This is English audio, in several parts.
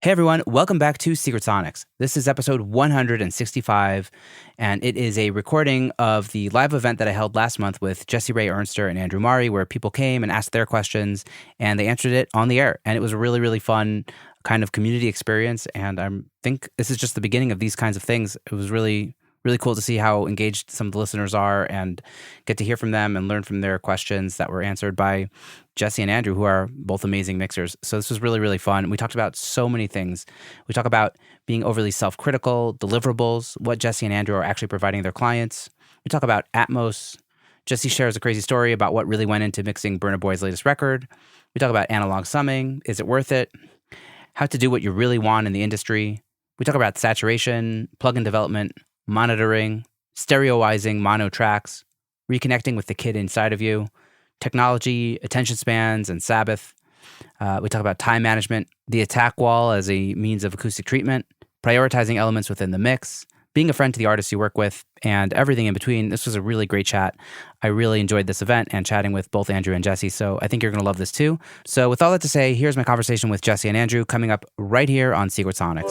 Hey everyone, welcome back to Secret Sonics. This is episode 165, and it is a recording of the live event that I held last month with Jesse Ray Ernster and Andrew Maury, where people came and asked their questions, and they answered it on the air. And it was a really, really fun kind of community experience, and I think this is just the beginning of these kinds of things. It was really, really cool to see how engaged some of the listeners are and get to hear from them and learn from their questions that were answered by Jesse and Andrew, who are both amazing mixers. So this was really, really fun. We talked about so many things. We talk about being overly self-critical, deliverables, what Jesse and Andrew are actually providing their clients. We talk about Atmos. Jesse shares a crazy story about what really went into mixing Burna Boy's latest record. We talk about analog summing. Is it worth it? How to do what you really want in the industry. We talk about saturation, plugin development, monitoring, stereoizing mono tracks, reconnecting with the kid inside of you, technology, attention spans, and Sabbath. We talk about time management, the attack wall as a means of acoustic treatment, prioritizing elements within the mix, being a friend to the artists you work with, and everything in between. This was a really great chat. I really enjoyed this event and chatting with both Andrew and Jesse, so I think you're going to love this too. So with all that to say, here's my conversation with Jesse and Andrew coming up right here on Secret Sonics.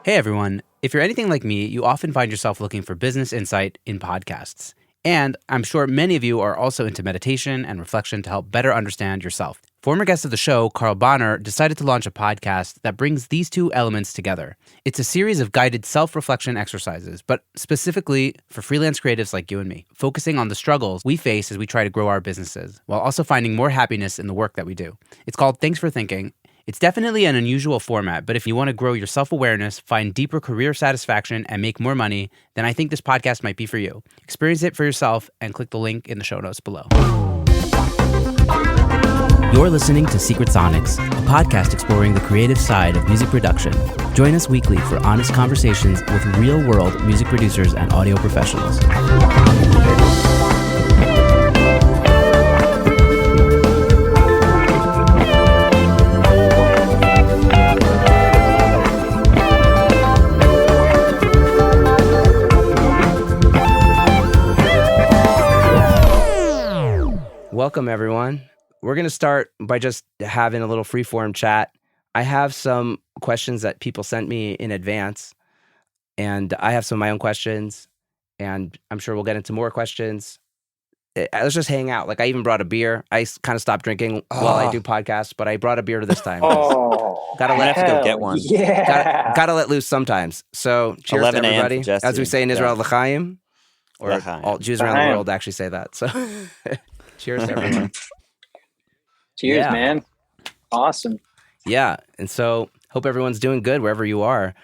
Hey everyone. If you're anything like me, you often find yourself looking for business insight in podcasts. And I'm sure many of you are also into meditation and reflection to help better understand yourself. Former guest of the show, Carl Bonner, decided to launch a podcast that brings these two elements together. It's a series of guided self-reflection exercises, but specifically for freelance creatives like you and me, focusing on the struggles we face as we try to grow our businesses, while also finding more happiness in the work that we do. It's called Thanks for Thinking. It's definitely an unusual format, but if you want to grow your self-awareness, find deeper career satisfaction, and make more money, then I think this podcast might be for you. Experience it for yourself and click the link in the show notes below. You're listening to Secret Sonics, a podcast exploring the creative side of music production. Join us weekly for honest conversations with real-world music producers and audio professionals. Welcome, everyone. We're going to start by just having a little free-form chat. I have some questions that people sent me in advance, and I have some of my own questions, and I'm sure we'll get into more questions. Let's just hang out. Like, I even brought a beer. I kind of stopped drinking while I do podcasts, but I brought a beer this time. Gotta have to go get one. Yeah. Gotta let loose sometimes. So, cheers to 11 a.m. everybody. for Jesse. As we say in Israel, Yeah. l'chaim. Or L'chaim. all Jews around the world actually say that. So, cheers to everyone. Cheers, Yeah. man. Awesome. Yeah. And so hope everyone's doing good wherever you are.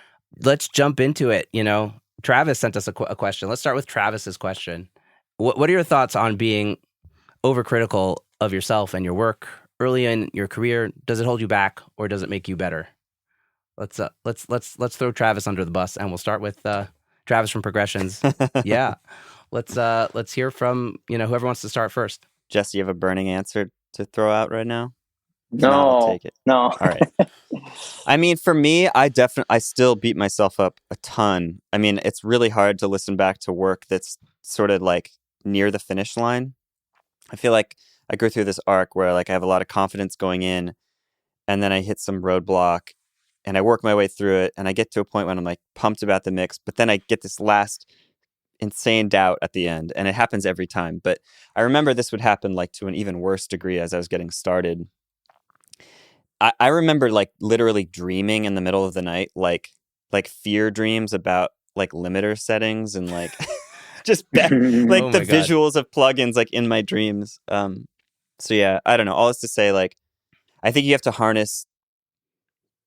Let's jump into it. You know, Travis sent us a question. Let's start with Travis's question. What are your thoughts on being overcritical of yourself and your work early in your career? Does it hold you back or does it make you better? Let's throw Travis under the bus, and we'll start with Travis from Progressions. Yeah. Let's hear from, whoever wants to start first. Jesse, you have a burning answer to throw out right now? No, I'll take it. no. All right. I mean, for me, I still beat myself up a ton. I mean, it's really hard to listen back to work that's sort of like near the finish line. I feel like I go through this arc where like I have a lot of confidence going in, and then I hit some roadblock and I work my way through it, and I get to a point when I'm like pumped about the mix, but then I get this last insane doubt at the end, and it happens every time. But I remember this would happen like to an even worse degree as I was getting started. I remember like literally dreaming in the middle of the night, like fear dreams about like limiter settings and like just like Oh the my God. visuals of plugins like in my dreams. So yeah, I don't know. All this to say, like, I think you have to harness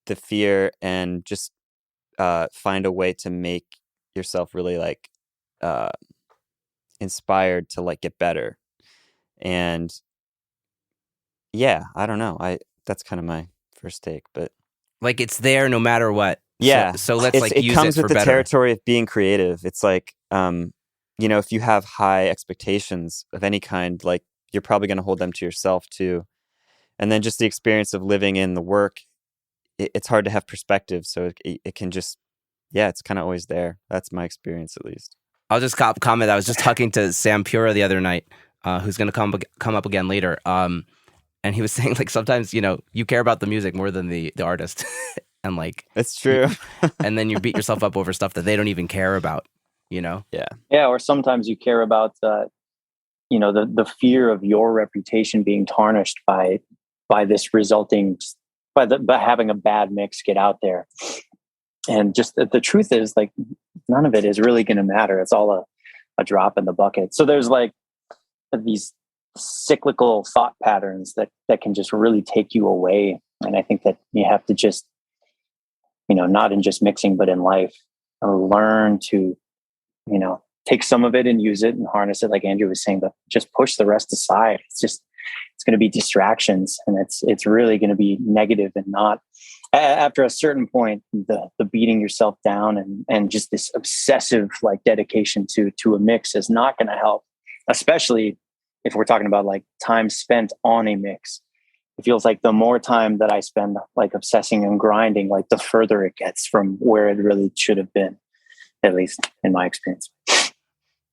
the fear and just find a way to make yourself really like inspired to like get better. And yeah, I don't know. That's kind of my first take, but Like, it's there no matter what. yeah. So let's it use comes it for with the better. territory of being creative. It's like, if you have high expectations of any kind, like you're probably going to hold them to yourself too. And then just the experience of living in the work, it's hard to have perspective. So it can just, it's kind of always there. That's my experience, at least. I'll just comment. I was just talking to Sam Pura the other night, who's going to come up again later. And he was saying like sometimes, you care about the music more than the artist. And like It's true. and then you beat yourself up over stuff that they don't even care about, Yeah. Yeah, or sometimes you care about the fear of your reputation being tarnished by this resulting by having a bad mix get out there. And just the truth is, like, none of it is really going to matter. It's all a drop in the bucket. So there's like these cyclical thought patterns that can just really take you away. And I think that you have to just, not in just mixing, but in life, learn to, take some of it and use it and harness it, like Andrew was saying, but just push the rest aside. It's going to be distractions, and it's really going to be negative and not. After a certain point, the beating yourself down and just this obsessive like dedication to a mix is not going to help, especially if we're talking about like time spent on a mix. It feels like the more time that I spend like obsessing and grinding, like the further it gets from where it really should have been, at least in my experience.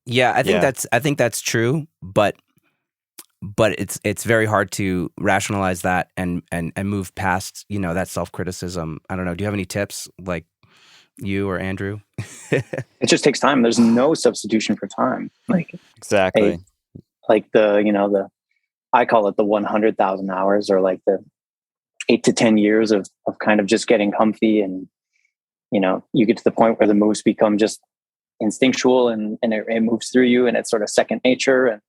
Yeah, I think that's true, but it's very hard to rationalize that and move past, that self-criticism. I don't know. Do you have any tips, like you or Andrew? It just takes time. There's no substitution for time. Like Exactly. like I call it the 100,000 hours, or like the 8 to 10 years of kind of just getting comfy. And, you get to the point where the moves become just instinctual and it moves through you, and it's sort of second nature. And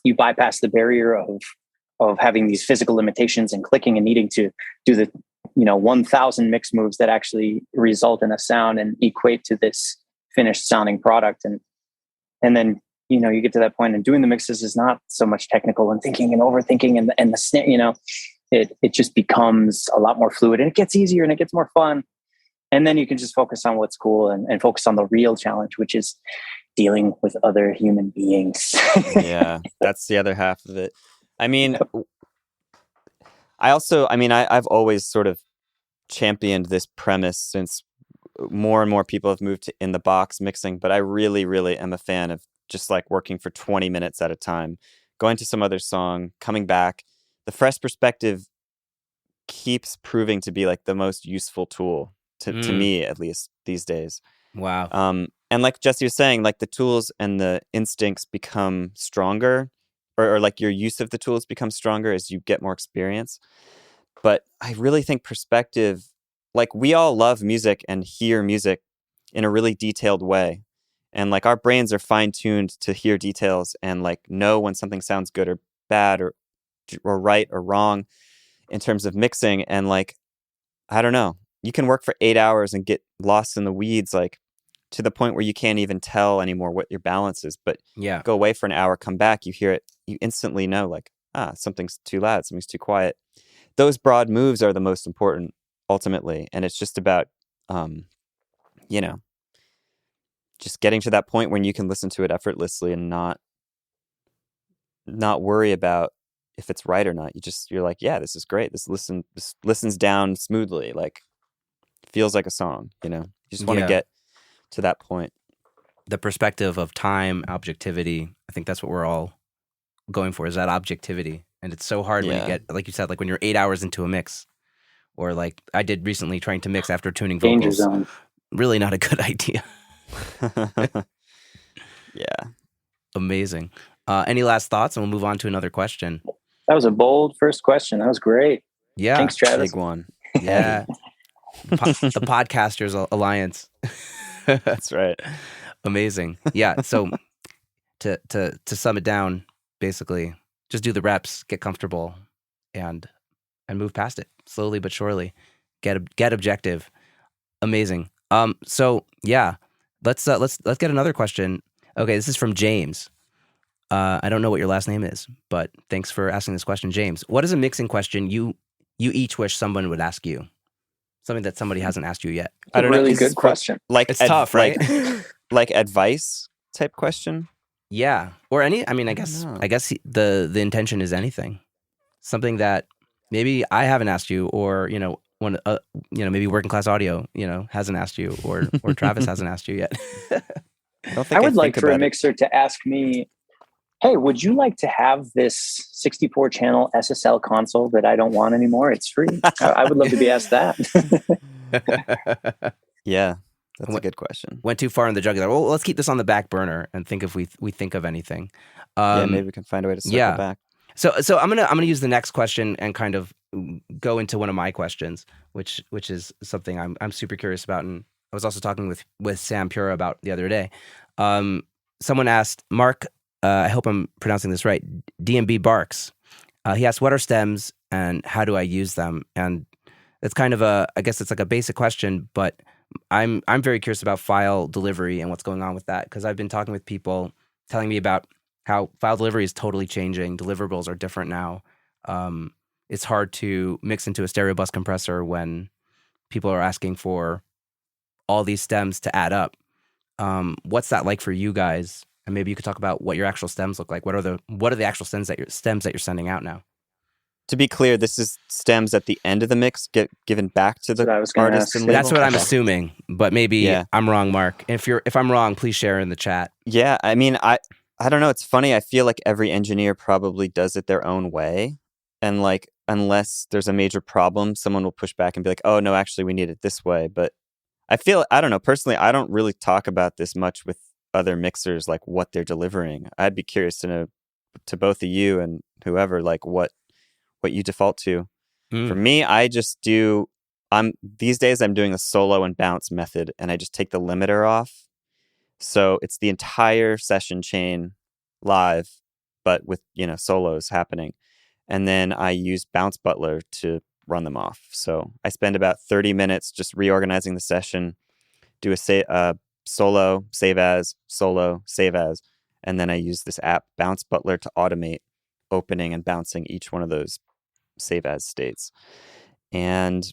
you bypass the barrier of having these physical limitations and clicking and needing to do the 1,000 mix moves that actually result in a sound and equate to this finished sounding product. And then you get to that point, and doing the mixes is not so much technical and thinking and overthinking and the snare. It just becomes a lot more fluid, and it gets easier and it gets more fun. And then you can just focus on what's cool and focus on the real challenge, which is dealing with other human beings. Yeah, that's the other half of it. I mean, I've always sort of championed this premise since more and more people have moved to in the box mixing, but I really, really am a fan of just like working for 20 minutes at a time, going to some other song, coming back. The fresh perspective keeps proving to be like the most useful tool to me, at least these days. Wow. And like Jesse was saying, like the tools and the instincts become stronger, or like your use of the tools becomes stronger as you get more experience. But I really think perspective, like we all love music and hear music in a really detailed way. And like our brains are fine-tuned to hear details and like know when something sounds good or bad or right or wrong in terms of mixing. And like, I don't know, you can work for 8 hours and get lost in the weeds, like to the point where you can't even tell anymore what your balance is. But Yeah. go away for an hour, come back, you hear it, you instantly know like, something's too loud, something's too quiet. Those broad moves are the most important ultimately. And it's just about, just getting to that point when you can listen to it effortlessly and not worry about if it's right or not. You're like, yeah, this is great. This listens down smoothly. Like feels like a song, You just want to get to that point. The perspective of time, objectivity. I think that's what we're all going for, is that objectivity. And it's so hard when you get, like you said, like when you're 8 hours into a mix, or like I did recently trying to mix after tuning vocals. Danger zone. Really not a good idea. Yeah. Amazing. Any last thoughts? And we'll move on to another question. That was a bold first question. That was great. Yeah. Thanks, Travis. Big one. Yeah. The Podcasters Alliance. That's right. Amazing. Yeah. So to sum it down, basically, just do the reps, get comfortable, and move past it slowly but surely. Get objective. Amazing. So yeah, let's get another question. Okay, this is from James. I don't know what your last name is, but thanks for asking this question, James. What is a mixing question you each wish someone would ask you? Something that somebody hasn't asked you yet. I don't know. Really good question. Like It's tough, right? Like advice type question. Yeah, or any. I mean, I guess the intention is anything. Something that maybe I haven't asked you, or when maybe Working Class Audio hasn't asked you, or Travis hasn't asked you yet. I would like for a mixer to ask me hey, would you like to have this 64 channel SSL console that I don't want anymore? It's free. I would love to be asked that. Yeah, that's a good question. Went too far in the jugular. Well, let's keep this on the back burner and think if we think of anything. Yeah, maybe we can find a way to circle back. So I'm gonna use the next question and kind of go into one of my questions, which is something I'm super curious about, and I was also talking with Sam Pura about the other day. Someone asked Mark, I hope I'm pronouncing this right, DMB Barks. He asked, what are stems and how do I use them? And it's kind of I guess it's like a basic question, but I'm very curious about file delivery and what's going on with that, because I've been talking with people telling me about how file delivery is totally changing. Deliverables are different now. It's hard to mix into a stereo bus compressor when people are asking for all these stems to add up. What's that like for you guys? And maybe you could talk about what your actual stems look like. What are the actual stems that you're sending out now? To be clear, this is stems at the end of the mix get given back to the artist and label. That's what I'm assuming, but maybe I'm wrong, Mark. If I'm wrong, please share in the chat. Yeah, I mean, I don't know. It's funny. I feel like every engineer probably does it their own way, and like unless there's a major problem, someone will push back and be like, "Oh no, actually, we need it this way." But I don't know. Personally, I don't really talk about this much with other mixers, like what they're delivering. I'd be curious to know, to both of you and whoever, like what you default to. For me, I just do, these days I'm doing a solo and bounce method, and I just take the limiter off. So it's the entire session chain live, but with, solos happening. And then I use Bounce Butler to run them off. So I spend about 30 minutes just reorganizing the session, do a solo, save as, solo, save as, and then I use this app, Bounce Butler, to automate opening and bouncing each one of those save as states. And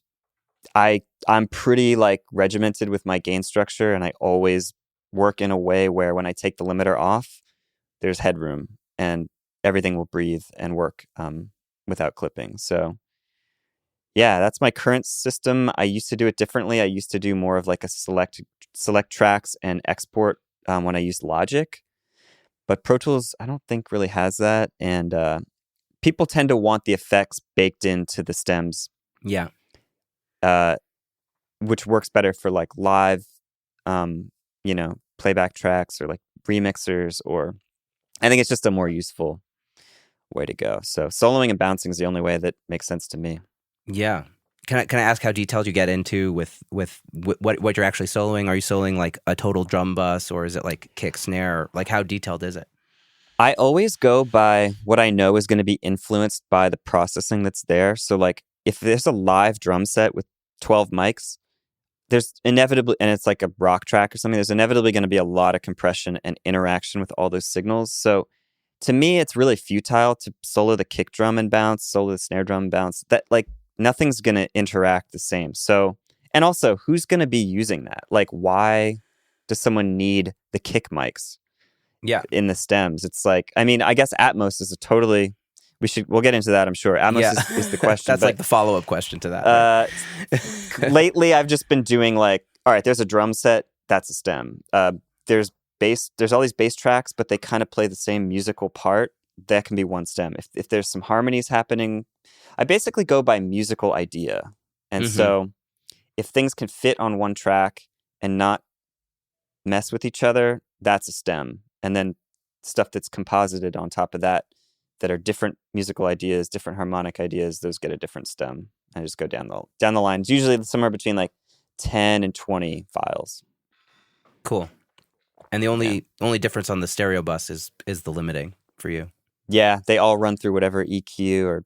I'm pretty like regimented with my gain structure, and I always work in a way where when I take the limiter off, there's headroom and everything will breathe and work without clipping. So yeah, that's my current system. I used to do it differently. I used to do more of like a select tracks and export when I used Logic, but Pro Tools I don't think really has that. And people tend to want the effects baked into the stems. Yeah. Which works better for like live, playback tracks or like remixers, or I think it's just a more useful way to go. So soloing and bouncing is the only way that makes sense to me. Yeah. Can I ask how detailed you get into with what you're actually soloing? Are you soloing like a total drum bus, or is it like kick, snare? Like how detailed is it? I always go by what I know is going to be influenced by the processing that's there. So like if there's a live drum set with 12 mics, there's inevitably, and it's like a rock track or something, there's inevitably going to be a lot of compression and interaction with all those signals. So to me, it's really futile to solo the kick drum and bounce, solo the snare drum and bounce. That like nothing's going to interact the same. So, and also who's going to be using that? Like why does someone need the kick mics? Yeah, in the stems? It's like, I mean, I guess Atmos is we'll get into that, I'm sure. Atmos is the question. That's like the follow-up question to that. Right? Lately, I've just been doing like, all right, there's a drum set, that's a stem. There's all these bass tracks, but they kind of play the same musical part. That can be one stem. If there's some harmonies happening, I basically go by musical idea. And so if things can fit on one track and not mess with each other, that's a stem. And then stuff that's composited on top of that are different musical ideas, different harmonic ideas, those get a different stem. I just go down the line. It's usually somewhere between like 10 and 20 files. Cool. And the only difference on the stereo bus is the limiting for you. Yeah, they all run through whatever EQ or,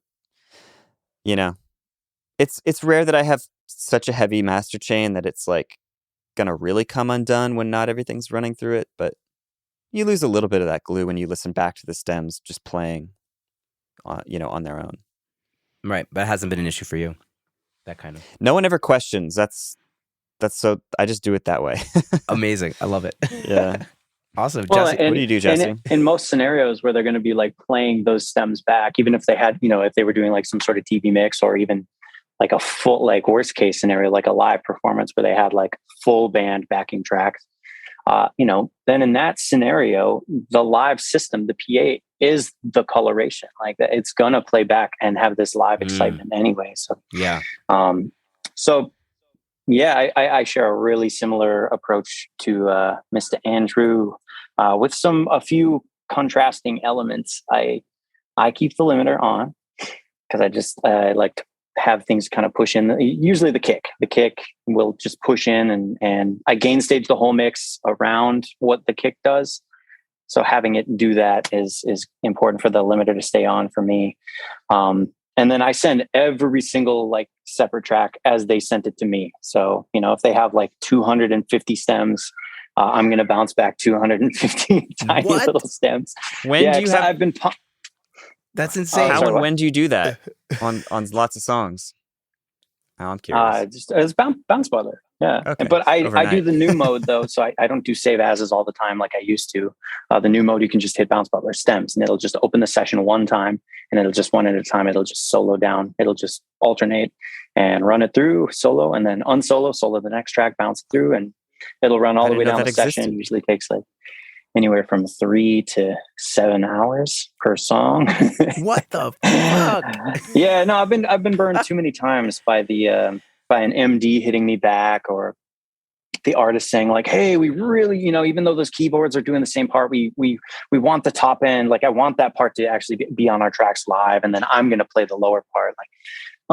it's rare that I have such a heavy master chain that it's like gonna really come undone when not everything's running through it, but you lose a little bit of that glue when you listen back to the stems just playing, on their own. Right, but it hasn't been an issue for you. That kind of. No one ever questions. That's so. I just do it that way. Amazing. I love it. Yeah. Awesome. Well, Jesse, what do you do, Jesse? In most scenarios where they're going to be like playing those stems back, even if they had, if they were doing like some sort of TV mix or even like a full, like worst case scenario, like a live performance where they had like full band backing tracks, then in that scenario, the live system, the PA is the coloration. Like that, it's gonna play back and have this live excitement anyway. So yeah. So yeah, I share a really similar approach to Mr. Andrew, with a few contrasting elements. I keep the limiter on because I like to have things kind of push in. Usually the kick will just push in, and I gain stage the whole mix around what the kick does. So having it do that is important for the limiter to stay on for me. And then I send every single like separate track as they sent it to me. So, if they have like 250 stems, I'm going to bounce back 250 tiny little stems. When do you have? I've been. That's insane. How and when do you do that on lots of songs? Oh, I'm curious. It's bounce butler. Yeah. Okay. But I do Overnight. the new mode though. So I don't do save as's all the time like I used to. The new mode, you can just hit bounce butler stems and it'll just open the session one time and it'll just one at a time. It'll just solo down. It'll just alternate and run it through solo and then unsolo, solo the next track, bounce it through, and it'll run all the way down the session. Usually takes like anywhere from 3 to 7 hours per song. What the fuck? Yeah, no, I've been burned too many times by by an MD hitting me back, or the artist saying like, "Hey, we really, even though those keyboards are doing the same part, we want the top end. Like, I want that part to actually be on our tracks live, and then I'm going to play the lower part." Like,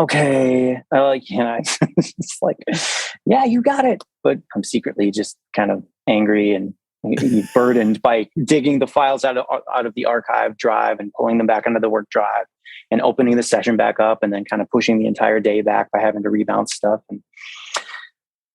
okay, it's like, yeah, you got it, but I'm secretly just kind of angry and burdened by digging the files out of the archive drive and pulling them back onto the work drive and opening the session back up and then kind of pushing the entire day back by having to rebound stuff.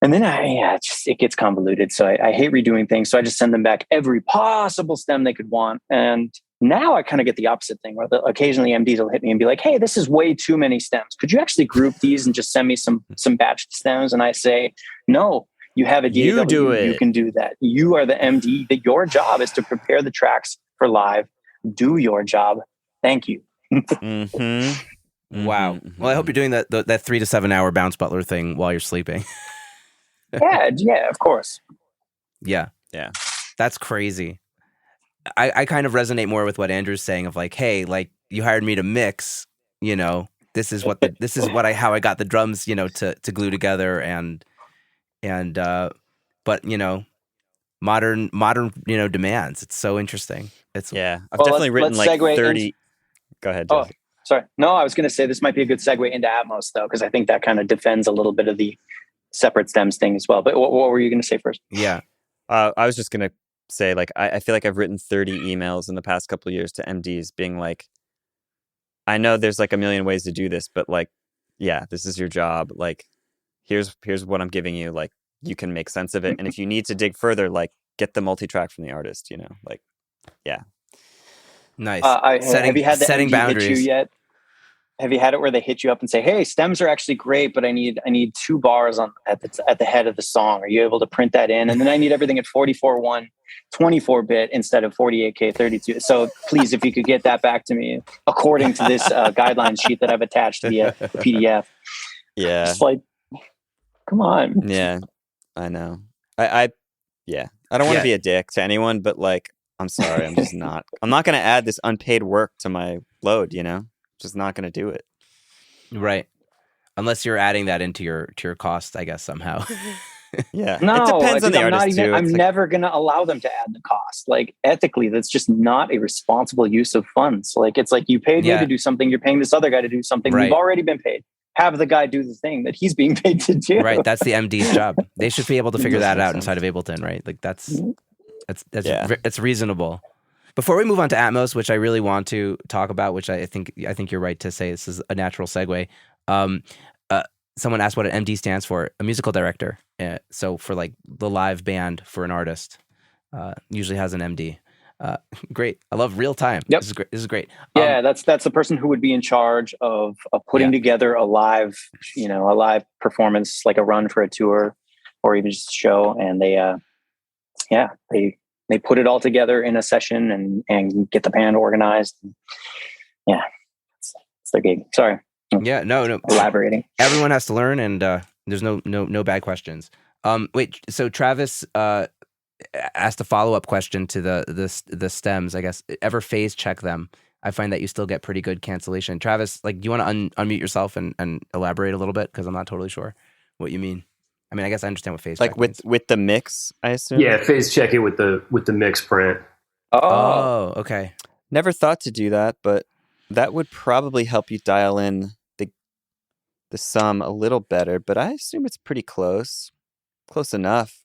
And then it gets convoluted. So I hate redoing things. So I just send them back every possible stem they could want. And now I kind of get the opposite thing where occasionally MDs will hit me and be like, "Hey, this is way too many stems. Could you actually group these and just send me some batched stems?" And I say, "No. You have a DAW. You do it. You can do that. You are the MD. That your job is to prepare the tracks for live. Do your job. Thank you." Mm-hmm. Wow. Mm-hmm. Well, I hope you're doing that 3 to 7 hour bounce butler thing while you're sleeping. Yeah, of course. Yeah. Yeah. That's crazy. I kind of resonate more with what Andrew's saying of like, hey, like you hired me to mix, this is how I got the drums, to glue together but modern demands. It's so interesting. I've definitely written like 30. Go ahead, Jesse. Sorry. No, I was going to say this might be a good segue into Atmos though, because I think that kind of defends a little bit of the separate stems thing as well. But what were you going to say first? Yeah. I was just going to say, like, I feel like I've written 30 emails in the past couple of years to MDs being like, I know there's like a million ways to do this, but like, yeah, this is your job. Like, here's what I'm giving you. Like, you can make sense of it. And if you need to dig further, like, get the multi-track from the artist, like, yeah. Nice. Have you had the setting MD boundaries hit you yet? Have you had it where they hit you up and say, "Hey, stems are actually great, but I need 2 bars at the head of the song. Are you able to print that in? And then I need everything at 44.1, 24-bit instead of 48K 32. So please, if you could get that back to me according to this guideline sheet that I've attached via the PDF." Yeah. Just like, come on. Yeah, I know. I don't want to be a dick to anyone, but like, I'm sorry, I'm not going to add this unpaid work to my load, Just not going to do it. Right. Unless you're adding that into your cost, I guess, somehow. Yeah. No, it depends on the artist too. I'm never going to allow them to add the cost. Like, ethically, that's just not a responsible use of funds. Like, it's like, you paid me to do something. You're paying this other guy to do something. Right. We've already been paid. Have the guy do the thing that he's being paid to do. Right. That's the MD's job. They should be able to figure that out inside of Ableton, right? Like that's reasonable. Before we move on to Atmos, which I really want to talk about, which I think you're right to say this is a natural segue. Someone asked what an MD stands for, a musical director. So for like the live band for an artist, usually has an MD. Great. I love real time. Yep. This is great. Yeah, that's the person who would be in charge of putting together a live performance, like a run for a tour or even just a show. And they put it all together in a session and get the band organized. Yeah, it's their gig. Sorry. Yeah, no. Elaborating. Everyone has to learn, and there's no bad questions. Wait, so Travis asked a follow-up question to the stems, I guess. Ever phase check them? I find that you still get pretty good cancellation. Travis, like, do you want to unmute yourself and elaborate a little bit? Because I'm not totally sure what you mean. I mean, I guess I understand what phase Like check means. with the mix, I assume. Yeah, phase check it with the mix print. Oh, okay. Never thought to do that, but that would probably help you dial in the sum a little better. But I assume it's pretty close enough.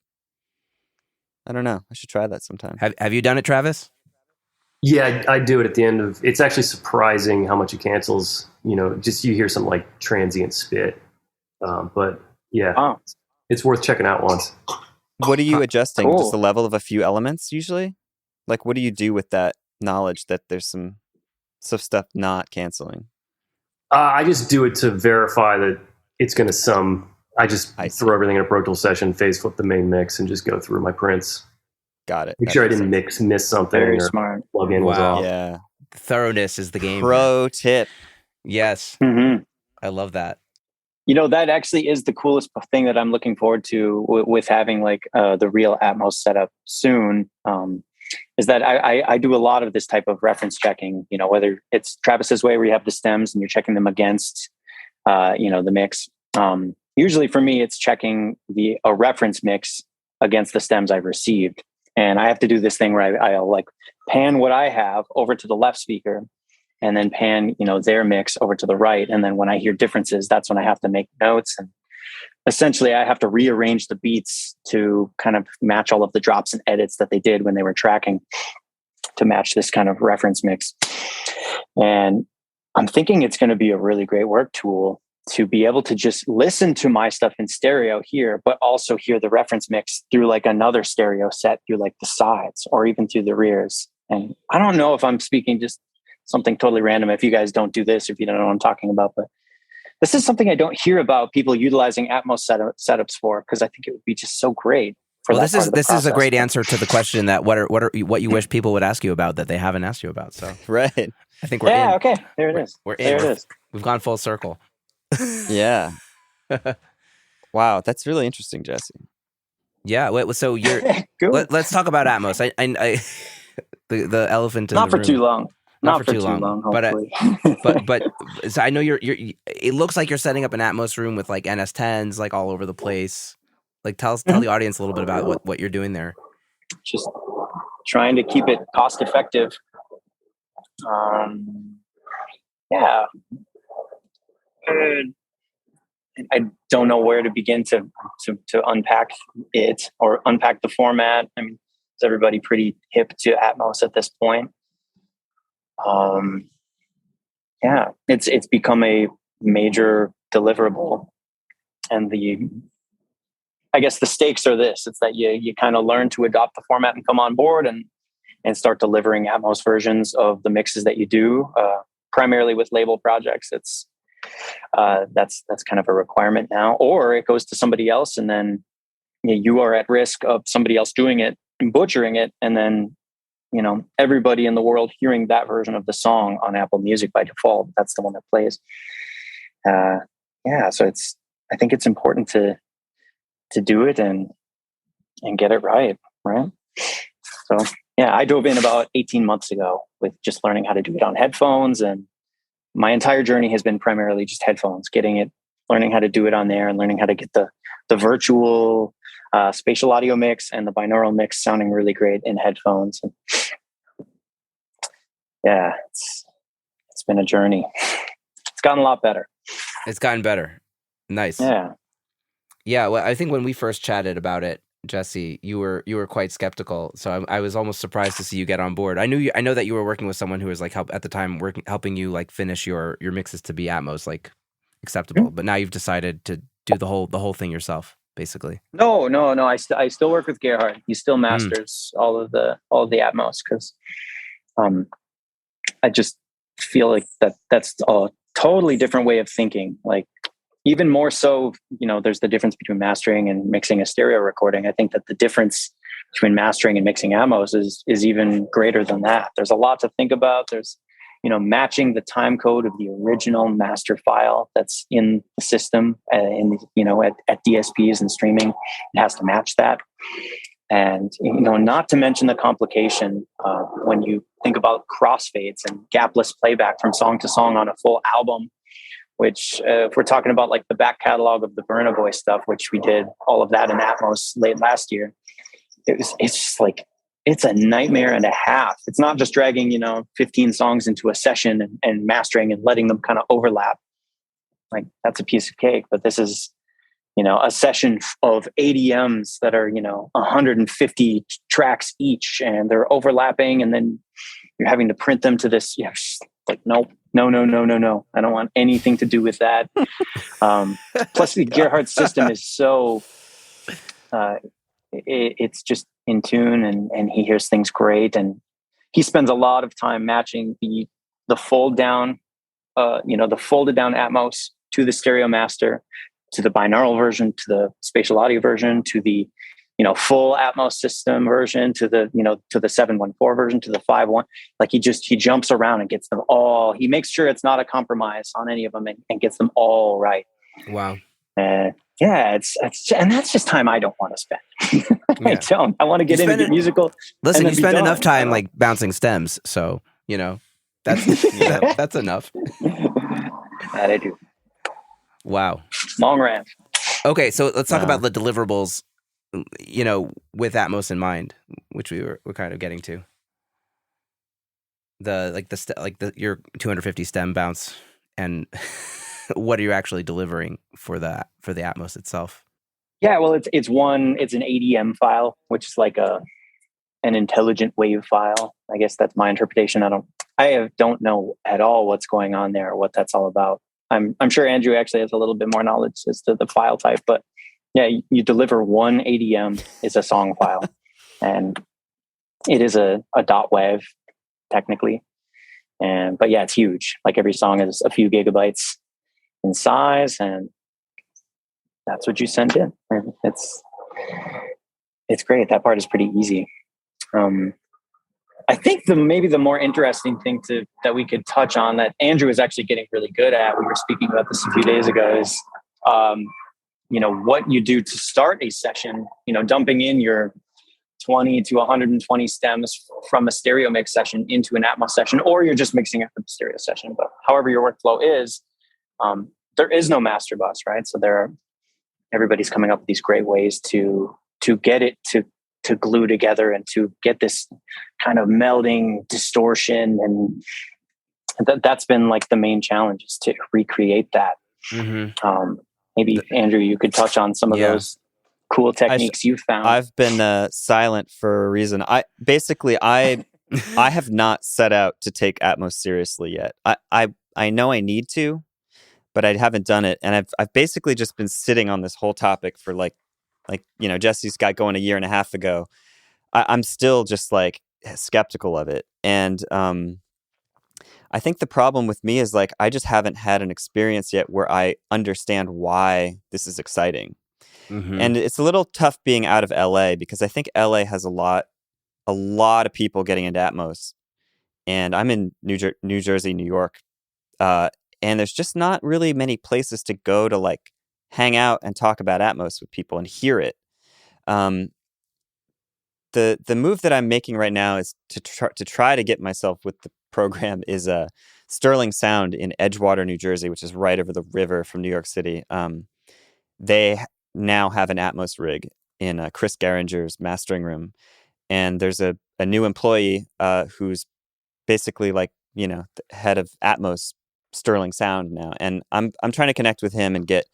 I don't know. I should try that sometime. Have you done it, Travis? Yeah, I do it at the end of. It's actually surprising how much it cancels. You know, just you hear some like transient spit, but yeah, it's worth checking out once. What are you adjusting? Cool. Just the level of a few elements usually? Like, what do you do with that knowledge that there's some stuff not canceling? I just do it to verify that it's going to sum. I just throw everything in a Pro Tools session, phase flip the main mix, and just go through my prints. Got it. Make sure I didn't miss something. Very or smart. Plug in was off. Yeah. Thoroughness is the game. Pro tip. Yes. Mm-hmm. I love that. You know, that actually is the coolest thing that I'm looking forward to with having like the real Atmos setup soon. Is that I do a lot of this type of reference checking, you know, whether it's Travis's way where you have the stems and you're checking them against, the mix. Usually for me, it's checking a reference mix against the stems I've received. And I have to do this thing where I'll like pan what I have over to the left speaker and then pan, their mix over to the right. And then when I hear differences, that's when I have to make notes. And essentially I have to rearrange the beats to kind of match all of the drops and edits that they did when they were tracking to match this kind of reference mix. And I'm thinking it's going to be a really great work tool to be able to just listen to my stuff in stereo here, but also hear the reference mix through like another stereo set through like the sides or even through the rears. And I don't know if I'm speaking just something totally random, if you guys don't do this, if you don't know what I'm talking about, but this is something I don't hear about people utilizing Atmos setups for, because I think it would be just so great. Well, this is a great answer to the question that what you wish people would ask you about that they haven't asked you about. So right, I think we're in. Okay, there it is. We're in. There it is. We've gone full circle. Yeah. Wow, that's really interesting, Jesse. Yeah. So you're. Let's talk about Atmos. I the elephant in not the for room. too long. Not for too long. But so I know you're. It looks like you're setting up an Atmos room with like NS10s like all over the place. Like tell the audience a little bit about what you're doing there. Just trying to keep it cost effective. Yeah. I don't know where to begin to unpack it or unpack the format. I mean, is everybody pretty hip to Atmos at this point? Yeah, it's become a major deliverable, and I guess the stakes are this: it's that you kind of learn to adopt the format and come on board and start delivering Atmos versions of the mixes that you do, primarily with label projects. It's that's kind of a requirement now, or it goes to somebody else, and then you are at risk of somebody else doing it and butchering it, and then everybody in the world hearing that version of the song on Apple Music by default. That's the one that plays. So I think it's important to do it and get it right. So yeah, I dove in about 18 months ago with just learning how to do it on headphones, and my entire journey has been primarily just headphones, learning how to do it on there and learning how to get the virtual spatial audio mix and the binaural mix sounding really great in headphones. And yeah, it's been a journey. It's gotten a lot better. It's gotten better. Nice. Yeah. Well, I think when we first chatted about it, Jesse, you were quite skeptical. So I was almost surprised to see you get on board. I know that you were working with someone who was like at the time helping you like finish your mixes to be Atmos like acceptable. Mm-hmm. But now you've decided to do the whole thing yourself, basically. No. I still work with Gerhard. He still masters all of the Atmos, because I just feel like that's a totally different way of thinking. Like, even more so, there's the difference between mastering and mixing a stereo recording. I think that the difference between mastering and mixing Atmos is even greater than that. There's a lot to think about. There's, matching the time code of the original master file that's in the system, at DSPs and streaming. It has to match that. And, not to mention the complication when you think about crossfades and gapless playback from song to song on a full album, which if we're talking about like the back catalog of the Burna Boy stuff, which we did all of that in Atmos late last year, it's just like, it's a nightmare and a half. It's not just dragging, 15 songs into a session and mastering and letting them kind of overlap. Like, that's a piece of cake. But this is, a session of ADMs that are, 150 tracks each, and they're overlapping, and then you're having to print them to this. Like, nope, no. I don't want anything to do with that. Plus, Gerhard's system is so, it's just in tune, and he hears things great, and he spends a lot of time matching the fold down, the folded down Atmos to the stereo master, to the binaural version, to the spatial audio version, to the, full Atmos system version, to the, to the 714 version, to the 5.1. Like, he jumps around and gets them all. He makes sure it's not a compromise on any of them, and gets them all right. Wow. Yeah, it's and that's just time I don't want to spend. I don't. I want to get into the musical. Listen, you spend enough time like bouncing stems, so that's that's enough. That I do. Wow. Long rant. Okay, so let's talk about the deliverables, with Atmos in mind, which we're kind of getting to. Your 250 stem bounce, and what are you actually delivering for the Atmos itself? Yeah, well, it's an ADM file, which is like an intelligent wave file. I guess that's my interpretation. I don't know at all what's going on there, or what that's all about. I'm sure Andrew actually has a little bit more knowledge as to the file type, but yeah, you deliver one ADM is a song file, and it is a dot wave technically. But yeah, it's huge. Like, every song is a few gigabytes in size, and that's what you send in. And it's great. That part is pretty easy. I think maybe the more interesting thing that we could touch on, that Andrew is actually getting really good at, we were speaking about this a few days ago, is what you do to start a session, dumping in your 20 to 120 stems from a stereo mix session into an Atmos session, or you're just mixing it from the stereo session. But however your workflow is, there is no master bus, right? So everybody's coming up with these great ways to get it to glue together and to get this kind of melding distortion. And that's been like the main challenge, is to recreate that. Mm-hmm. Maybe Andrew, you could touch on some of those cool techniques you've found. I've been silent for a reason. I have not set out to take Atmos seriously yet. I know I need to, but I haven't done it. And I've basically just been sitting on this whole topic for like Jesse's got going a year and a half ago. I'm still just like skeptical of it. And I think the problem with me is like, I just haven't had an experience yet where I understand why this is exciting. Mm-hmm. And it's a little tough being out of LA, because I think LA has a lot of people getting into Atmos. And I'm in New Jersey, New York. And there's just not really many places to go to like hang out and talk about Atmos with people and hear it. The move that I'm making right now is to try to get myself with the program is Sterling Sound in Edgewater, New Jersey, which is right over the river from New York City. They now have an Atmos rig in Chris Geringer's mastering room, and there's a new employee who's basically like the head of Atmos Sterling Sound now, and I'm trying to connect with him and get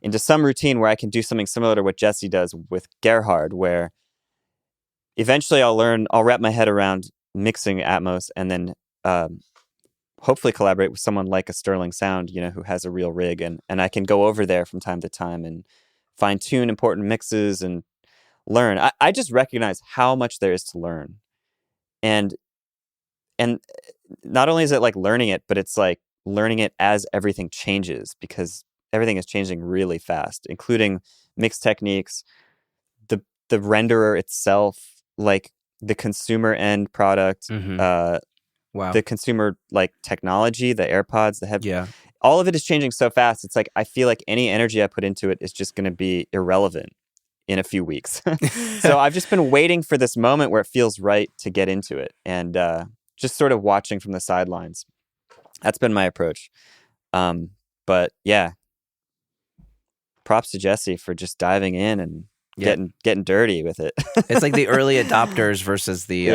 into some routine where I can do something similar to what Jesse does with Gerhard, where eventually I'll wrap my head around mixing Atmos, and then hopefully collaborate with someone like a Sterling Sound, who has a real rig, and I can go over there from time to time and fine tune important mixes and learn. I just recognize how much there is to learn, and not only is it like learning it, but it's like learning it as everything changes, because everything is changing really fast, including mix techniques, the renderer itself, like the consumer end product, wow, the consumer like technology, the AirPods, the headphones. All of it is changing so fast. It's like I feel like any energy I put into it is just going to be irrelevant in a few weeks. So I've just been waiting for this moment where it feels right to get into it, and just sort of watching from the sidelines. That's been my approach. But yeah, props to Jesse for just diving in and getting dirty with it. It's like the early adopters versus the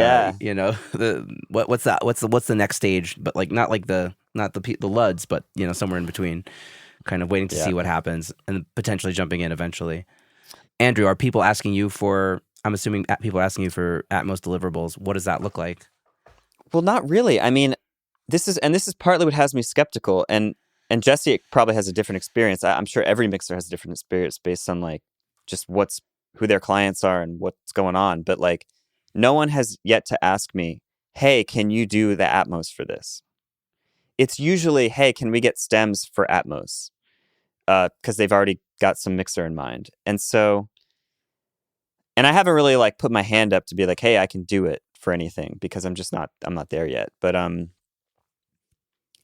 what's the next stage, but like not the LUDs, but somewhere in between, kind of waiting to see what happens and potentially jumping in eventually. Andrew, are people asking you for? I'm assuming people are asking you for Atmos deliverables. What does that look like? Well, not really. I mean, this is partly what has me skeptical, and Jesse probably has a different experience. I'm sure every mixer has a different experience based on like just who their clients are and what's going on. But like, no one has yet to ask me, "Hey, can you do the Atmos for this?" It's usually, "Hey, can we get stems for Atmos?" Because they've already got some mixer in mind, and I haven't really like put my hand up to be like, "Hey, I can do it for anything," because I'm not there yet. But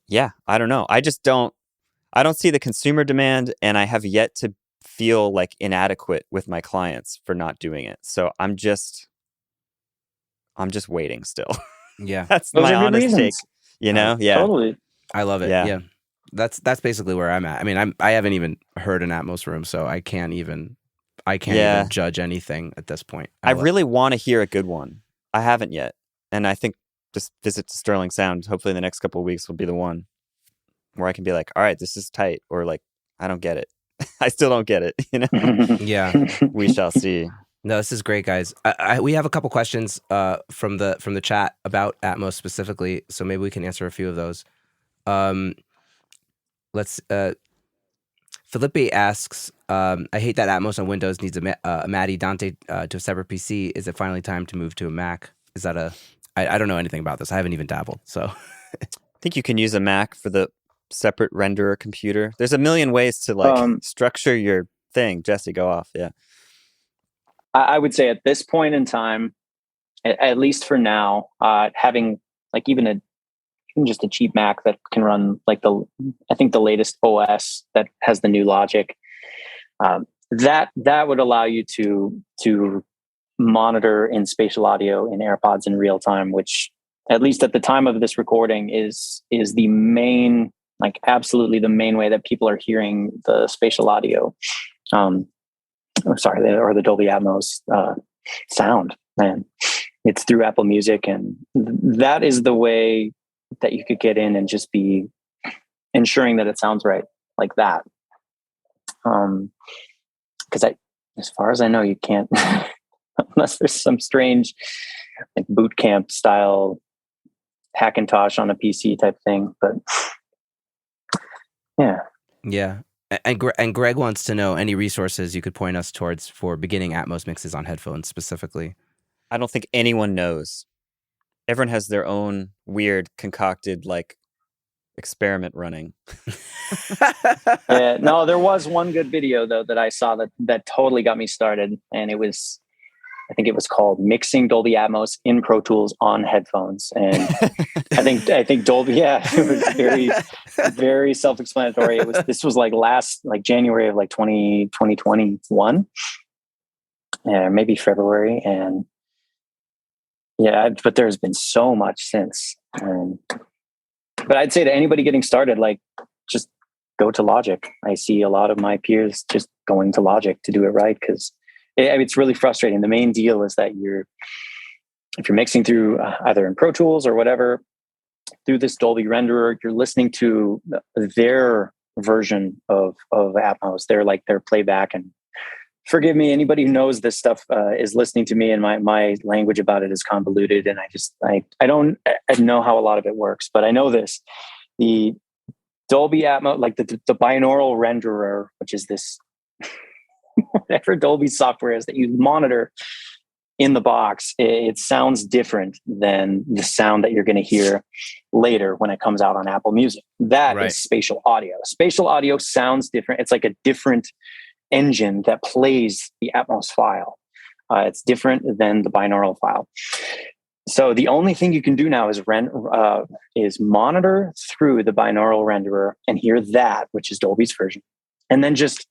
yeah, I don't know. I don't see the consumer demand, and I have yet to feel like inadequate with my clients for not doing it. So I'm just waiting still. Yeah. That's my honest take. Yeah. Totally. I love it. Yeah. That's basically where I'm at. I mean, I haven't even heard an Atmos room, so I can't even judge anything at this point. I really want to hear a good one. I haven't yet. And I think this visit to Sterling Sound, hopefully in the next couple of weeks, will be the one where I can be like, all right, this is tight, or like, I don't get it. I still don't get it, Yeah. We shall see. No, this is great, guys. We have a couple questions from the chat about Atmos specifically, so maybe we can answer a few of those. Felipe asks, I hate that Atmos on Windows needs a MADI Dante to a separate PC. Is it finally time to move to a Mac? Is that I don't know anything about this. I haven't even dabbled, so. I think you can use a Mac for the separate renderer computer. There's a million ways to like structure your thing. Jesse, go off. Yeah. I would say at this point in time, at least for now, having like even just a cheap Mac that can run like I think the latest OS that has the new logic, that would allow you to monitor in spatial audio in AirPods in real time, which at least at the time of this recording is the main, like absolutely the main way that people are hearing the spatial audio, or the Dolby Atmos sound. Man, it's through Apple Music, and that is the way that you could get in and just be ensuring that it sounds right like that. Because as far as I know, you can't unless there's some strange like boot camp style Hackintosh on a PC type thing. But yeah. And Greg wants to know any resources you could point us towards for beginning Atmos mixes on headphones specifically. I don't think anyone knows. Everyone has their own weird concocted like experiment running. Yeah, no, there was one good video though that I saw that totally got me started, and I think it was called "Mixing Dolby Atmos in Pro Tools on Headphones," and I think Dolby, it was very, very self-explanatory. This was like January of like 2021, maybe February, and but there's been so much since. But I'd say to anybody getting started, like just go to Logic. I see a lot of my peers just going to Logic to do it right, because it's really frustrating. The main deal is that if you're mixing through either in Pro Tools or whatever, through this Dolby renderer, you're listening to their version of Atmos. They're like their playback. And forgive me, anybody who knows this stuff is listening to me, and my language about it is convoluted. And I don't know how a lot of it works, but I know this: the Dolby Atmos, like the binaural renderer, which is this whatever Dolby software is that you monitor in the box, it sounds different than the sound that you're going to hear later when it comes out on Apple Music. That is spatial audio. Spatial audio sounds different. It's like a different engine that plays the Atmos file. It's different than the binaural file. So the only thing you can do now is monitor through the binaural renderer and hear that, which is Dolby's version, and then just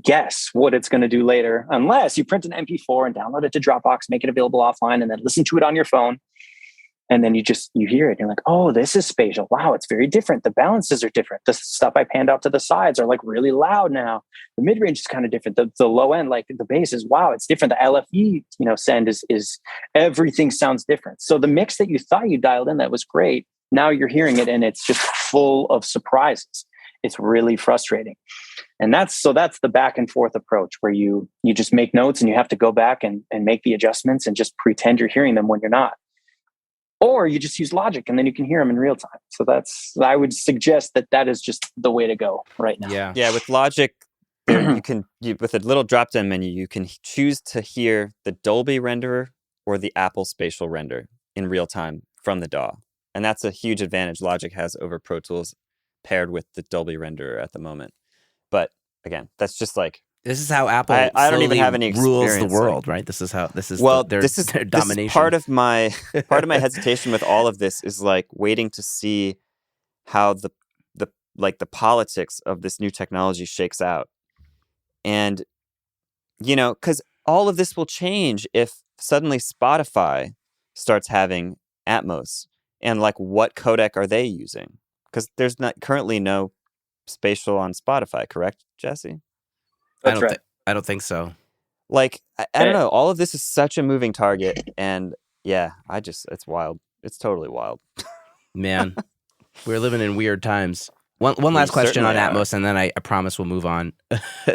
guess what it's going to do later, unless you print an MP4 and download it to Dropbox, make it available offline, and then listen to it on your phone. And then you hear it. And you're like, oh, this is spatial. Wow, it's very different. The balances are different. The stuff I panned out to the sides are like really loud now. The mid range is kind of different. The low end, like the bass is, wow, it's different. The LFE, send is everything sounds different. So the mix that you thought you dialed in that was great, now you're hearing it and it's just full of surprises. It's really frustrating. And that's the back and forth approach where you just make notes and you have to go back and make the adjustments and just pretend you're hearing them when you're not. Or you just use Logic and then you can hear them in real time. So I would suggest that is just the way to go right now. Yeah. With Logic, with a little drop-down menu, you can choose to hear the Dolby renderer or the Apple spatial render in real time from the DAW. And that's a huge advantage Logic has over Pro Tools paired with the Dolby renderer at the moment. But again, that's just like, this is how Apple I don't even have any rules the world, right? This is their domination. This is part of my hesitation with all of this is like waiting to see how the politics of this new technology shakes out. And because all of this will change if suddenly Spotify starts having Atmos, and like what codec are they using? Because there's not currently no spatial on Spotify, correct, Jesse? That's right. I don't think so. Like, I don't know. All of this is such a moving target. And yeah, it's wild. It's totally wild. Man, we're living in weird times. One last question on Atmos, and then I promise we'll move on.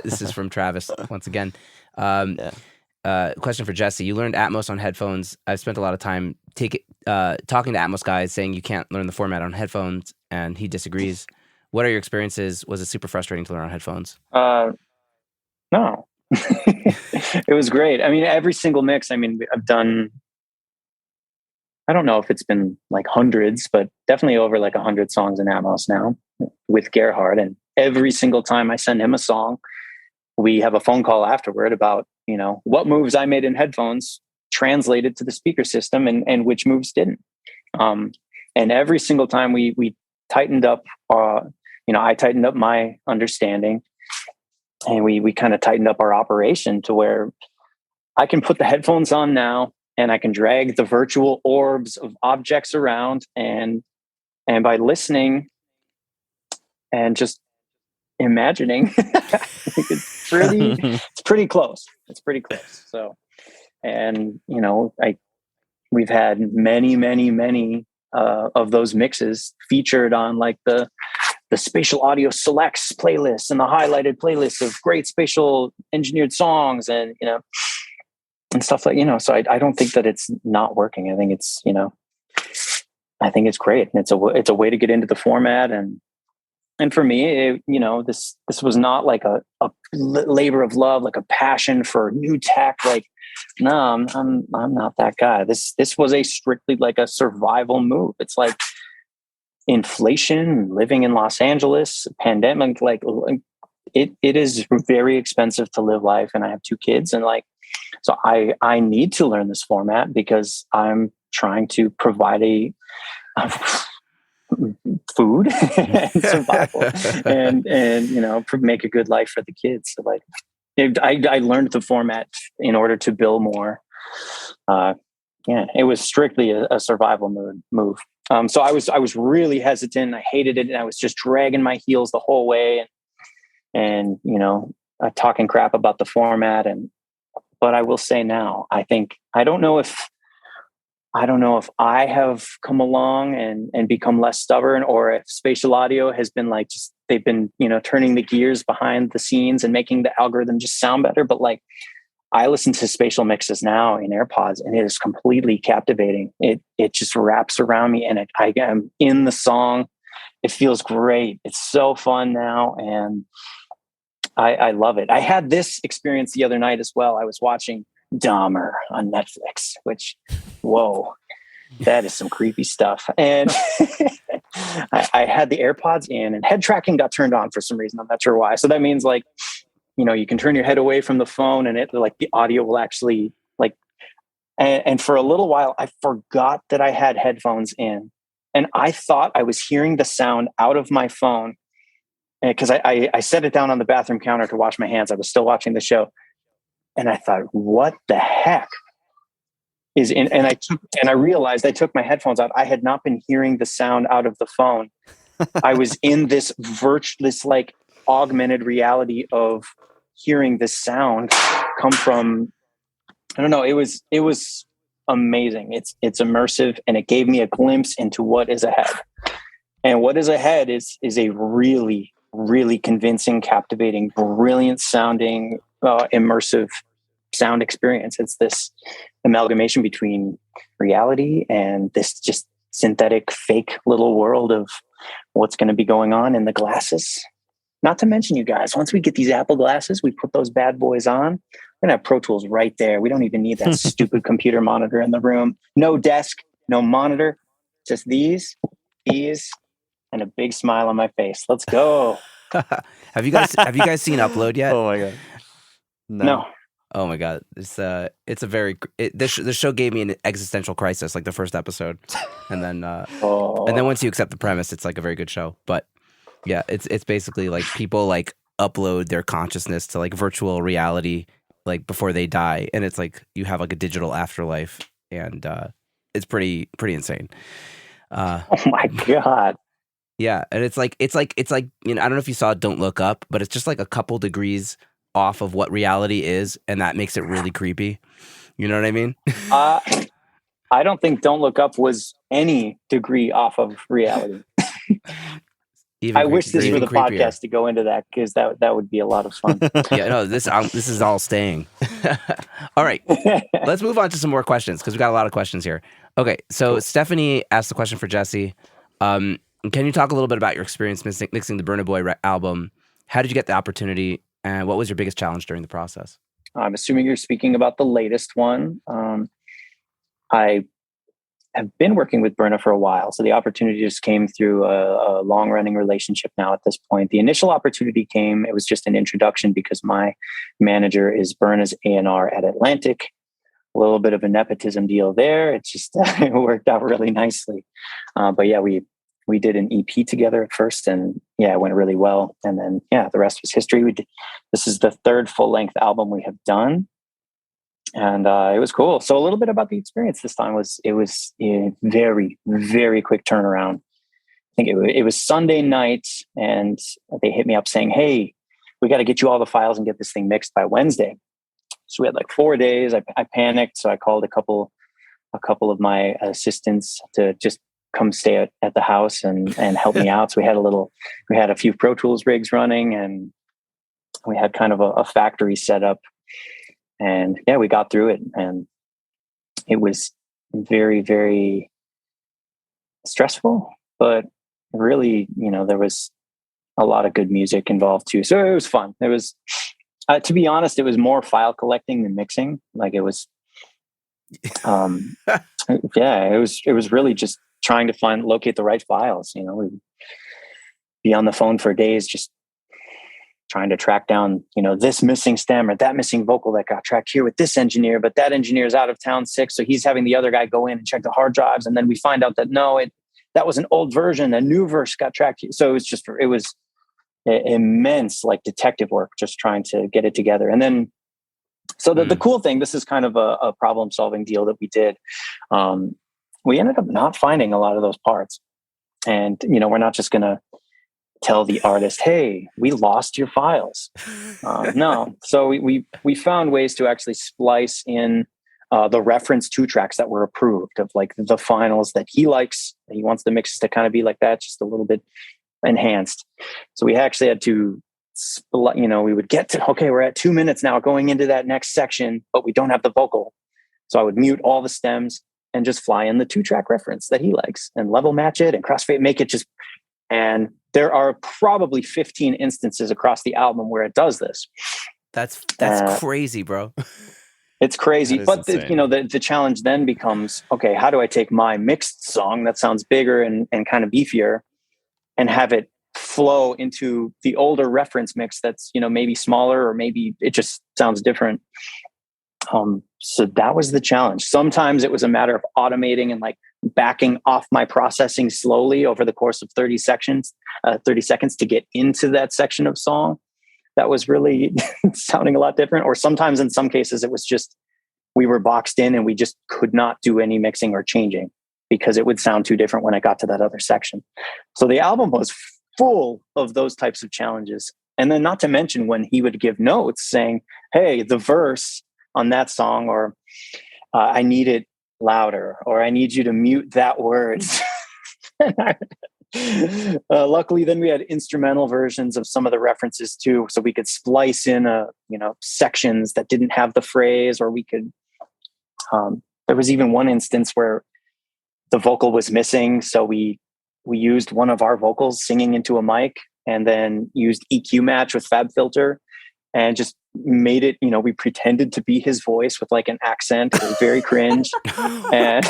This is from Travis once again. Question for Jesse. You learned Atmos on headphones. I've spent a lot of time talking to Atmos guys saying you can't learn the format on headphones, and he disagrees. What are your experiences? Was it super frustrating to learn on headphones? No, it was great. I mean, every single mix, I've done, I don't know if it's been like hundreds, but definitely over like 100 songs in Atmos now with Gerhard. And every single time I send him a song, we have a phone call afterward about, what moves I made in headphones translated to the speaker system and which moves didn't. And every single time we tightened up, I tightened up my understanding. And we kind of tightened up our operation to where I can put the headphones on now and I can drag the virtual orbs of objects around and by listening and just imagining, I think it's pretty close. It's pretty close. So, and we've had many of those mixes featured on like the spatial audio selects playlist and the highlighted playlist of great spatial engineered songs and and stuff like so I don't think that it's not working. I think it's I think it's great, and it's a way to get into the format. And for me, this was not like a labor of love, like a passion for new tech. Like, no, I'm not that guy. This was a strictly like a survival move. It's like inflation, living in Los Angeles, pandemic, like it is very expensive to live life. And I have 2 kids, and like, so I need to learn this format because I'm trying to provide a food and survival and make a good life for the kids. So like, I learned the format in order to bill more. It was strictly a survival move. So I was really hesitant. I hated it, and I was just dragging my heels the whole way, and talking crap about the format. But I will say now, I don't know if I have come along and become less stubborn, or if spatial audio has been like they've been turning the gears behind the scenes and making the algorithm just sound better. But like, I listen to spatial mixes now in AirPods, and it is completely captivating. It just wraps around me, and I am in the song. It feels great. It's so fun now, and I love it. I had this experience the other night as well. I was watching Dahmer on Netflix, which, whoa, that is some creepy stuff. And I had the AirPods in, and head tracking got turned on for some reason. I'm not sure why. So that means like, you can turn your head away from the phone, and it like the audio will actually like, and for a little while I forgot that I had headphones in, and I thought I was hearing the sound out of my phone. because I set it down on the bathroom counter to wash my hands. I was still watching the show, and I thought, what the heck is in? And I realized I took my headphones out. I had not been hearing the sound out of the phone. I was in this like augmented reality of hearing this sound come from, I don't know. It was amazing. It's immersive, and it gave me a glimpse into what is ahead. And what is ahead is a really, really convincing, captivating, brilliant sounding, immersive sound experience. It's this amalgamation between reality and this just synthetic, fake little world of what's going to be going on in the glasses. Not to mention, you guys, once we get these Apple glasses, we put those bad boys on, we're going to have Pro Tools right there. We don't even need that stupid computer monitor in the room. No desk, no monitor, just these, and a big smile on my face. Let's go. Have you guys seen Upload yet? Oh my God. No. Oh my God. It's a very, this show gave me an existential crisis, like the first episode. And then, and then once you accept the premise, it's like a very good show. But yeah, it's basically like people like upload their consciousness to like virtual reality, like before they die. And it's like, you have like a digital afterlife, and it's pretty insane. Oh my God. Yeah. And it's like, you know, I don't know if you saw Don't Look Up, but it's just like a couple degrees off of what reality is, and that makes it really creepy. You know what I mean? I don't think Don't Look Up was any degree off of reality. I wish this were the podcast to go into that, because that would be a lot of fun. Yeah, no, this is all staying. All right, let's move on to some more questions, because we got a lot of questions here. Okay, so cool. Stephanie asked a question for Jesse. Can you talk a little bit about your experience mixing the Burna Boy album? How did you get the opportunity, and what was your biggest challenge during the process? I'm assuming you're speaking about the latest one. I have been working with Burna for a while, so the opportunity just came through a long-running relationship now at this point. The initial opportunity came, it was just an introduction, because my manager is Burna's A&R at Atlantic. A little bit of a nepotism deal there. It just it worked out really nicely. But yeah, we did an EP together at first, and yeah, it went really well. And then yeah, the rest was history. This is the third full-length album we have done. And it was cool. So a little bit about the experience this time was a very, very quick turnaround. I think it was Sunday night, and they hit me up saying, "Hey, we got to get you all the files and get this thing mixed by Wednesday." So we had like 4 days. I panicked, so I called a couple of my assistants to just come stay at the house and help me out. So we had a few Pro Tools rigs running, and we had kind of a factory set up. And yeah, we got through it, and it was very, very stressful, but really, you know, there was a lot of good music involved too. So it was fun. It was, to be honest, it was more file collecting than mixing. Like it was, yeah, it was really just trying to locate the right files. You know, we'd be on the phone for days, just trying to track down, you know, this missing stem or that missing vocal that got tracked here with this engineer, but that engineer is out of town sick. So he's having the other guy go in and check the hard drives. And then we find out that that was an old version, a new verse got tracked. So it was immense, like detective work, just trying to get it together. And then, so the cool thing, this is kind of a problem solving deal that we did. We ended up not finding a lot of those parts. And, you know, we're not just going to tell the artist, "Hey, we lost your files." No. So we found ways to actually splice in the reference 2 tracks that were approved, of like the finals that he likes. He wants the mixes to kind of be like that, just a little bit enhanced. So we actually had to, you know, we would get to, okay, we're at 2 minutes now going into that next section, but we don't have the vocal. So I would mute all the stems and just fly in the 2-track reference that he likes and level match it and crossfade, make it just, and there are probably 15 instances across the album where it does this. That's crazy, bro. It's crazy. But the challenge then becomes, okay, how do I take my mixed song that sounds bigger and kind of beefier and have it flow into the older reference mix that's, you know, maybe smaller, or maybe it just sounds different. So that was the challenge. Sometimes it was a matter of automating and like backing off my processing slowly over the course of 30 seconds to get into that section of song that was really sounding a lot different. Or sometimes in some cases, it was just, we were boxed in and we just could not do any mixing or changing because it would sound too different when I got to that other section. So the album was full of those types of challenges. And then not to mention when he would give notes saying, hey, the verse on that song, or I need it louder, or I need you to mute that word. Luckily, then we had instrumental versions of some of the references too, so we could splice in sections that didn't have the phrase, or we could. There was even one instance where the vocal was missing, so we used one of our vocals singing into a mic, and then used EQ match with Fab Filter, and just made it. We pretended to be his voice with like an accent. It was very cringe. And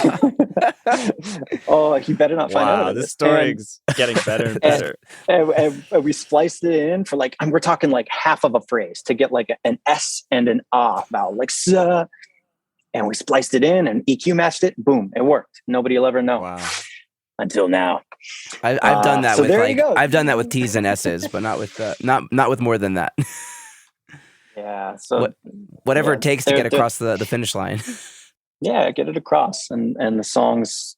oh, he better not find out. Wow, this story's getting better and better. And we spliced it in for like, we're talking like half of a phrase to get like an S and an ah vowel, like "sa," and we spliced it in and EQ matched it. Boom, it worked. Nobody will ever know. Wow. Until now. I've done that so with there like you go. I've done that with T's and S's, but not with not with more than that. Yeah. So whatever it takes to get across the finish line. Yeah, get it across, and the songs,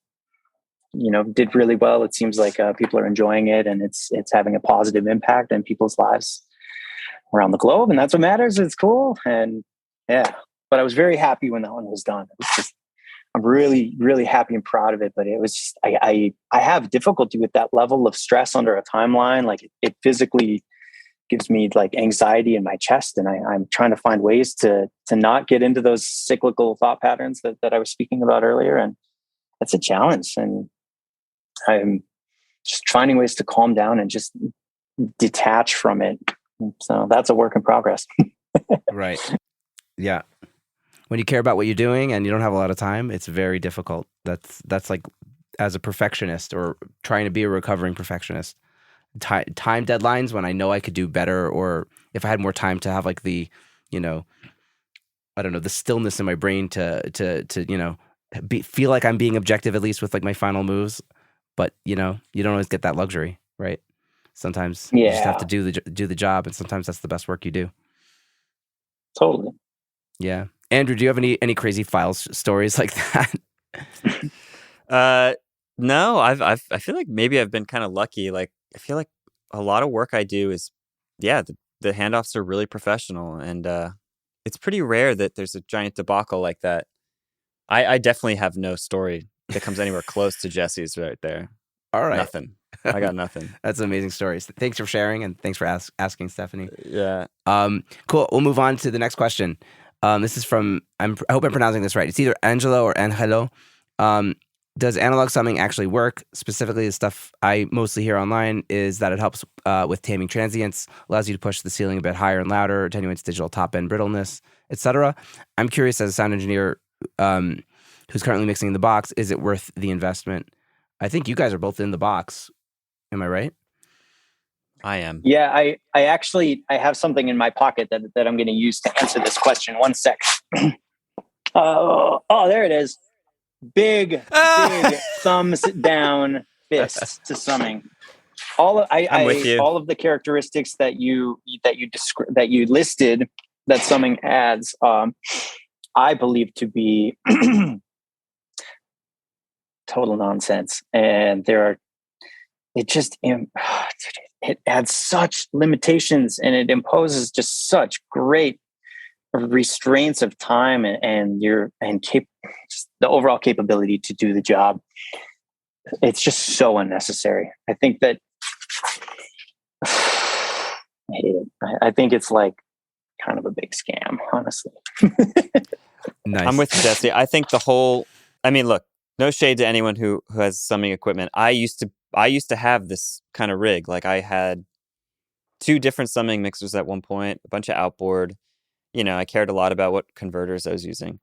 did really well. It seems like people are enjoying it, and it's having a positive impact in people's lives around the globe, and that's what matters. It's cool, and yeah. But I was very happy when that one was done. It was just, I'm really, really happy and proud of it. But it was just, I have difficulty with that level of stress under a timeline. Like it physically gives me like anxiety in my chest, and I'm trying to find ways to not get into those cyclical thought patterns that I was speaking about earlier. And that's a challenge. And I'm just finding ways to calm down and just detach from it. So that's a work in progress. Right. Yeah. When you care about what you're doing and you don't have a lot of time, it's very difficult. That's like, as a perfectionist or trying to be a recovering perfectionist, time deadlines when I know I could do better, or if I had more time to have like the, I don't know, the stillness in my brain to feel like I'm being objective, at least with like my final moves. But you don't always get that luxury, right? Sometimes you just have to do the job, and sometimes that's the best work you do. Totally. Yeah. Andrew, do you have any crazy files stories like that? No, I feel like maybe I've been kind of lucky. Like, I feel like a lot of work I do is, the handoffs are really professional, and it's pretty rare that there's a giant debacle like that. I definitely have no story that comes anywhere close to Jesse's right there. All right. Nothing. I got nothing. That's amazing stories. Thanks for sharing, and thanks for asking, Stephanie. Yeah. Cool. We'll move on to the next question. This is from, I hope I'm pronouncing this right. It's either Angelo or Angelo. Does analog summing actually work? Specifically, the stuff I mostly hear online is that it helps with taming transients, allows you to push the ceiling a bit higher and louder, attenuates digital top-end brittleness, etc. I'm curious, as a sound engineer who's currently mixing in the box, is it worth the investment? I think you guys are both in the box. Am I right? I am. Yeah, I have something in my pocket that I'm going to use to answer this question. One sec. Oh, there it is. Big thumbs down fist to summing. I'm with you. All of the characteristics that you listed that summing adds, I believe to be total nonsense. And it adds such limitations, and it imposes just such great restraints of time and the overall capability to do the job. It's just so unnecessary. I think that I hate it. I think it's like kind of a big scam, honestly. Nice. I'm with you, Jesse. I think look, no shade to anyone who has summing equipment. I used to have this kind of rig. Like, I had 2 different summing mixers at one point, a bunch of outboard. I cared a lot about what converters I was using.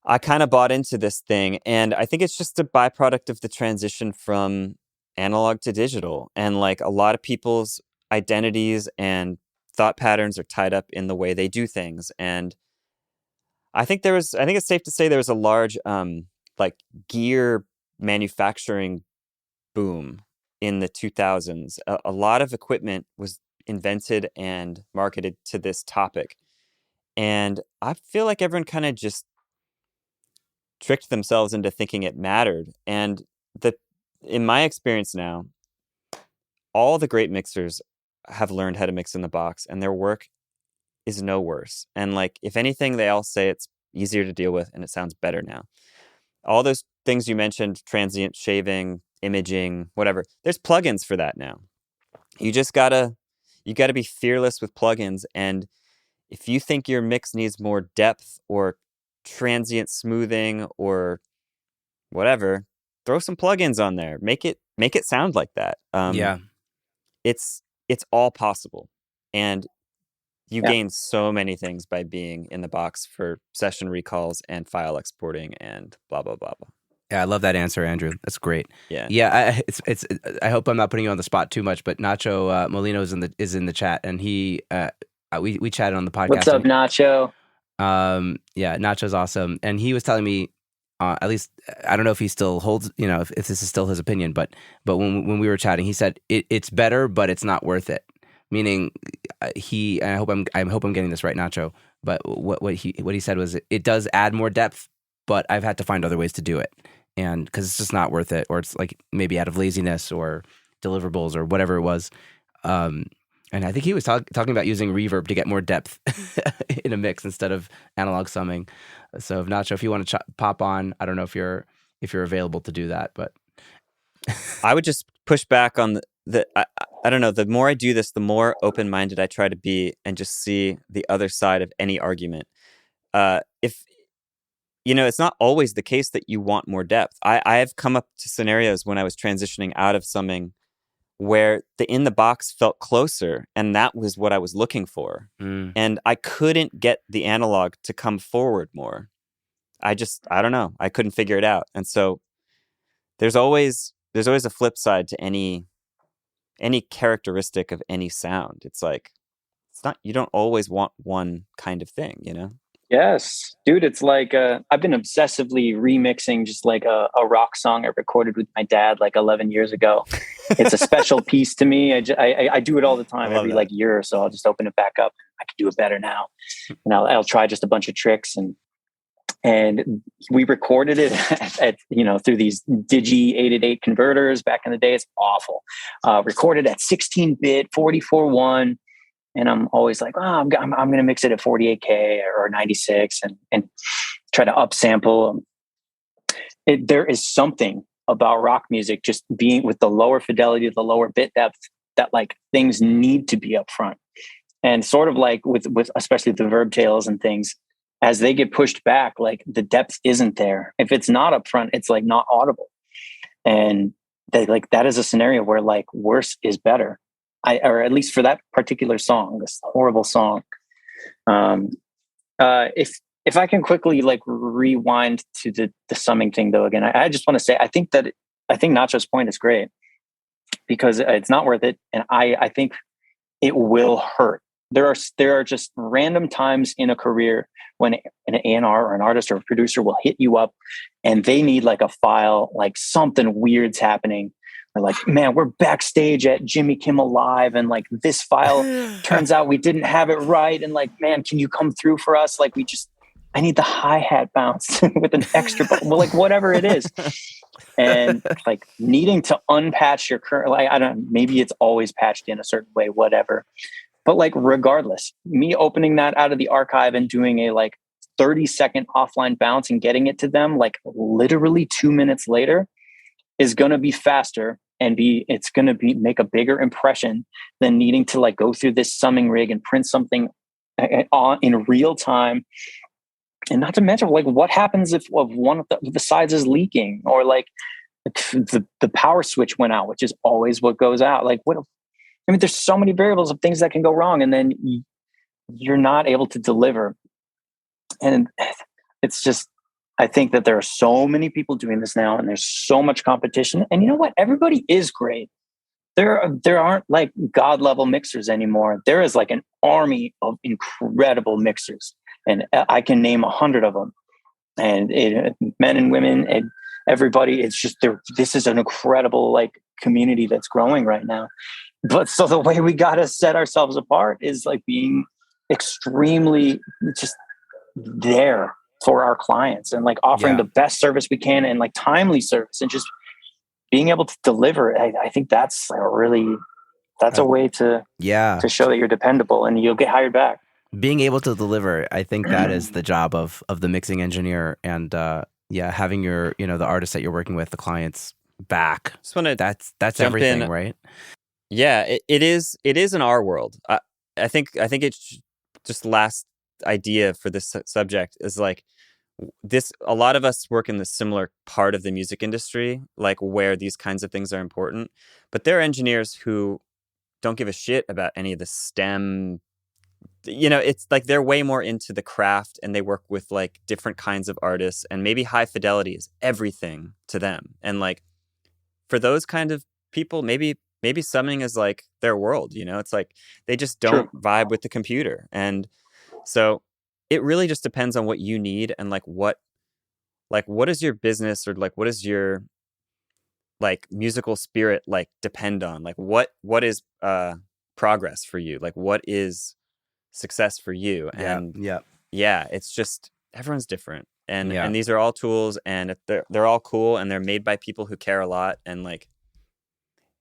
I kind of bought into this thing, and I think it's just a byproduct of the transition from analog to digital. And like, a lot of people's identities and thought patterns are tied up in the way they do things. And I think it's safe to say there was a large like gear manufacturing boom in the 2000s. A lot of equipment was invented and marketed to this topic. And I feel like everyone kind of just tricked themselves into thinking it mattered. And in my experience now, all the great mixers have learned how to mix in the box, and their work is no worse. And like, if anything, they all say it's easier to deal with and it sounds better now. All those things you mentioned, transient shaving, imaging, whatever, there's plugins for that now. You gotta be fearless with plugins. And if you think your mix needs more depth or transient smoothing or whatever, throw some plugins on there. Make it sound like that. Yeah. It's all possible. And you gain so many things by being in the box for session recalls and file exporting and blah, blah, blah, blah. Yeah, I love that answer, Andrew. That's great. Yeah. Yeah, I hope I'm not putting you on the spot too much, but Nacho Molino is in the chat, and he we chatted on the podcast. What's up, Nacho? Yeah, Nacho's awesome, and he was telling me, at least I don't know if he still holds, if this is still his opinion, but when we were chatting, he said it's better, but it's not worth it. Meaning, and I hope I'm getting this right, Nacho. But what he said was it does add more depth, but I've had to find other ways to do it, and because it's just not worth it, or it's like maybe out of laziness or deliverables or whatever it was. And I think he was talking about using reverb to get more depth in a mix instead of analog summing. So, Nacho, if you want to pop on, I don't know if you're available to do that, but I would just push back on I don't know. The more I do this, the more open-minded I try to be and just see the other side of any argument. If it's not always the case that you want more depth. I have come up to scenarios when I was transitioning out of summing where the in the box felt closer, and that was what I was looking for. And I couldn't get the analog to come forward more. I don't know. I couldn't figure it out. And so there's always a flip side to any characteristic of any sound. It's like, you don't always want one kind of thing, Yes, dude. It's like I've been obsessively remixing just like a rock song I recorded with my dad like 11 years ago. It's a special piece to me. I do it all the time. Every like year or so, I'll just open it back up. I can do it better now, and I'll try just a bunch of tricks. And we recorded it at through these Digi 888 converters back in the day. It's awful. Recorded at 16-bit 44.1. And I'm always like, I'm going to mix it at 48K or 96 and try to upsample. There is something about rock music just being with the lower fidelity, the lower bit depth, that like things need to be up front. And sort of like with especially the verb tails and things, as they get pushed back, like the depth isn't there. If it's not up front, it's like not audible. And that is a scenario where like worse is better. Or at least for that particular song, this horrible song. If I can quickly like rewind to the summing thing though, again, I just want to say, I think Nacho's point is great because it's not worth it. And I think it will hurt. There are just random times in a career when an A&R or an artist or a producer will hit you up and they need like a file, like something weird's happening. They're like, man, we're backstage at Jimmy Kimmel Live, and like this file turns out we didn't have it right. And like, man, can you come through for us? Like, I need the hi-hat bounce with an extra, well, like whatever it is. And like needing to unpatch your current, like, I don't know, maybe it's always patched in a certain way, whatever. But like, regardless, me opening that out of the archive and doing a like 30-second offline bounce and getting it to them like literally 2 minutes later is going to be faster and it's going to make a bigger impression than needing to like go through this summing rig and print something on in real time. And not to mention like what happens if one of the sides is leaking or like the power switch went out, which is always what goes out. Like there's so many variables of things that can go wrong and then you're not able to deliver. And it's just, I think that there are so many people doing this now and there's so much competition. And you know what? Everybody is great. There aren't like God level mixers anymore. There is like an army of incredible mixers. And I can name 100 of them. And men and women. everybody. It's just this is an incredible like community that's growing right now. But so the way we got to set ourselves apart is like being extremely just there for our clients and like offering the best service we can and like timely service and just being able to deliver. I think that's a way to show that you're dependable and you'll get hired back. Being able to deliver, I think that is the job of the mixing engineer, and having your the artists that you're working with, the clients back. That's everything, right? Yeah, it is in our world. I think it's just last idea for this subject is like this. A lot of us work in the similar part of the music industry, like where these kinds of things are important. But there are engineers who don't give a shit about any of the STEM. It's like they're way more into the craft and they work with like different kinds of artists and maybe high fidelity is everything to them. And like for those kind of people, maybe summing is like their world, it's like they just don't vibe with the computer. And so it really just depends on what you need and like what is your business or like what is your like musical spirit like depend on? Like what is progress for you? Like what is success for you? And it's just everyone's different. And these are all tools and they're all cool and they're made by people who care a lot and like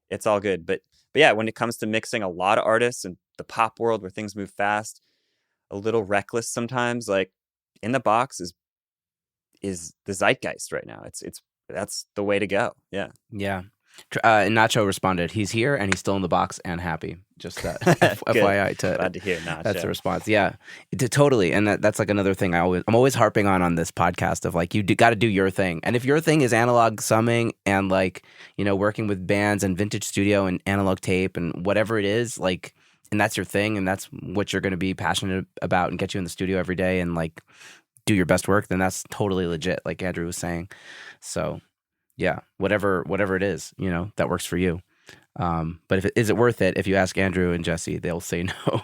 it's all good. But yeah, when it comes to mixing a lot of artists and the pop world where things move fast, a little reckless sometimes, like in the box is the zeitgeist right now. That's the way to go. Yeah. Yeah. And Nacho responded, he's here and he's still in the box and happy. Just that FYI. Glad to hear Nacho. That's the response. Yeah, totally. And that's like another thing I'm always harping on this podcast of like, you got to do your thing. And if your thing is analog summing and like, working with bands and vintage studio and analog tape and whatever it is, like, and that's your thing and that's what you're going to be passionate about and get you in the studio every day and like do your best work, then that's totally legit, like Andrew was saying. So yeah, whatever it is, that works for you. But is it worth it? If you ask Andrew and Jesse, they'll say no.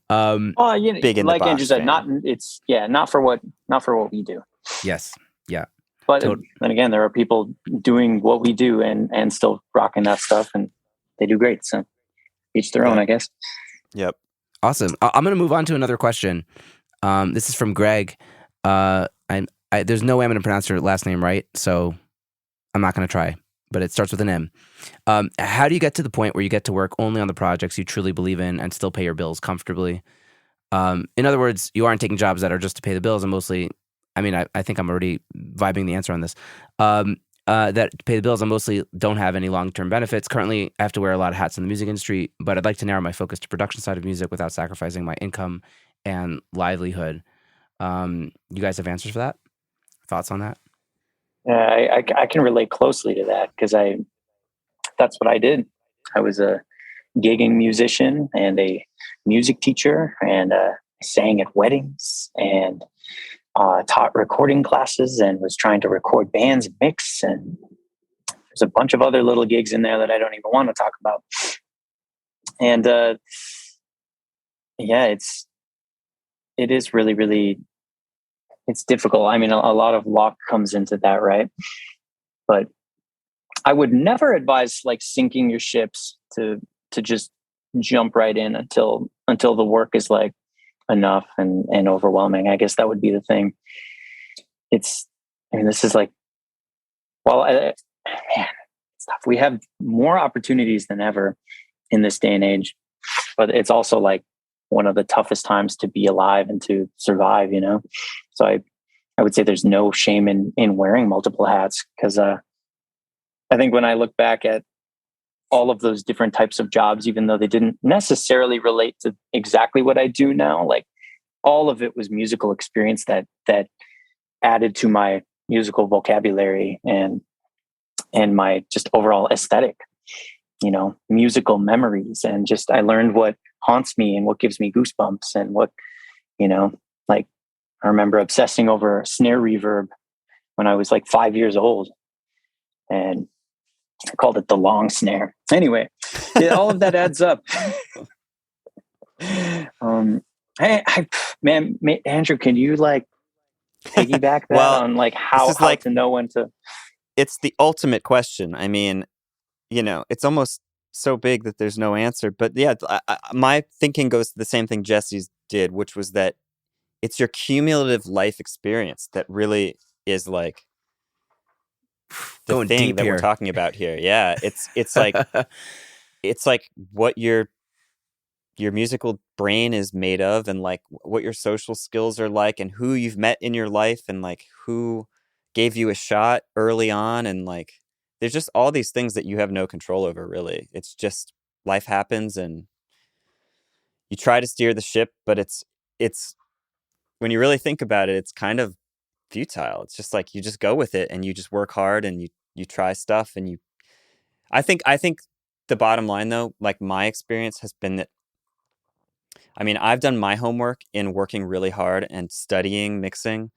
Big in like the box, Andrew said, not for what we do. Yes. Yeah. But then again, there are people doing what we do and still rocking that stuff and they do great. So each their own, I guess. Yep. Awesome. I'm going to move on to another question. This is from Greg. There's no way I'm going to pronounce your last name right, so I'm not going to try, but it starts with an M. How do you get to the point where you get to work only on the projects you truly believe in and still pay your bills comfortably? In other words, you aren't taking jobs that are just to pay the bills and mostly, I think I'm already vibing the answer on this, that pay the bills and mostly don't have any long-term benefits. Currently, I have to wear a lot of hats in the music industry, but I'd like to narrow my focus to production side of music without sacrificing my income and livelihood. You guys have answers for that? Thoughts on that? I can relate closely to that because that's what I did. I was a gigging musician and a music teacher and sang at weddings and taught recording classes and was trying to record bands and mix. And there's a bunch of other little gigs in there that I don't even want to talk about. And it is really, really, it's difficult. A lot of luck comes into that, right? But I would never advise like sinking your ships to just jump right in until the work is like enough and overwhelming. I guess that would be the thing. This is like, it's tough. We have more opportunities than ever in this day and age, but it's also like one of the toughest times to be alive and to survive, So I would say there's no shame in wearing multiple hats because I think when I look back at all of those different types of jobs, even though they didn't necessarily relate to exactly what I do now, like all of it was musical experience that added to my musical vocabulary and my just overall aesthetic, musical memories. And just, I learned what haunts me and what gives me goosebumps and what, like I remember obsessing over snare reverb when I was like 5 years old and I called it the long snare. Anyway, all of that adds up. Hey, man, Andrew, can you like piggyback that Well, on like this how is like to know when to? it's the ultimate question. I mean, it's almost so big that there's no answer. But yeah, my thinking goes to the same thing Jesse's did, which was that it's your cumulative life experience that really is like the Going thing deep that we're here. talking about here. Yeah, it's like it's like what your musical brain is made of, and like what your social skills are like, and who you've met in your life, and like who gave you a shot early on, and like there's just all these things that you have no control over, really. It's just life happens, and you try to steer the ship, but it's when you really think about it, it's kind of futile. It's just like you just go with it, and you just work hard, and you try stuff, and I think the bottom line, though, like my experience has been that, I mean, I've done my homework in working really hard and studying mixing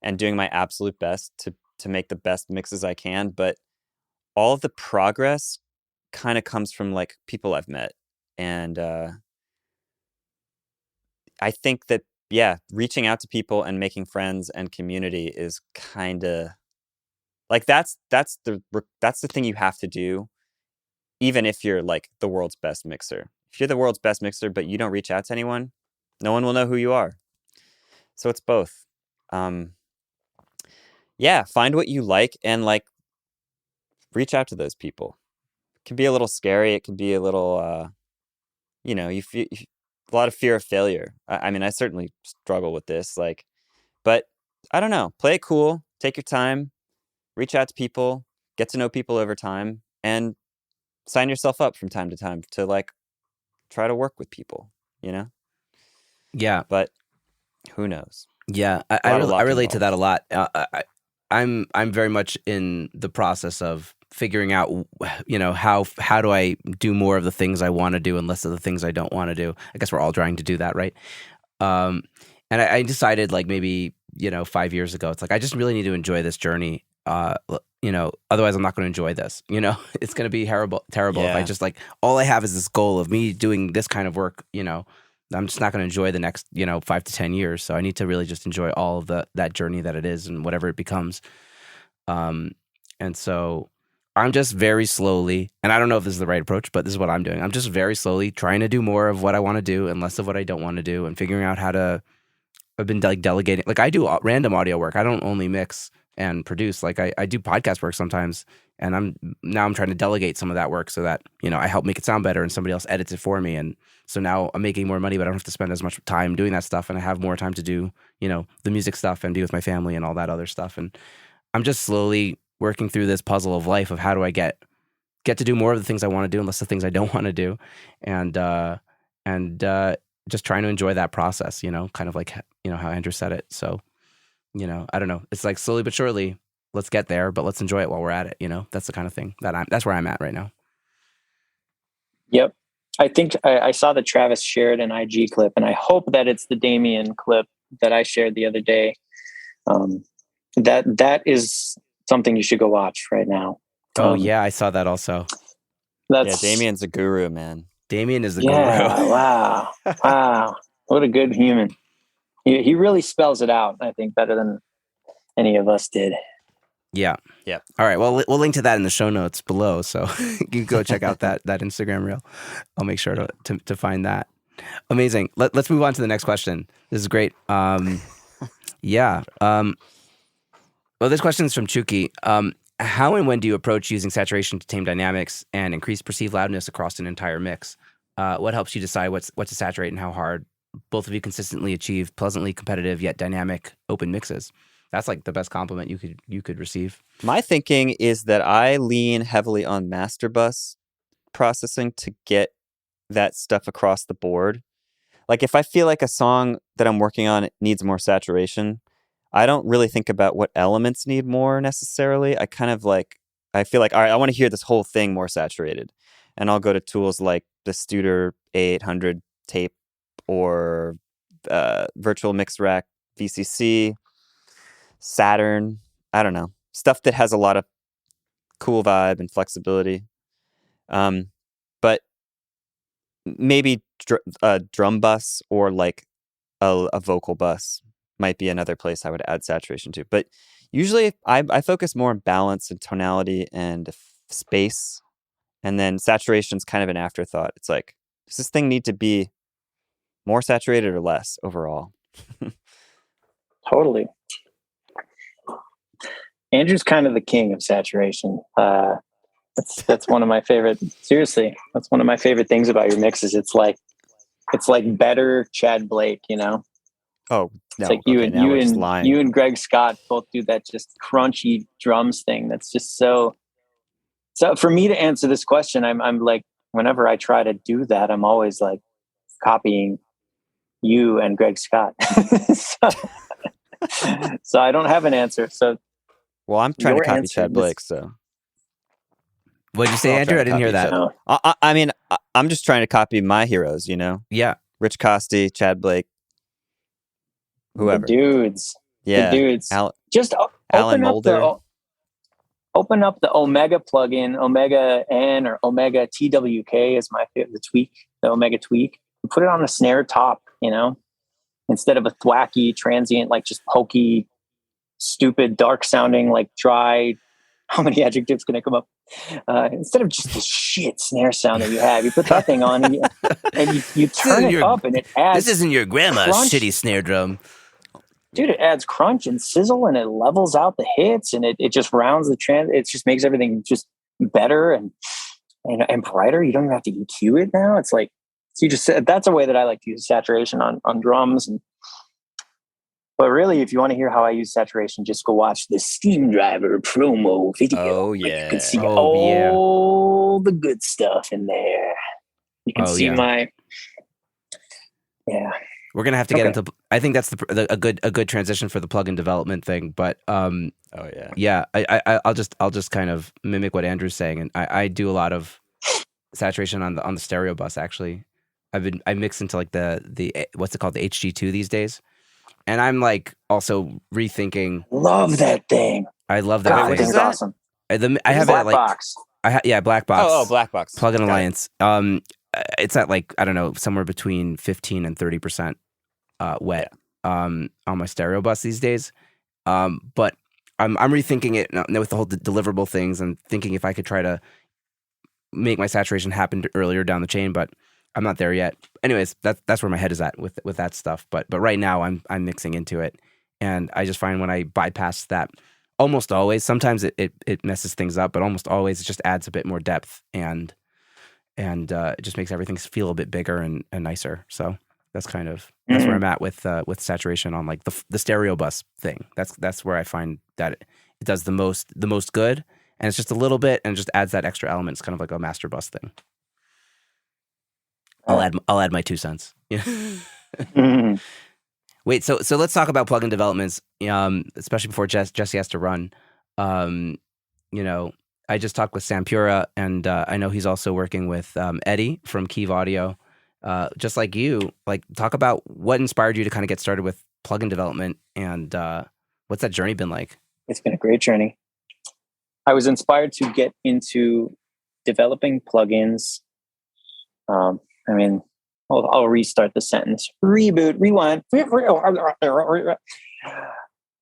and doing my absolute best to make the best mixes I can, but all of the progress kind of comes from like people I've met. And I think that, yeah, reaching out to people and making friends and community is kind of like that's the thing you have to do, even if you're like the world's best mixer. If you're the world's best mixer but you don't reach out to anyone, no one will know who you are. So it's both. Yeah, find what you like and like reach out to those people. It can be a little scary. It can be a little, you feel a lot of fear of failure. I mean, I certainly struggle with this. Like, but I don't know. Play it cool. Take your time. Reach out to people. Get to know people over time, and sign yourself up from time to time to like try to work with people. You know. Yeah. But who knows? Yeah, I relate to that a lot. I'm very much in the process of figuring out, how do I do more of the things I want to do and less of the things I don't want to do. I guess we're all trying to do that, right? And I decided like maybe 5 years ago, it's like I just really need to enjoy this journey. Otherwise I'm not going to enjoy this. It's going to be terrible if I just like all I have is this goal of me doing this kind of work. I'm just not going to enjoy the next 5 to 10 years. So I need to really just enjoy all of that journey that it is and whatever it becomes. And so I'm just very slowly, and I don't know if this is the right approach, but this is what I'm doing. I'm just very slowly trying to do more of what I want to do and less of what I don't want to do, and figuring out how to. I've been like delegating, like I do random audio work. I don't only mix and produce. Like I do podcast work sometimes, and I'm trying to delegate some of that work so that I help make it sound better, and somebody else edits it for me. And so now I'm making more money, but I don't have to spend as much time doing that stuff, and I have more time to do the music stuff and be with my family and all that other stuff. And I'm just slowly working through this puzzle of life of how do I get to do more of the things I want to do and less of the things I don't want to do, and just trying to enjoy that process. Kind of like how Andrew said it. So I don't know. It's like slowly but surely, let's get there, but let's enjoy it while we're at it. That's the kind of thing that's where I'm at right now. Yep. I think I saw that Travis shared an IG clip, and I hope that it's the Damien clip that I shared the other day. That is something you should go watch right now. Oh yeah, I saw that also. Damien's a guru, man. Damien is the guru. Wow. What a good human. He really spells it out, I think, better than any of us did. Yeah. All right. Well, we'll link to that in the show notes below, so you can go check out that Instagram reel. I'll make sure to find that. Amazing. Let's move on to the next question. This is great. Yeah. Well, this question is from Chuki. How and when do you approach using saturation to tame dynamics and increase perceived loudness across an entire mix? What helps you decide what to saturate and how hard? Both of you consistently achieve pleasantly competitive yet dynamic open mixes. That's like the best compliment you could receive. My thinking is that I lean heavily on master bus processing to get that stuff across the board. Like if I feel like a song that I'm working on needs more saturation, I don't really think about what elements need more necessarily. I kind of like, I feel like, all right, I want to hear this whole thing more saturated. And I'll go to tools like the Studer A800 tape or Virtual Mix Rack VCC, Saturn, I don't know. Stuff that has a lot of cool vibe and flexibility. But maybe a drum bus or like a vocal bus might be another place I would add saturation to. But usually I focus more on balance and tonality and space. And then saturation's kind of an afterthought. It's like, does this thing need to be more saturated or less overall? Totally. Andrew's kind of the king of saturation. That's one of my favorite. Seriously, that's one of my favorite things about your mixes. It's like better Chad Blake, you know. Oh, no. It's like you and Greg Scott both do that just crunchy drums thing. That's just so. So for me to answer this question, I'm like, whenever I try to do that, I'm always like copying you and Greg Scott. So I don't have an answer. So, well, I'm trying to copy Chad Blake. So, what'd you say, Andrew? I didn't hear that. I mean, I'm just trying to copy my heroes. You know? Yeah. Rich Costi, Chad Blake, whoever. The dudes. Yeah. The dudes. Just Alan Mulder. Open up the Omega plugin, Omega N or Omega TWK is my favorite, the Omega tweak. And put it on a snare top, you know, instead of a thwacky, transient, like just pokey, stupid, dark sounding, like dry. How many adjectives can I come up? Instead of just the shit snare sound that you have, you put that thing on and you turn it up and it adds. This isn't your grandma's crunch. shitty snare drum. Dude, it adds crunch and sizzle and it levels out the hits and it just rounds the trend. It just makes everything just better and brighter. You don't even have to EQ it now. It's like, so you just said that's a way that I like to use saturation on drums. But really, if you want to hear how I use saturation, just go watch the Steam Driver promo video. Oh, yeah. You can see all the good stuff in there. You can see my... Yeah. We're gonna have to get into. I think that's a good transition for the plugin development thing. But I'll just kind of mimic what Andrew's saying, and I do a lot of saturation on the stereo bus. Actually, I mix into like the what's it called, the HG2 these days, and I'm like also rethinking. Love that thing. I love that thing. What is awesome. I have Black it like Box. Black Box. Oh, Black Box. Plugin Alliance. It's at like, I don't know, somewhere between 15 and 30% wet on my stereo bus these days. But I'm rethinking it now with the whole deliverable things and thinking if I could try to make my saturation happen earlier down the chain, but I'm not there yet. Anyways, that's where my head is at with that stuff. But right now I'm mixing into it, and I just find when I bypass that, almost always, sometimes it messes things up, but almost always it just adds a bit more depth and it just makes everything feel a bit bigger and nicer. So that's kind of where I'm at with saturation on like the stereo bus thing. That's where I find that it does the most good, and it's just a little bit and just adds that extra element. It's kind of like a master bus thing. I'll add my 2 cents. Wait, so let's talk about plugin developments, especially before Jesse has to run. I just talked with Sam Pura, and I know he's also working with Eddie from Keve Audio. Just like you, like talk about what inspired you to kind of get started with plugin development, and what's that journey been like? It's been a great journey. I was inspired to get into developing plugins. I'll restart the sentence. Reboot, rewind.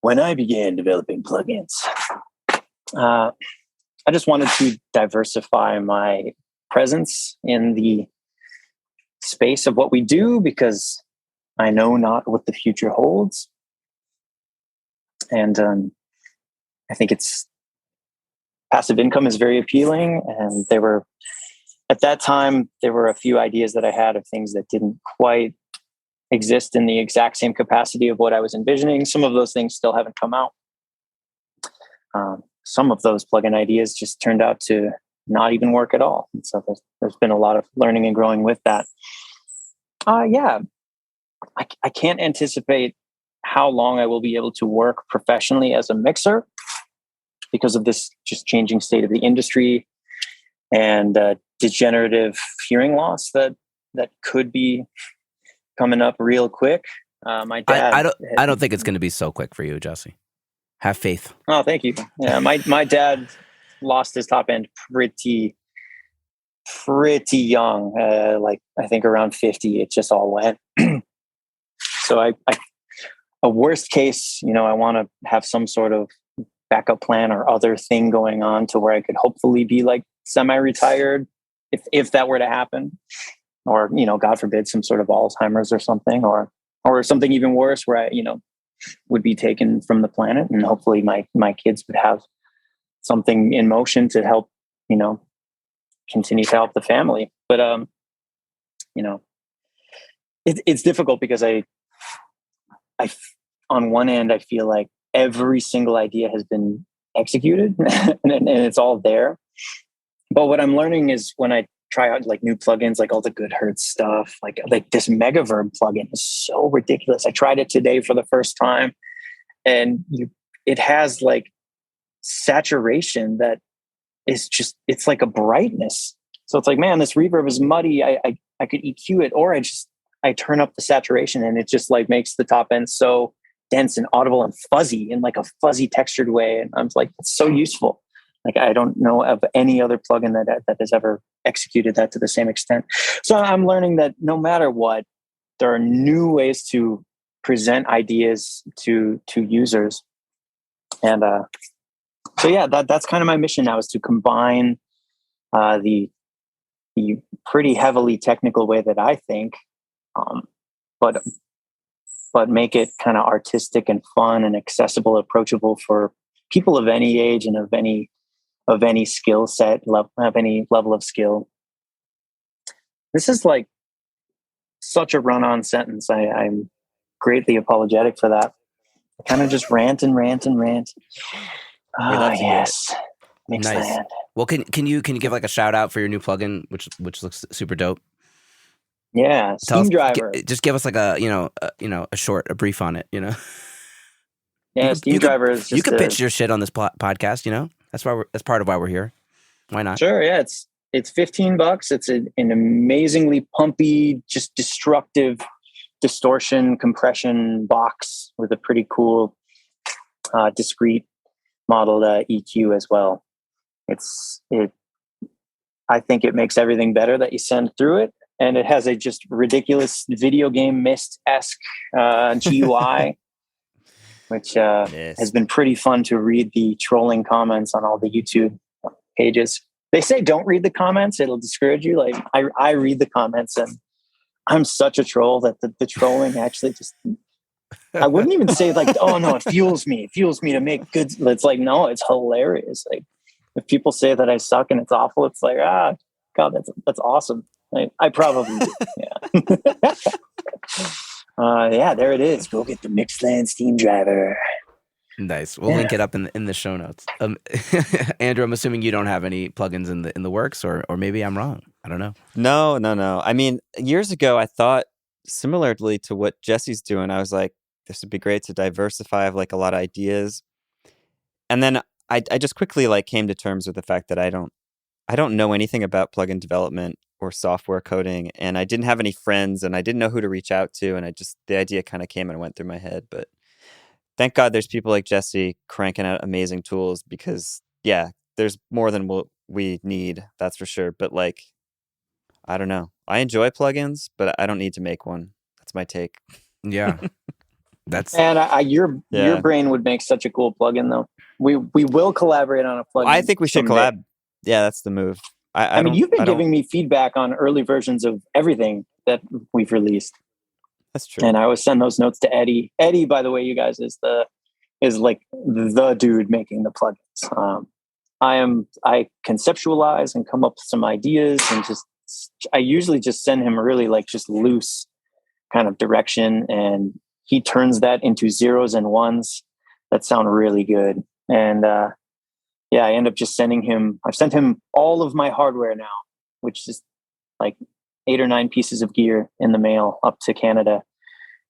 When I began developing plugins, I just wanted to diversify my presence in the space of what we do, because I know not what the future holds. And I think passive income is very appealing. And at that time, there were a few ideas that I had of things that didn't quite exist in the exact same capacity of what I was envisioning. Some of those things still haven't come out. Some of those plugin ideas just turned out to not even work at all. And so there's been a lot of learning and growing with that. I can't anticipate how long I will be able to work professionally as a mixer because of this just changing state of the industry and degenerative hearing loss that could be coming up real quick. My dad, I don't think it's going to be so quick for you, Jesse. Have faith. Oh, thank you. Yeah, my dad lost his top end pretty young. Like I think around 50, it just all went. So a worst case, I want to have some sort of backup plan or other thing going on to where I could hopefully be like semi-retired if that were to happen, or, God forbid, some sort of Alzheimer's or something, or something even worse where I, would be taken from the planet, and hopefully my kids would have something in motion to help, continue to help the family. But, it's difficult because I on one end, I feel like every single idea has been executed and it's all there. But what I'm learning is when I try out like new plugins, like all the Good Hertz stuff, like this Megaverb plugin is so ridiculous. I tried it today for the first time, and it has like saturation that is just, it's like a brightness. So it's like, man, this reverb is muddy. I could EQ it, or I turn up the saturation and it just like makes the top end so dense and audible and fuzzy in like a fuzzy textured way. And I'm like, it's so useful. Like, I don't know of any other plugin that has ever executed that to the same extent. So I'm learning that no matter what, there are new ways to present ideas to users. And so yeah, that's kind of my mission now, is to combine the pretty heavily technical way that I think, but make it kind of artistic and fun and accessible, approachable for people of any age and of any skill set, of any level of skill. This is like such a run-on sentence. I'm greatly apologetic for that. I kind of just rant and rant and rant. Yes. Nice. Well, can you give like a shout out for your new plugin, which looks super dope? Yeah, Steam Driver. Just give us like a brief on it. Yeah, Steam Driver is. You could pitch your shit on this podcast. That's part of why we're here. Why not? Sure. Yeah, it's $15. It's an amazingly pumpy, just destructive distortion compression box with a pretty cool, discrete modeled EQ as well. I think it makes everything better that you send through it. And it has a just ridiculous video game Myst-esque GUI, which has been pretty fun to read the trolling comments on all the YouTube pages. They say don't read the comments, it'll discourage you. Like, I read the comments, and I'm such a troll that the trolling actually just... I wouldn't even say like, oh no, it fuels me to make good. It's like, no, it's hilarious. Like, if people say that I suck and it's awful, it's like, God, that's awesome. I probably do. Yeah. Yeah, there it is. Go get the Mixland Steam Driver. Nice. We'll link it up in the show notes. Andrew, I'm assuming you don't have any plugins in the works, or maybe I'm wrong. I don't know. No. I mean, years ago, I thought similarly to what Jesse's doing. I was like, this would be great to diversify. I have like a lot of ideas. And then I just quickly like came to terms with the fact that I don't know anything about plugin development or software coding, and I didn't have any friends, and I didn't know who to reach out to, and the idea kind of came and went through my head. But thank God there's people like Jesse cranking out amazing tools, because there's more than what we need, that's for sure. But like, I don't know. I enjoy plugins, but I don't need to make one. That's my take. Yeah. Your brain would make such a cool plugin, though. We will collaborate on a plugin. I think we should collab. Yeah, that's the move. I mean, you've been giving me feedback on early versions of everything that we've released. That's true. And I always send those notes to Eddie. Eddie, by the way, you guys, is like the dude making the plugins. I conceptualize and come up with some ideas, and I usually just send him really like just loose kind of direction, and he turns that into zeros and ones that sound really good. And I end up just I've sent him all of my hardware now, which is like 8 or 9 pieces of gear in the mail up to Canada.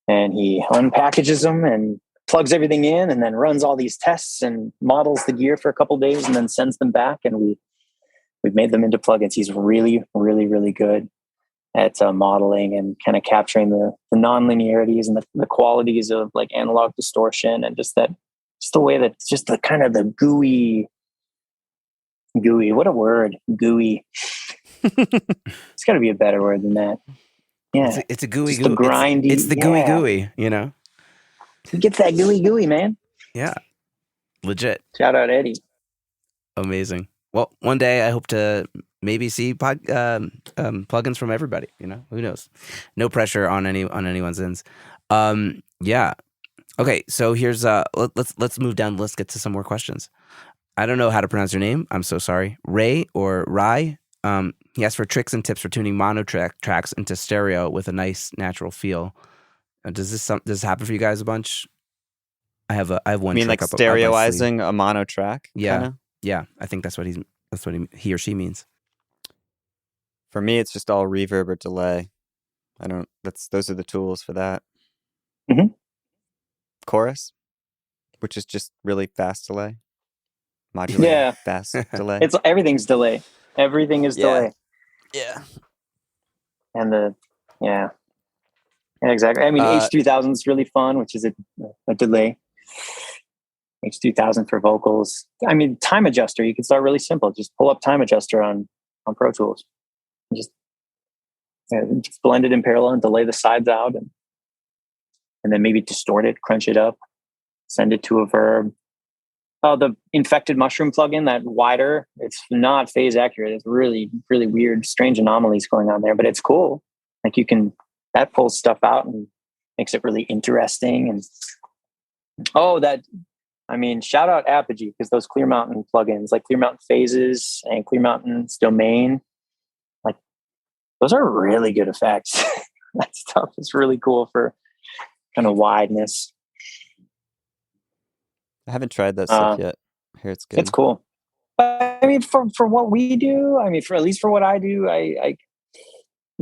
And he unpackages them and plugs everything in, and then runs all these tests and models the gear for a couple of days, and then sends them back. And we've made them into plugins. He's really, really, really good at modeling and kind of capturing the non-linearities and the qualities of like analog distortion, and just the way that just the kind of the gooey, what a word, gooey. It's got to be a better word than that. Yeah, it's a gooey, grindy. It's the gooey, He gets that gooey, man. Yeah. Legit. Shout out Eddie. Amazing. Well, one day I hope to maybe see plugins from everybody. Who knows? No pressure on anyone's ends. Yeah. Okay. So here's let's move down. Let's get to some more questions. I don't know how to pronounce your name. I'm so sorry. Ray or Rai. He asked for tricks and tips for tuning mono tracks into stereo with a nice natural feel. Does this happen for you guys a bunch? I have one. You mean trick like up my sleeve. stereoizing a mono track? Yeah. Kinda? Yeah. I think that's what he or she means. For me, it's just all reverb or delay. Those are the tools for that. Mm-hmm. Chorus, which is just really fast delay. Modulating fast delay. Everything's delay. Everything is delay. Yeah. And exactly. I mean, H3000 is really fun, which is a delay. H2000 for vocals. I mean, time adjuster. You can start really simple. Just pull up time adjuster on Pro Tools. Just blend it in parallel and delay the sides out, and then maybe distort it, crunch it up, send it to a verb. Oh, the infected mushroom plugin, that wider, it's not phase accurate. It's really, really weird, strange anomalies going on there, but it's cool. Like that pulls stuff out and makes it really interesting. And shout out Apogee, because those Clear Mountain plugins, like Clear Mountain Phases and Clear Mountain's Domain, like those are really good effects. That stuff is really cool for kind of wideness. I haven't tried that stuff yet. I hear it's good. It's cool. I mean, for what we do, at least for what I do, I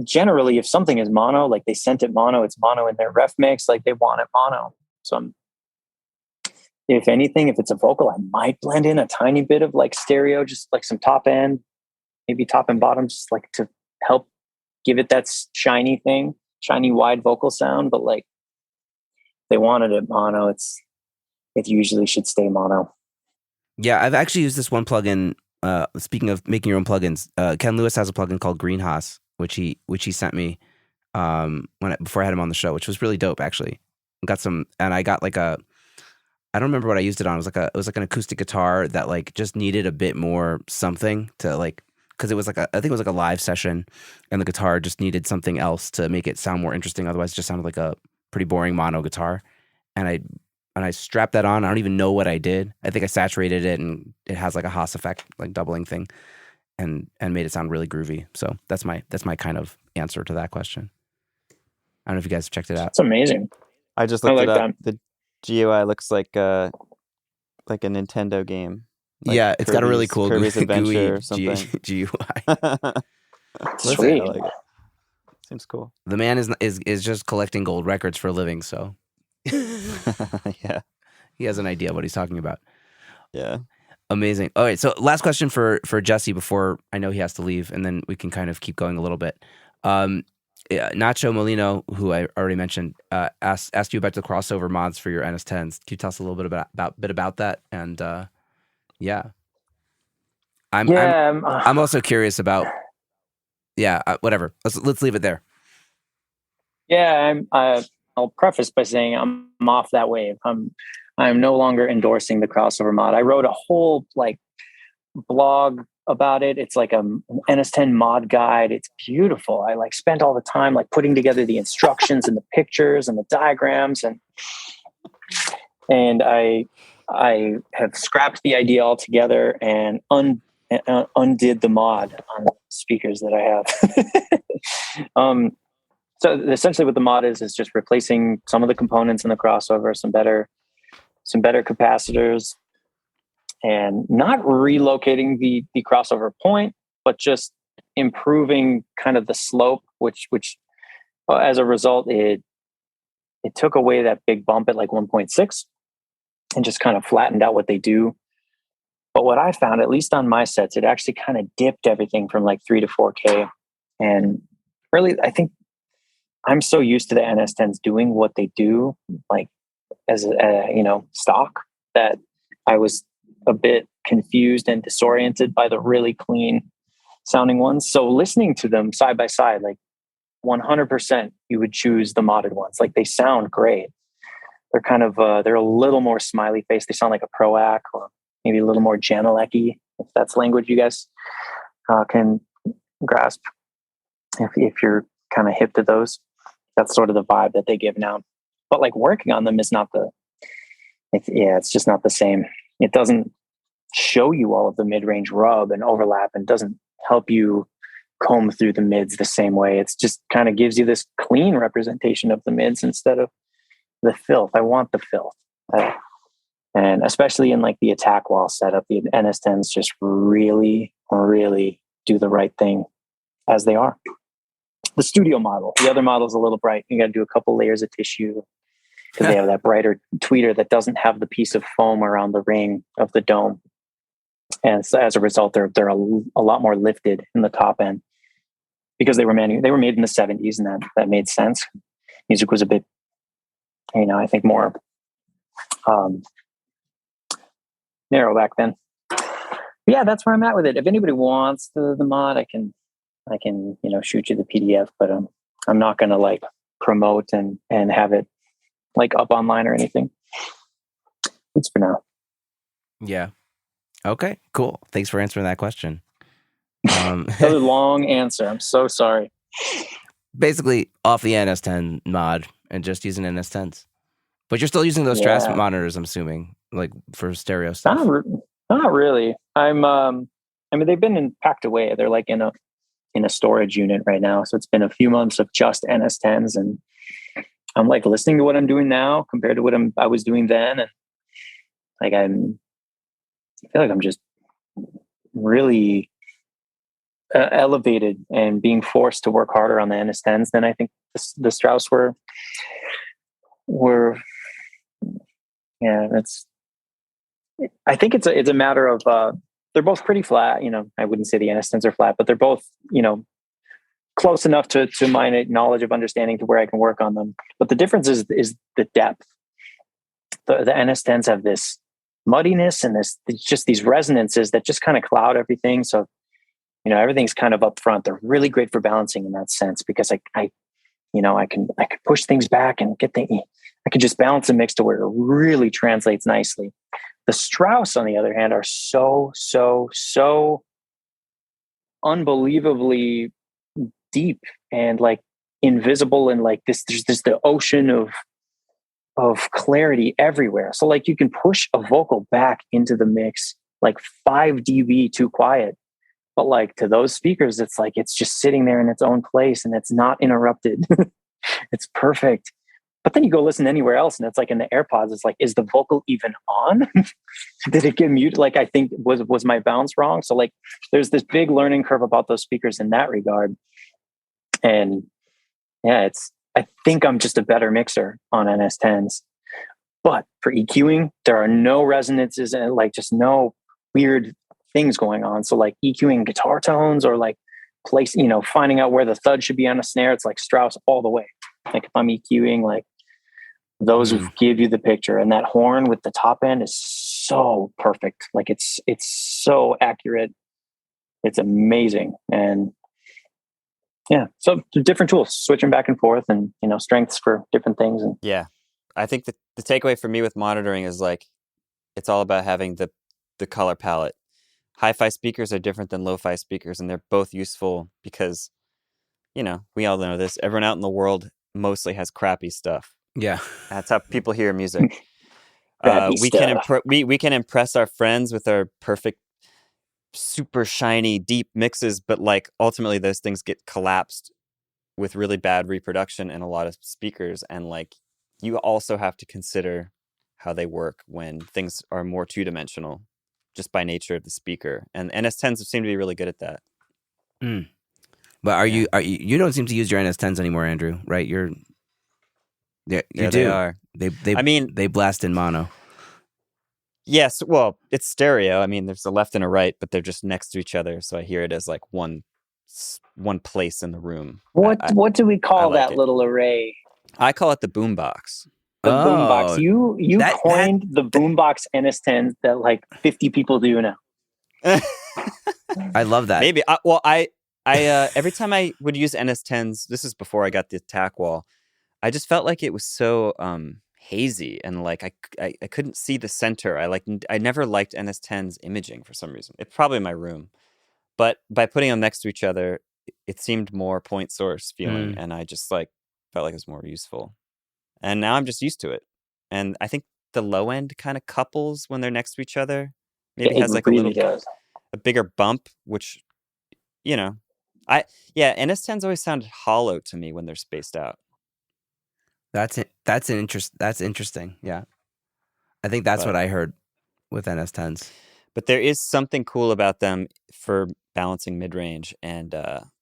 generally, if something is mono, like they sent it mono, it's mono in their ref mix, like they want it mono. So if anything, if it's a vocal, I might blend in a tiny bit of like stereo, just like some top end, maybe top and bottom, just like to help give it that shiny wide vocal sound. But like they wanted it mono, it usually should stay mono. Yeah, I've actually used this one plugin. Speaking of making your own plugins, Ken Lewis has a plugin called Greenhouse, which he sent me before I had him on the show, which was really dope actually. I got like I don't remember what I used it on. It was like an acoustic guitar that like just needed a bit more something to like, because it was I think it was like a live session, and the guitar just needed something else to make it sound more interesting. Otherwise, it just sounded like a pretty boring mono guitar, and I strapped that on. I don't even know what I did. I think I saturated it, and it has like a Haas effect, like doubling thing, and made it sound really groovy. So that's my kind of answer to that question. I don't know if you guys have checked it out. It's amazing. I just looked it up. The GUI looks like a Nintendo game. Like yeah, it's got a really cool Kirby's Adventure GUI or something. GUI. Sweet. I like it. Seems cool. The man is just collecting gold records for a living, so yeah, he has an idea what he's talking about. Yeah, amazing. All right, so last question for Jesse before I know he has to leave, and then we can kind of keep going a little bit. Nacho Molino, who I already mentioned, asked you about the crossover mods for your NS10s. Can you tell us a little bit about that? And I'm also curious about. Yeah, whatever. Let's leave it there. Yeah, I'll preface by saying I'm off that wave. I'm no longer endorsing the crossover mod. I wrote a whole blog about it. It's like an NS10 mod guide. It's beautiful. I spent all the time putting together the instructions and the pictures and the diagrams, and I have scrapped the idea altogether and undid the mod on speakers that I have. So essentially what the mod is just replacing some of the components in the crossover, some better capacitors, and not relocating the crossover point, but just improving kind of the slope, which as a result, it took away that big bump at 1.6 and just kind of flattened out what they do. But what I found, at least on my sets, it actually kind of dipped everything from 3 to 4K. And really, I think I'm so used to the NS10s doing what they do, as stock, that I was a bit confused and disoriented by the really clean sounding ones. So listening to them side by side, 100% you would choose the modded ones. They sound great. They're kind of they're a little more smiley face. They sound like a Proac, or maybe a little more Janelec-y, if that's language you guys can grasp. If you're kind of hip to those, that's sort of the vibe that they give now. But like working on them is not it's just not the same. It doesn't show you all of the mid-range rub and overlap, and doesn't help you comb through the mids the same way. It's just kind of gives you this clean representation of the mids instead of the filth. I want the filth. And especially in like the attack wall setup, the NS10s just really, really do the right thing as they are. The studio model, the other model is a little bright. You got to do a couple layers of tissue because they have that brighter tweeter that doesn't have the piece of foam around the ring of the dome. And so as a result, they're a lot more lifted in the top end because they were made in the 70s, and that made sense. Music was a bit, I think more narrow back then. But yeah, that's where I'm at with it. If anybody wants the mod, I can shoot you the PDF, but I'm not going to like promote and have it like up online or anything. It's for now. Yeah. Okay, cool. Thanks for answering that question. Another long answer. I'm so sorry. Basically, off the NS10 mod and just using NS10s. But you're still using those Stras monitors, I'm assuming, like for stereo stuff. Not really. They've been packed away. They're like in a storage unit right now. So it's been a few months of just NS10s, and I'm like listening to what I'm doing now compared to what I was doing then, and like I feel like I'm just really elevated and being forced to work harder on the NS10s than I think the Strauss were. Yeah, I think it's a matter of they're both pretty flat. I wouldn't say the NS10s are flat, but they're both close enough to my knowledge of understanding to where I can work on them. But the difference is the depth. The NS10s have this muddiness and just these resonances that just kind of cloud everything. So, everything's kind of up front. They're really great for balancing in that sense because I can push things back and I can just balance a mix to where it really translates nicely. The Strauss, on the other hand, are so unbelievably deep and like invisible, and like there's the ocean of clarity everywhere. So like you can push a vocal back into the mix like 5 dB too quiet, but like to those speakers, it's like it's just sitting there in its own place and it's not interrupted. It's perfect. But then you go listen anywhere else, and it's like in the AirPods, it's like, is the vocal even on? Did it get muted? Like, I think was my bounce wrong? So like, there's this big learning curve about those speakers in that regard. And yeah, I think I'm just a better mixer on NS10s. But for EQing, there are no resonances and like just no weird things going on. So like EQing guitar tones or like finding out where the thud should be on a snare, it's like Strauss all the way. Like if I'm EQing, like those give you the picture, and that horn with the top end is so perfect. Like it's so accurate. It's amazing. And yeah, so different tools, switching back and forth, and strengths for different things. And yeah, I think the takeaway for me with monitoring is like it's all about having the color palette. Hi-fi speakers are different than lo-fi speakers, and they're both useful because we all know this. Everyone out in the world mostly has crappy stuff. Yeah, that's how people hear music. We can impress our friends with our perfect, super shiny, deep mixes, but like ultimately those things get collapsed with really bad reproduction in a lot of speakers. And like you also have to consider how they work when things are more two-dimensional, just by nature of the speaker. And NS10s seem to be really good at that. Mm. But you don't seem to use your NS10s anymore, Andrew, right? You do. They are. They blast in mono. Yes, well, it's stereo. I mean, there's a left and a right, but they're just next to each other, so I hear it as like one place in the room. What do we call that little array? I call it the boombox. The boombox. You coined the boombox NS10 that like 50 people do now. I love that. Maybe. I every time I would use NS10s, this is before I got the attack wall, I just felt like it was so hazy and like I couldn't see the center. I never liked NS10's imaging for some reason. It's probably my room, but by putting them next to each other, it seemed more point source feeling, and I just like felt like it was more useful. And now I'm just used to it. And I think the low end kind of couples when they're next to each other. Maybe has like really a bigger bump, which NS10s always sounded hollow to me when they're spaced out. That's interesting. Yeah. I think that's what I heard with NS10s. But there is something cool about them for balancing mid-range and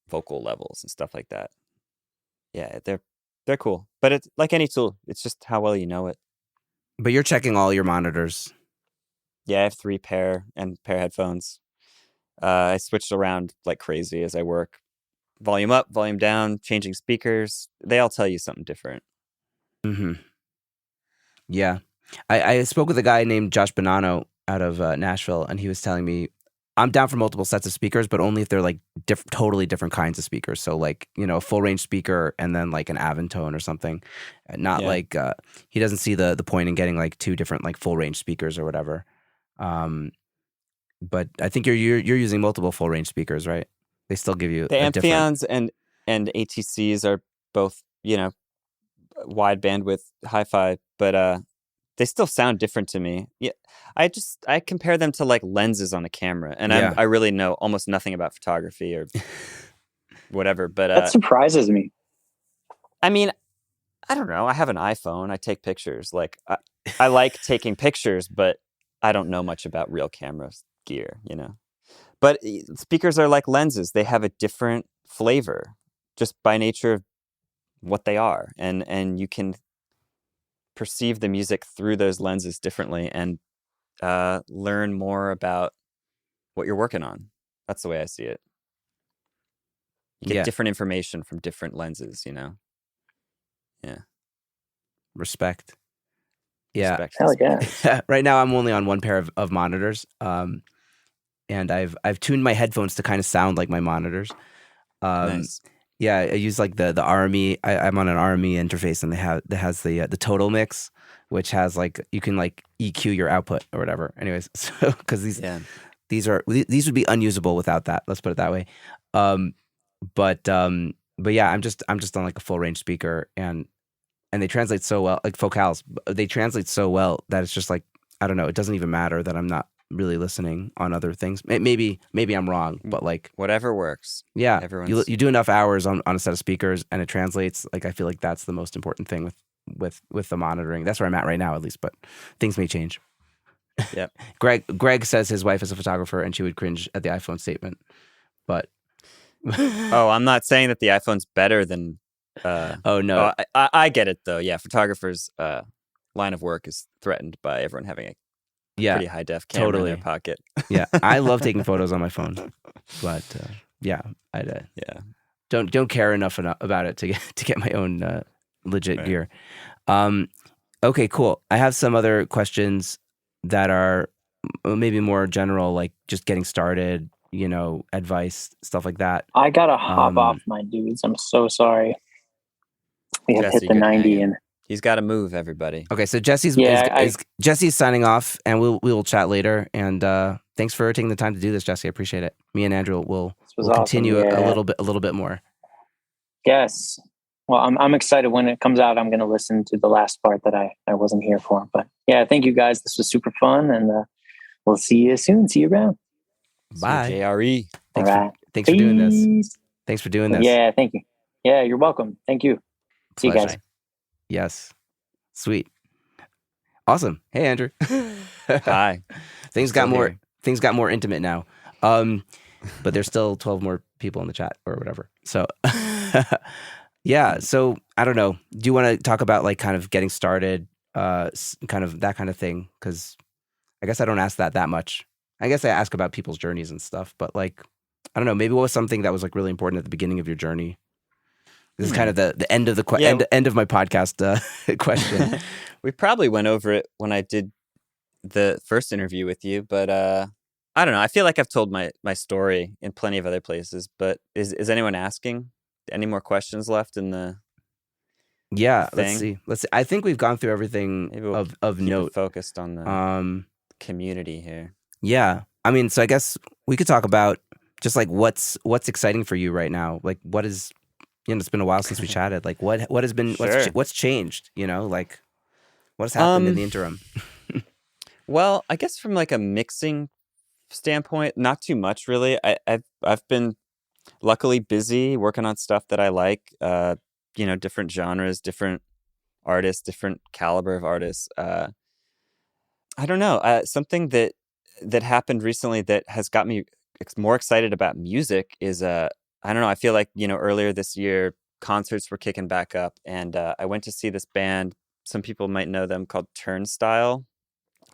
vocal levels and stuff like that. Yeah, they're cool. But it's like any tool, it's just how well you know it. But you're checking all your monitors. Yeah, I have 3 pair headphones. I switched around like crazy as I work. Volume up, volume down, changing speakers. They all tell you something different. Mm-hmm. Yeah. I spoke with a guy named Josh Bonanno out of Nashville, and he was telling me, I'm down for multiple sets of speakers, but only if they're like totally different kinds of speakers. So like, a full range speaker and then like an Aventone or something. Not like he doesn't see the point in getting like 2 different like full range speakers or whatever. But I think you're using multiple full range speakers, right? They still give you the Amphions and ATCs are both, wide bandwidth hi-fi, but they still sound different to me. Yeah, I compare them to like lenses on a camera, and I really know almost nothing about photography or whatever. But that surprises me. I mean, I don't know. I have an iPhone. I take pictures. Like I like taking pictures, but I don't know much about real camera gear, But speakers are like lenses. They have a different flavor just by nature of what they are, and you can perceive the music through those lenses differently and learn more about what you're working on. That's the way I see it. You get different information from different lenses, Yeah. Respect. Yeah. Respect. Hell yeah. Right now I'm only on 1 pair of monitors. And I've tuned my headphones to kind of sound like my monitors. Nice. Yeah, I use like the RME. I'm on an RME interface, and that has the total mix, which has like you can like EQ your output or whatever. Anyways, so because these would be unusable without that. Let's put it that way. But yeah, I'm just on like a full range speaker, and they translate so well, like focals. They translate so well that it's just like, I don't know. It doesn't even matter that I'm not really listening on other things. Maybe I'm wrong, but like whatever works. Yeah, you do enough hours on a set of speakers, and it translates. Like I feel like that's the most important thing with the monitoring. That's where I'm at right now, at least. But things may change. Yep. Greg says his wife is a photographer, and she would cringe at the iPhone statement. But I'm not saying that the iPhone's better than. Oh no, I get it though. Yeah, photographers' line of work is threatened by everyone having a pretty high def camera in their pocket. Yeah, I love taking photos on my phone, but I don't care enough about it to get my own legit gear. Okay, cool. I have some other questions that are maybe more general, like just getting started, advice, stuff like that. I gotta hop off, my dudes. I'm so sorry. We have hit the 90 and he's got to move, everybody. Okay, so Jesse's signing off, and we will chat later. And thanks for taking the time to do this, Jesse. I appreciate it. Me and Andrew will continue a little bit more. Yes. Well, I'm excited when it comes out. I'm going to listen to the last part that I wasn't here for. But yeah, thank you guys. This was super fun, and we'll see you soon. See you around. Bye. JRE. Thanks for doing this. Thanks for doing this. Yeah, thank you. Yeah, you're welcome. Thank you. See you guys. Yes. Sweet. Awesome. Hey, Andrew. Hi. Things got more intimate now. But there's still 12 more people in the chat or whatever. So yeah. So I don't know. Do you want to talk about like kind of getting started, kind of that kind of thing? Because I guess I don't ask that much. I guess I ask about people's journeys and stuff, but like, I don't know, maybe what was something that was like really important at the beginning of your journey? This is kind of the end of the end of my podcast question. We probably went over it when I did the first interview with you, but I don't know. I feel like I've told my story in plenty of other places, but is anyone asking? Any more questions left in the Yeah, let's thing. see. I think we've gone through everything Maybe we'll of keep it note. focused on the Um, community here. yeah. I mean, so I guess we could talk about just like what's exciting for you right now. Like what is, it's been a while since we chatted. Like what has been Sure. what's changed, like what has happened in the interim? Well, I guess from like a mixing standpoint, not too much really. I've been luckily busy working on stuff that I like, different genres, different artists, different caliber of artists. I don't know. Something that happened recently that has got me more excited about music is I don't know. I feel like earlier this year concerts were kicking back up, and I went to see this band. Some people might know them, called Turnstile.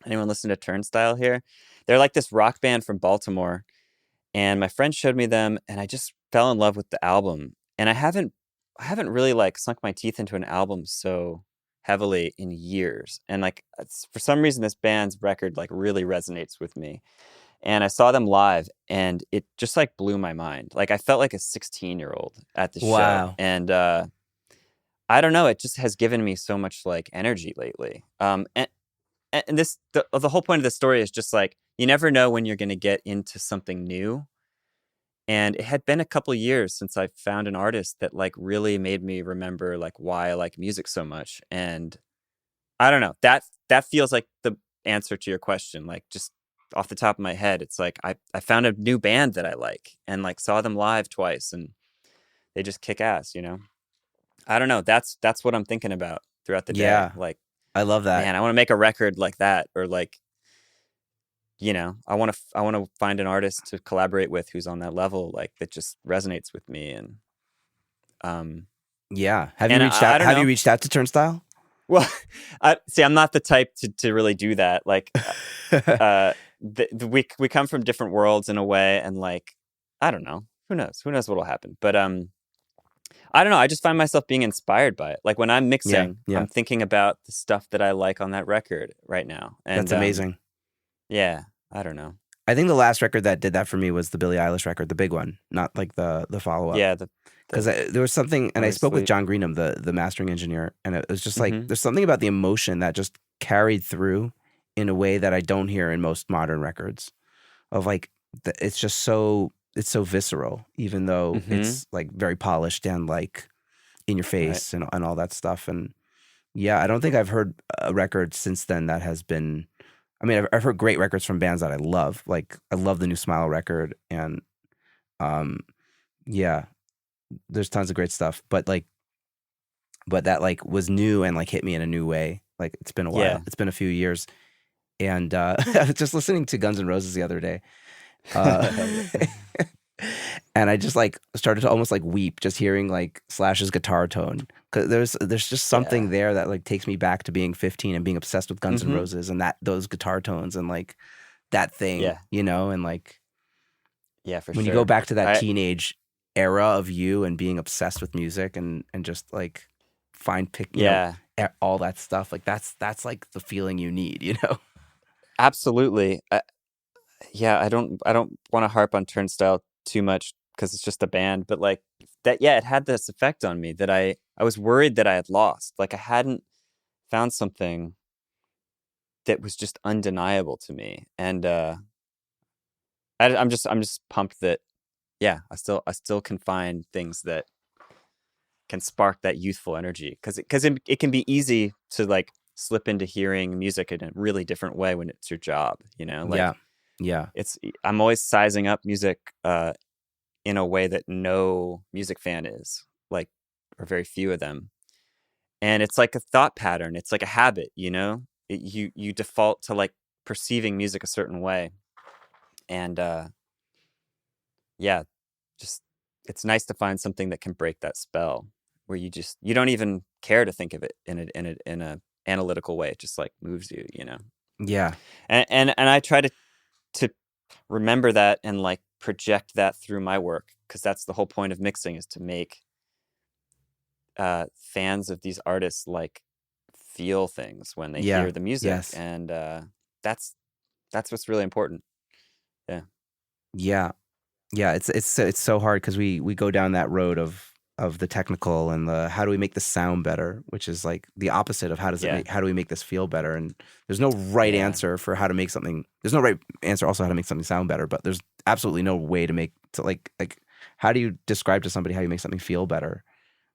Anyone listen to Turnstile here? They're like this rock band from Baltimore, and my friend showed me them, and I just fell in love with the album. And I haven't really like sunk my teeth into an album so heavily in years. And like for some reason, this band's record like really resonates with me. And I saw them live, and it just like blew my mind. Like I felt like a 16-year-old at the show. Wow. And I don't know, it just has given me so much like energy lately. And this the whole point of the story is just like you never know when you're going to get into something new. And it had been a couple years since I found an artist that like really made me remember like why I like music so much. And I don't know, that feels like the answer to your question. Like just off the top of my head, it's like I found a new band that I like and like saw them live twice, and they just kick ass. I don't know. That's what I'm thinking about throughout the day. Yeah. Like, I love that. man, I want to make a record like that, or like, I want to find an artist to collaborate with who's on that level, like that just resonates with me. And yeah. Have you and reached out? I don't Have know. you reached out to Turnstile? Well, I'm not the type to really do that. Like, we come from different worlds in a way, and like, I don't know. Who knows? Who knows what'll happen? But I don't know. I just find myself being inspired by it. Like when I'm mixing, Yeah. I'm thinking about the stuff that I like on that record right now. And That's amazing. Yeah, I don't know. I think the last record that did that for me was the Billie Eilish record, the big one, not like the follow up. Yeah, because there was something, and I spoke with Sleep. John Greenham, the mastering engineer, and it was just like Mhm. there's something about the emotion that just carried through in a way that I don't hear in most modern records. Of like, it's just it's so visceral, even though it's like very polished and like in your face and all that stuff. And yeah, I don't think I've heard a record since then that has been. I mean, I've heard great records from bands that I love. Like I love the new Smile record, and yeah, there's tons of great stuff. But that like was new and like hit me in a new way. Like it's been a while. Yeah. It's been a few years, and I was just listening to Guns N' Roses the other day. And I just like started to almost like weep just hearing like Slash's guitar tone, because there's just something there that like takes me back to being 15 and being obsessed with Guns N' Roses and those guitar tones and like that thing, and like when you go back to that teenage era of you and being obsessed with music and just like all that stuff, like that's like the feeling you need, Absolutely. I don't want to harp on Turnstile too much because it's just a band, but like that, it had this effect on me that I was worried that I had lost. Like I hadn't found something that was just undeniable to me. And I'm just pumped that I still can find things that can spark that youthful energy, because it can be easy to like slip into hearing music in a really different way when it's your job, like I'm always sizing up music in a way that no music fan is, like, or very few of them. And it's like a thought pattern. It's like a habit, you default to like perceiving music a certain way. And just it's nice to find something that can break that spell, where you don't even care to think of it in a analytical way. It just like moves you, Yeah. And I try to remember that and like project that through my work, because that's the whole point of mixing, is to make fans of these artists like feel things when they hear the music. Yes. And that's what's really important. Yeah. It's so hard because we go down that road of of the technical and the how do we make this sound better, which is like the opposite of how do we make this feel better. And there's no right answer for how to make something. There's no right answer also how to make something sound better, but there's absolutely no way to make like how do you describe to somebody how you make something feel better?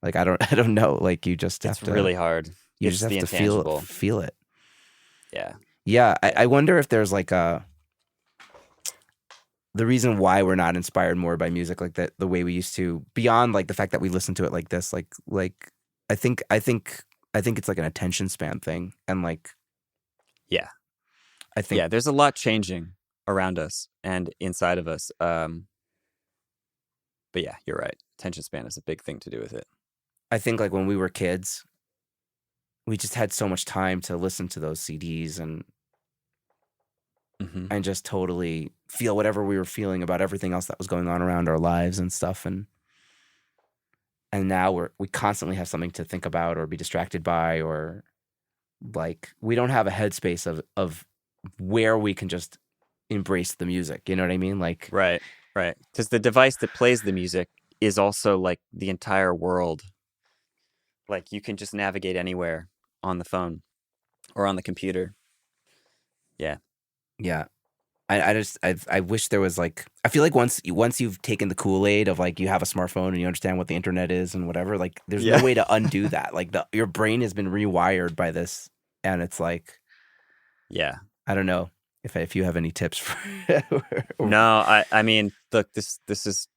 Like I don't know. Like you just have it's to. really hard. You It's just the have to intangible. feel it. Yeah. Yeah. I wonder if there's like the reason why we're not inspired more by music like that, the way we used to, beyond like the fact that we listen to it like this, like I think it's like an attention span thing, and like I think there's a lot changing around us and inside of us. But yeah, you're right. Attention span is a big thing to do with it. I think like when we were kids, we just had so much time to listen to those CDs and just totally feel whatever we were feeling about everything else that was going on around our lives and stuff. And now we constantly have something to think about or be distracted by, or like we don't have a headspace of where we can just embrace the music. You know what I mean? Like right. Because the device that plays the music is also like the entire world. Like you can just navigate anywhere on the phone or on the computer. Yeah. I wish there was like, I feel like once you've taken the Kool-Aid of like you have a smartphone and you understand what the internet is and whatever, like there's no way to undo that. Like your brain has been rewired by this, and it's like, I don't know if you have any tips for. No, I mean, look, this is,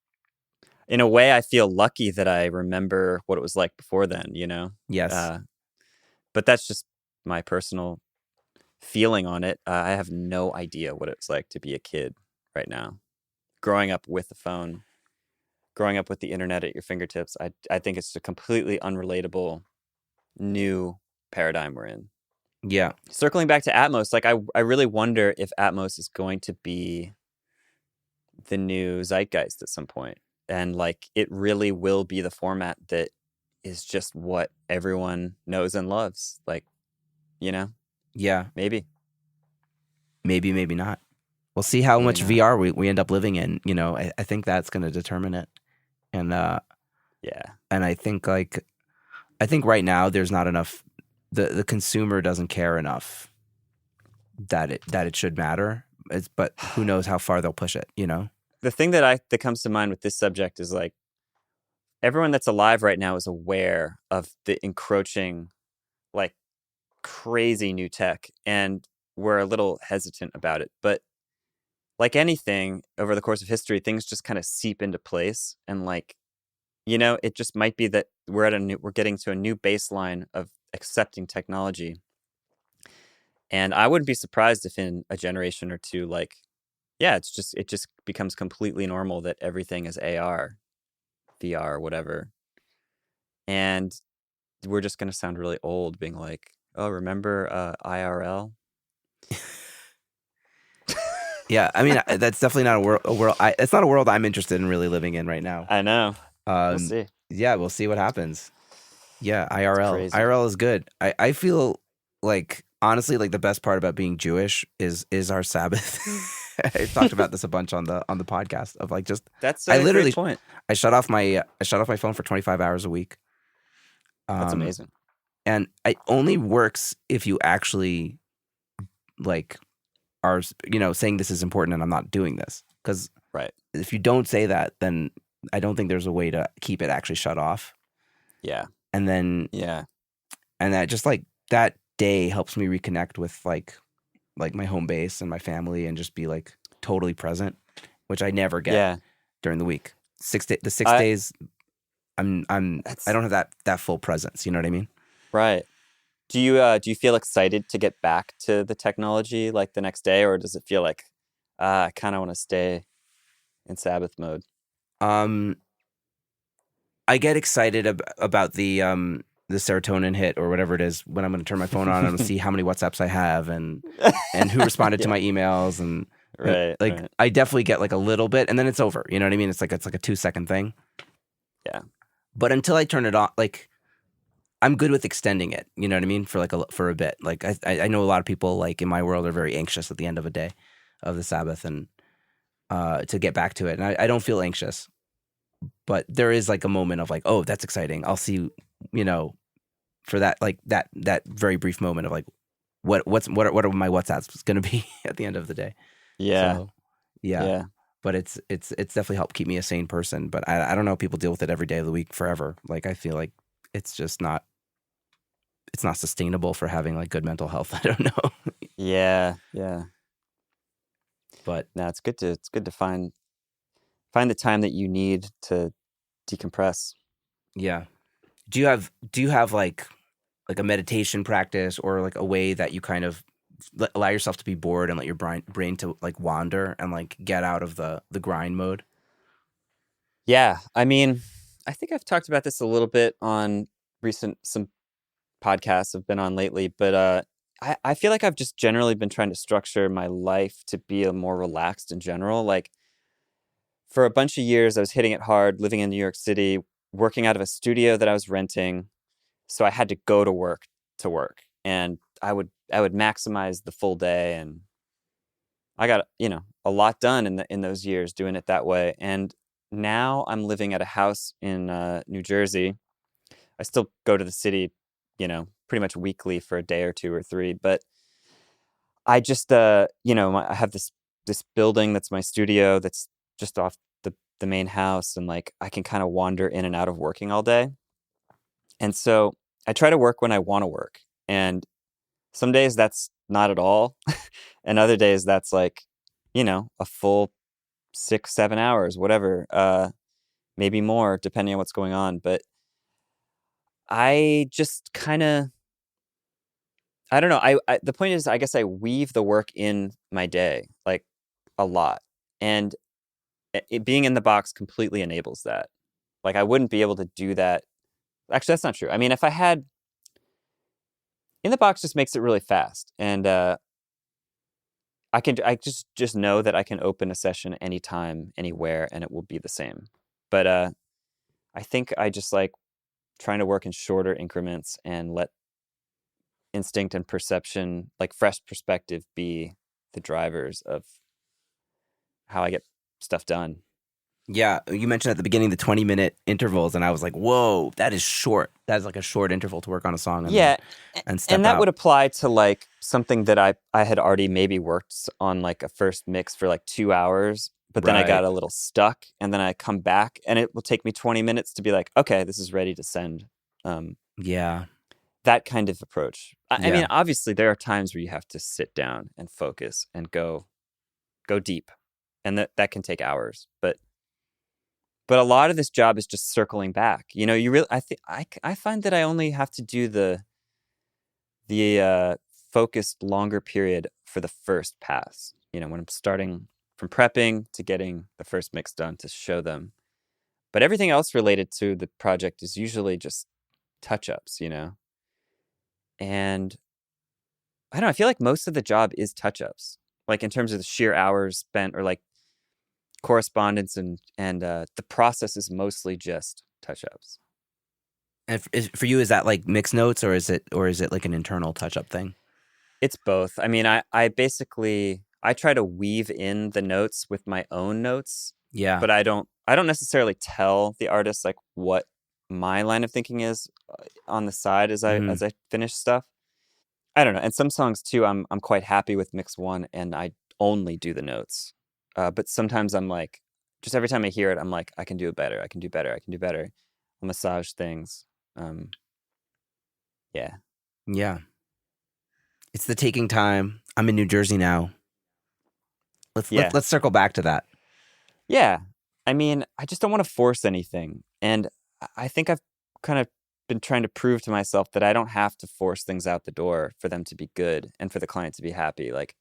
in a way, I feel lucky that I remember what it was like before then. You know. Yes. But that's just my personal feeling on it. I have no idea what it's like to be a kid right now, growing up with the phone, growing up with the internet at your fingertips. I think it's a completely unrelatable new paradigm we're in. Yeah. Circling back to Atmos, like I really wonder if Atmos is going to be the new zeitgeist at some point, and like it really will be the format that is just what everyone knows and loves. Like, you know. Yeah. Maybe, maybe not. We'll see how much VR we end up living in. You know, I think that's going to determine it. And and I think right now there's not enough. The consumer doesn't care enough that it should matter. But who knows how far they'll push it? You know. The thing that comes to mind with this subject is like everyone that's alive right now is aware of the encroaching, like, crazy new tech, and we're a little hesitant about it. But like anything over the course of history, things just kind of seep into place, and like, you know, it just might be that we're getting to a new baseline of accepting technology. And I wouldn't be surprised if in a generation or two, like, it just becomes completely normal that everything is AR, VR, whatever. And we're just going to sound really old being like, oh, remember IRL? Yeah, I mean, that's definitely not a world. It's not a world I'm interested in really living in right now. I know. We'll see. Yeah, we'll see what happens. Yeah, IRL is good. I feel like, honestly, like the best part about being Jewish is our Sabbath. I talked about this a bunch on the podcast of like just that's a great point. I shut off my phone for 25 hours a week. That's amazing. And it only works if you actually like are, you know, saying this is important and I'm not doing this. Because if you don't say that, then I don't think there's a way to keep it actually shut off. Yeah. And then and that just like that day helps me reconnect with like my home base and my family and just be like totally present, which I never get during the week. 6 days I don't have that full presence, you know what I mean? Right. Do you feel excited to get back to the technology like the next day, or does it feel like I kind of want to stay in Sabbath mode? I get excited about the serotonin hit or whatever it is when I'm going to turn my phone on and see how many WhatsApps I have and who responded to my emails and I definitely get like a little bit and then it's over. You know what I mean? It's like a 2-second thing. Yeah. But until I turn it on, like I'm good with extending it. You know what I mean? For a bit. Like I know a lot of people like in my world are very anxious at the end of a day of the Sabbath and to get back to it. And I don't feel anxious. but there is like a moment of like, oh, that's exciting. I'll see, for that, like that very brief moment of like, what are my WhatsApps going to be at the end of the day. Yeah. So, yeah. But it's definitely helped keep me a sane person. But I don't know, people deal with it every day of the week forever. Like, I feel like it's just not sustainable for having like good mental health. I don't know. Yeah. But no, it's good to find the time that you need to decompress. yeah. Do you have like a meditation practice, or like a way that you kind of allow yourself to be bored and let your brain to like wander and like get out of the grind mode? Yeah. I mean, I think I've talked about this a little bit on some podcasts I've been on lately, but I feel like I've just generally been trying to structure my life to be a more relaxed in general. Like, for a bunch of years, I was hitting it hard, living in New York City, working out of a studio that I was renting. So I had to go to work, and I would maximize the full day, and I got, a lot done in those years doing it that way. And now I'm living at a house in New Jersey. I still go to the city, pretty much weekly for a day or two or three, but I just I have this building that's my studio that's just off the main house, and like I can kind of wander in and out of working all day. And so I try to work when I want to work. And some days that's not at all. And other days that's like, a full 6-7 hours, whatever, maybe more, depending on what's going on. But I just kind of, I don't know. The point is, I guess I weave the work in my day, like, a lot. And it being in the box completely enables that. Like, I wouldn't be able to do that. Actually, that's not true. I mean, if I had, in the box just makes it really fast. And I just know that I can open a session anytime, anywhere, and it will be the same. But I think I just like trying to work in shorter increments and let instinct and perception, like fresh perspective, be the drivers of how I get stuff done. Yeah, you mentioned at the beginning the 20-minute intervals, and I was like, "Whoa, that is short. That is like a short interval to work on a song." And Yeah, and step and that out. would apply to like something that I had already maybe worked on, like a first mix for like 2 hours, but then I got Right. a little stuck, and then I come back, and it will take me 20 minutes to be like, okay, this is ready to send. Yeah. That kind of approach. I Yeah. mean, obviously, there are times where you have to sit down and focus and go deep, and that can take hours, but a lot of this job is just circling back. You really, I find that I only have to do the focused longer period for the first pass. When I'm starting from prepping to getting the first mix done to show them. But everything else related to the project is usually just touch-ups, And I don't know, I feel like most of the job is touch-ups. Like, in terms of the sheer hours spent, or like correspondence, and the process is mostly just touch-ups. And for you, is that like mixed notes, or is it like an internal touch-up thing? It's both. I mean, I basically I try to weave in the notes with my own notes, Yeah. but I don't necessarily tell the artist like what my line of thinking is on the side as I finish stuff. I don't know. And some songs too, I'm quite happy with mix one, and I only do the notes. But sometimes I'm like, just every time I hear it, I'm like, I can do it better. I can do better. I can do better. I'll massage things. Yeah. Yeah. It's the taking time. I'm in New Jersey now. Let's circle back to that. Yeah. I mean, I just don't want to force anything. And I think I've kind of been trying to prove to myself that I don't have to force things out the door for them to be good and for the client to be happy. Like,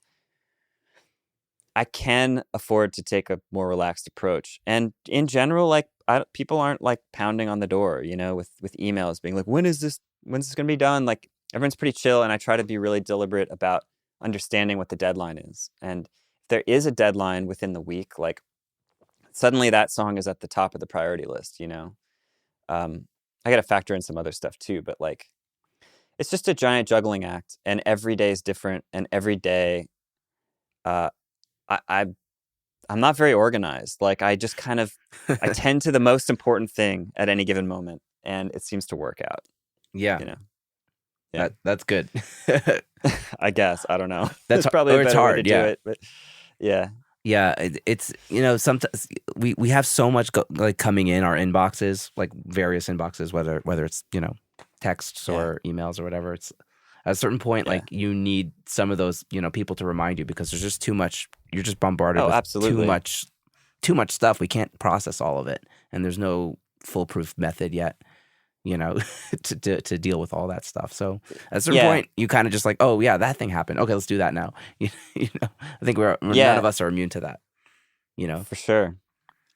I can afford to take a more relaxed approach. And in general, like, people aren't like pounding on the door, with emails being like, when's this going to be done? Like, everyone's pretty chill. And I try to be really deliberate about understanding what the deadline is. And if there is a deadline within the week, like, suddenly that song is at the top of the priority list. I got to factor in some other stuff too, but like, it's just a giant juggling act, and every day is different. And every day, I I'm not very organized. Like I just kind of I tend to the most important thing at any given moment, and it seems to work out. Yeah. You know. Yeah. That's good. I guess. I don't know. That's There's probably a it's better way hard, to do it, but yeah. Yeah, it's sometimes we have so much like coming in our inboxes, like various inboxes, whether it's texts or emails or whatever. It's at a certain point, like you need some of those people to remind you, because there's just too much. You're just bombarded with absolutely. too much stuff. We can't process all of it, and there's no foolproof method yet, to deal with all that stuff. So at a certain point, you kind of just like, oh yeah, that thing happened. Okay, let's do that now. I think none of us are immune to that. For sure.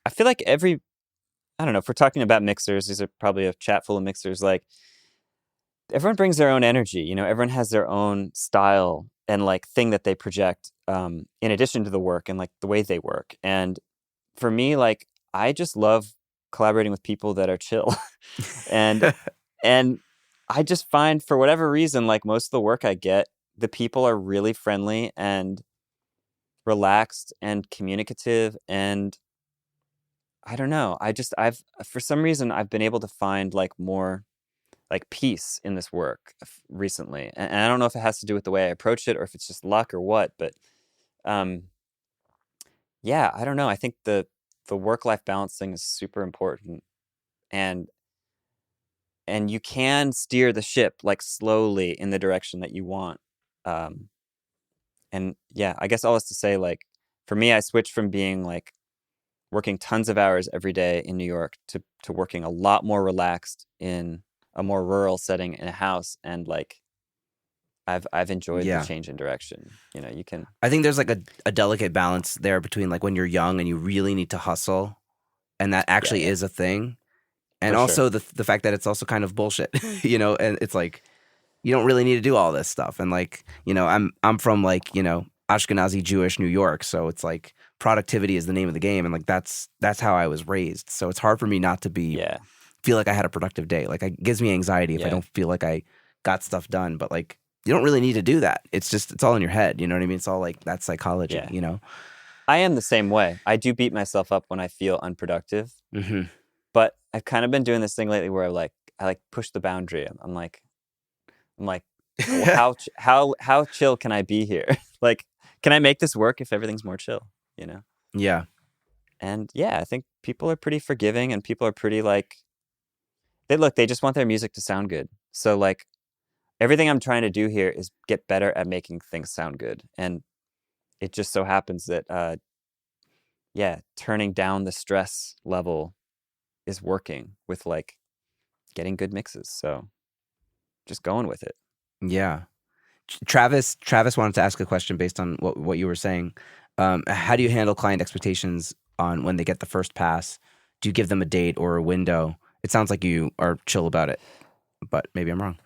I feel like I don't know, if we're talking about mixers, these are probably a chat full of mixers. Like everyone brings their own energy. Everyone has their own style and like thing that they project, in addition to the work and like the way they work. And for me, like I just love collaborating with people that are chill. and I just find, for whatever reason, like most of the work I get, the people are really friendly and relaxed and communicative, and I don't know, I've for some reason I've been able to find like more like peace in this work recently, and I don't know if it has to do with the way I approach it or if it's just luck or what, but yeah, I don't know. I think the work-life balance thing is super important, and you can steer the ship like slowly in the direction that you want. And yeah, I guess all this to say, like for me, I switched from being like working tons of hours every day in New York to working a lot more relaxed in a more rural setting in a house, and like I've enjoyed the change in direction. You can. I think there's like a delicate balance there between like when you're young and you really need to hustle, and that actually is a thing, and For also sure. the fact that it's also kind of bullshit, and it's like you don't really need to do all this stuff, and like I'm from like Ashkenazi Jewish New York, so it's like productivity is the name of the game, and like that's how I was raised. So it's hard for me not to feel like I had a productive day. Like it gives me anxiety if I don't feel like I got stuff done. But like you don't really need to do that. It's all in your head. You know what I mean? It's all like that psychology. I am the same way. I do beat myself up when I feel unproductive. Mm-hmm. But I've kind of been doing this thing lately where I push the boundary. I'm like, well, how chill can I be here? Like, can I make this work if everything's more chill? Yeah. And yeah, I think people are pretty forgiving, and people are pretty like, they just want their music to sound good. So like everything I'm trying to do here is get better at making things sound good. And it just so happens that, turning down the stress level is working with like getting good mixes. So just going with it. Yeah. Travis wanted to ask a question based on what you were saying. How do you handle client expectations on when they get the first pass? Do you give them a date or a window? It sounds like you are chill about it, but maybe I'm wrong.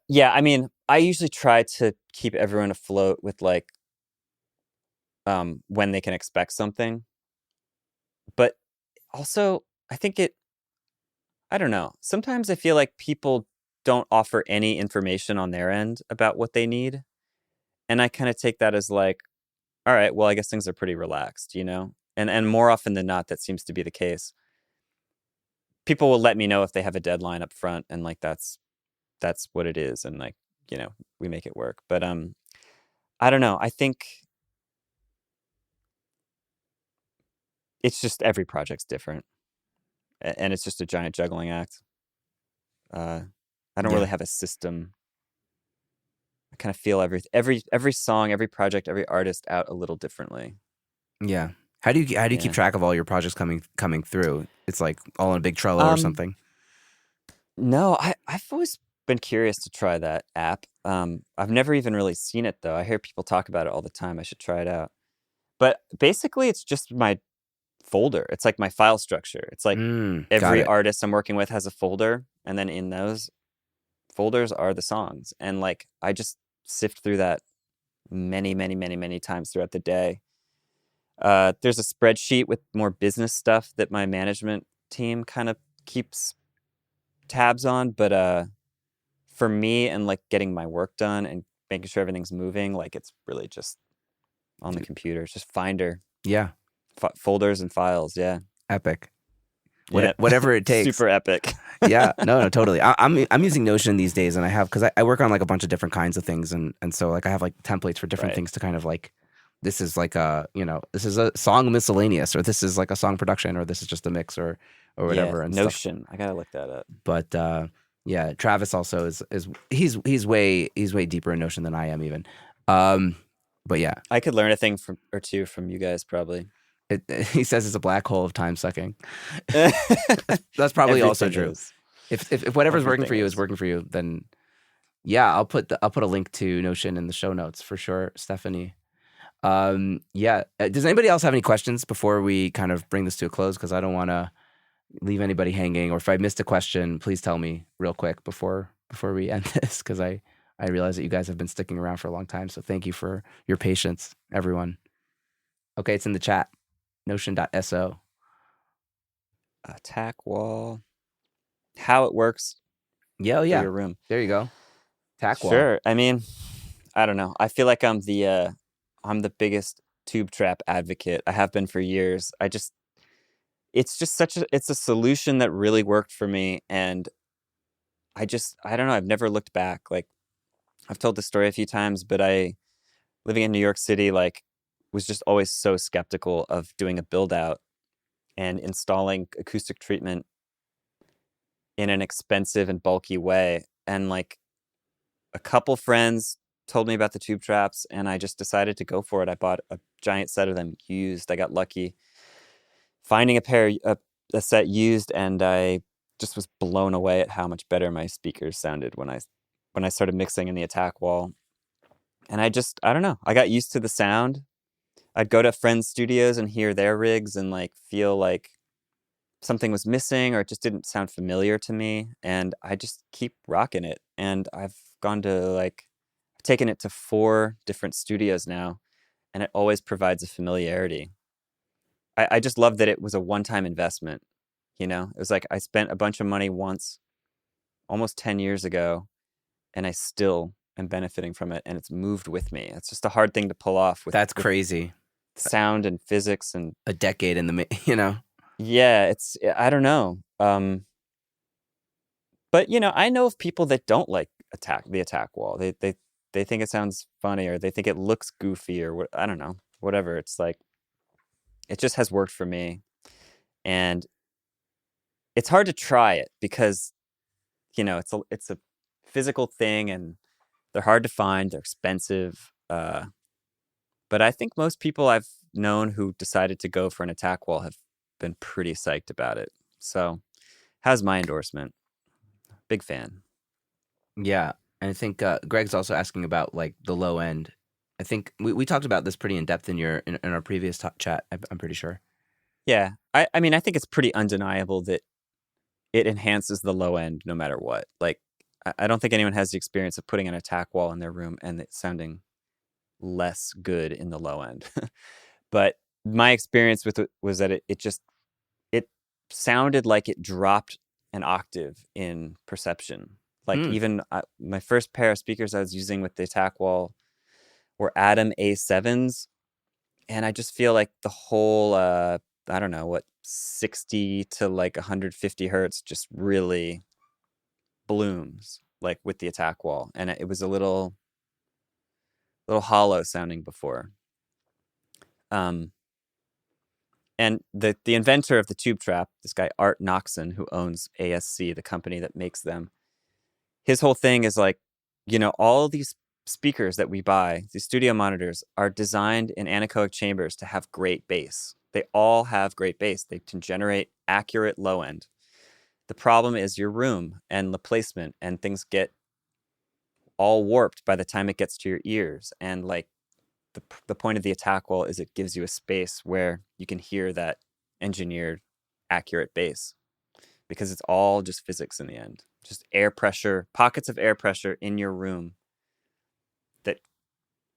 Yeah, I mean, I usually try to keep everyone afloat with like when they can expect something. But also, I don't know. Sometimes I feel like people don't offer any information on their end about what they need. And I kind of take that as like, all right, well, I guess things are pretty relaxed, And more often than not, that seems to be the case. People will let me know if they have a deadline up front, and like that's what it is, and like, we make it work. But I don't know. I think it's just every project's different, and it's just a giant juggling act. I don't really have a system. I kind of feel every song, every project, every artist out a little differently. Yeah. How do you keep track of all your projects coming through? It's like all in a big Trello or something. No, I've always been curious to try that app. I've never even really seen it though. I hear people talk about it all the time. I should try it out. But basically, it's just my folder. It's like my file structure. It's like every artist I'm working with has a folder, and then in those folders are the songs, and like I just sift through that many, many, many, many times throughout the day. There's a spreadsheet with more business stuff that my management team kind of keeps tabs on, but for me and like getting my work done and making sure everything's moving, like it's really just on the computer. It's just Finder. Yeah. Folders and files. Yeah. Epic. Yeah. Whatever it takes. Super epic. Yeah, no, totally. I'm using Notion these days, and I have because I work on like a bunch of different kinds of things, and so like I have like templates for different things to kind of like, this is like this is a song miscellaneous, or this is like a song production, or this is just a mix, or whatever. Yeah, and Notion. stuff. I gotta look that up. But yeah, Travis also is he's way deeper in Notion than I am even. But yeah, I could learn a thing or two from you guys probably. He says it's a black hole of time sucking. That's probably also true. If whatever's working for you is working for you, then yeah, I'll put a link to Notion in the show notes for sure, Stephanie. Yeah. Does anybody else have any questions before we kind of bring this to a close? Because I don't want to leave anybody hanging. Or if I missed a question, please tell me real quick before we end this, because I realize that you guys have been sticking around for a long time. So thank you for your patience, everyone. Okay, it's in the chat. Notion.so. Attack wall. How it works. Yeah, yeah. For your room. There you go. Attack wall. Sure. I mean, I don't know. I feel like I'm the biggest tube trap advocate. I have been for years. It's a solution that really worked for me, and I don't know. I've never looked back. Like, I've told this story a few times, but living in New York City, like, was just always so skeptical of doing a build out and installing acoustic treatment in an expensive and bulky way. And like, a couple friends told me about the tube traps, and I just decided to go for it. I bought a giant set of them used. I got lucky finding a set used, and I just was blown away at how much better my speakers sounded when I started mixing in the attack wall. And I don't know, I got used to the sound. I'd go to friends' studios and hear their rigs and like feel like something was missing, or it just didn't sound familiar to me. And I just keep rocking it. And I've taken it to 4 different studios now, and it always provides a familiarity. I just love that it was a one-time investment. It was like I spent a bunch of money once, almost 10 years ago, and I still am benefiting from it, and it's moved with me. It's just a hard thing to pull off. That's crazy. Sound and physics and a decade in the Yeah, I don't know. But I know of people that don't like the attack wall. They think it sounds funny, or they think it looks goofy, or what, I don't know, whatever. It's like, it just has worked for me. And it's hard to try it because it's a physical thing, and they're hard to find, they're expensive. But I think most people I've known who decided to go for an attack wall have been pretty psyched about it. So, how's my endorsement? Big fan. Yeah. And I think Greg's also asking about like the low end. I think we talked about this pretty in depth in our previous chat. I'm pretty sure. Yeah. I mean, I think it's pretty undeniable that it enhances the low end no matter what. Like, I don't think anyone has the experience of putting an attack wall in their room and it sounding less good in the low end. But my experience with it was that it sounded like it dropped an octave in perception. Like, even my first pair of speakers I was using with the attack wall were Adam A7s, and I just feel like the whole I don't know what 60 to like 150 hertz just really blooms like with the attack wall, and it was a little hollow sounding before. And the inventor of the tube trap, this guy Art Noxon, who owns ASC, the company that makes them, his whole thing is like, all these speakers that we buy, these studio monitors, are designed in anechoic chambers to have great bass. They all have great bass. They can generate accurate low end. The problem is your room and the placement, and things get all warped by the time it gets to your ears. And like, the point of the attack wall is it gives you a space where you can hear that engineered, accurate bass, because it's all just physics in the end. Just air pressure, pockets of air pressure in your room that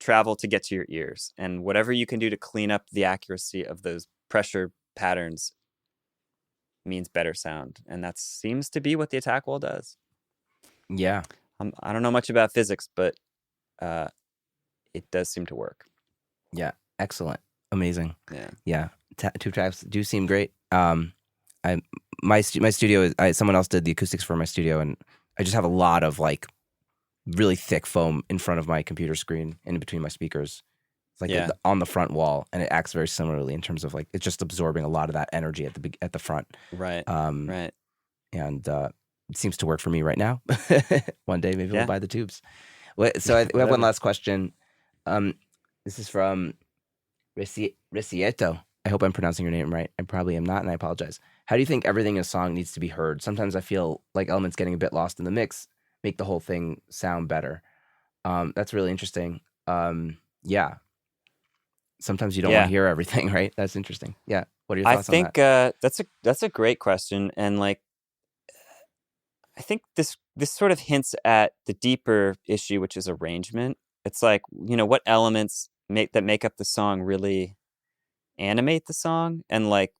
travel to get to your ears. And whatever you can do to clean up the accuracy of those pressure patterns means better sound. And that seems to be what the attack wall does. Yeah. I don't know much about physics, but it does seem to work. Yeah. Excellent. Amazing. Yeah. Yeah. Two tracks do seem great. My studio is someone else did the acoustics for my studio, and I just have a lot of like really thick foam in front of my computer screen and in between my speakers. It's like on the front wall, and it acts very similarly in terms of like it's just absorbing a lot of that energy at the front. Right. Right. And it seems to work for me right now. One day maybe we'll buy the tubes. So we have one last question. This is from Ricieto. I hope I'm pronouncing your name right. I probably am not, and I apologize. How do you think everything in a song needs to be heard? Sometimes I feel like elements getting a bit lost in the mix make the whole thing sound better. That's really interesting. Yeah. Sometimes you don't want to hear everything, right? That's interesting. Yeah. What are your thoughts on that? I think that's a great question, and like I think this sort of hints at the deeper issue, which is arrangement. It's like, what elements make up the song really animate the song and like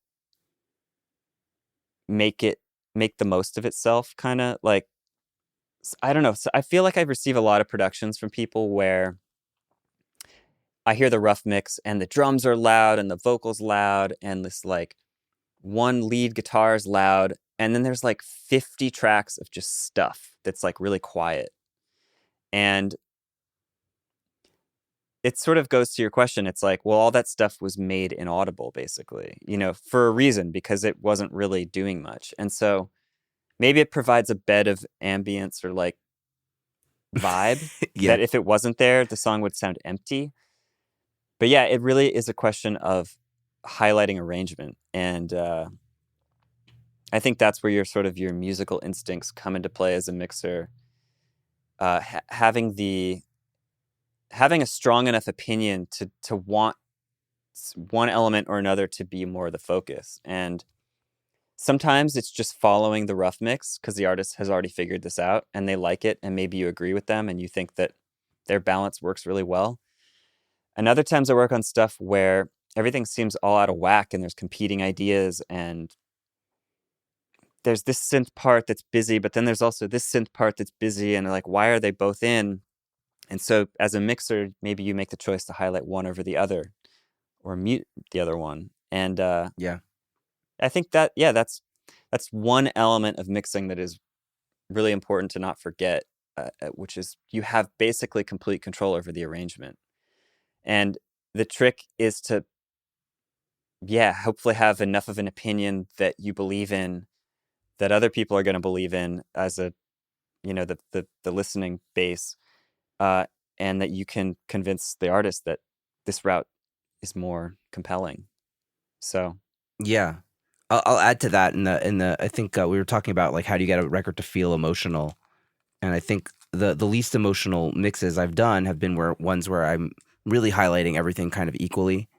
make the most of itself, kind of like, I don't know. So I feel like I receive a lot of productions from people where I hear the rough mix and the drums are loud and the vocals loud and this like one lead guitar is loud, and then there's like 50 tracks of just stuff that's like really quiet. And it sort of goes to your question. It's like, well, all that stuff was made inaudible, basically, for a reason, because it wasn't really doing much. And so maybe it provides a bed of ambience or like vibe that if it wasn't there, the song would sound empty. But yeah, it really is a question of highlighting arrangement. And I think that's where your musical instincts come into play as a mixer. Having a strong enough opinion to want one element or another to be more the focus. And sometimes it's just following the rough mix because the artist has already figured this out and they like it, and maybe you agree with them and you think that their balance works really well. And other times I work on stuff where everything seems all out of whack and there's competing ideas, and there's this synth part that's busy, but then there's also this synth part that's busy, and like, why are they both in? And so as a mixer, maybe you make the choice to highlight one over the other or mute the other one. And I think that, that's one element of mixing that is really important to not forget, which is you have basically complete control over the arrangement. And the trick is to, hopefully have enough of an opinion that you believe in, that other people are going to believe in as the listening base, and that you can convince the artist that this route is more compelling. So yeah, I'll add to that in the I think we were talking about like how do you get a record to feel emotional, and I think the least emotional mixes I've done have been ones where I'm really highlighting everything kind of equally,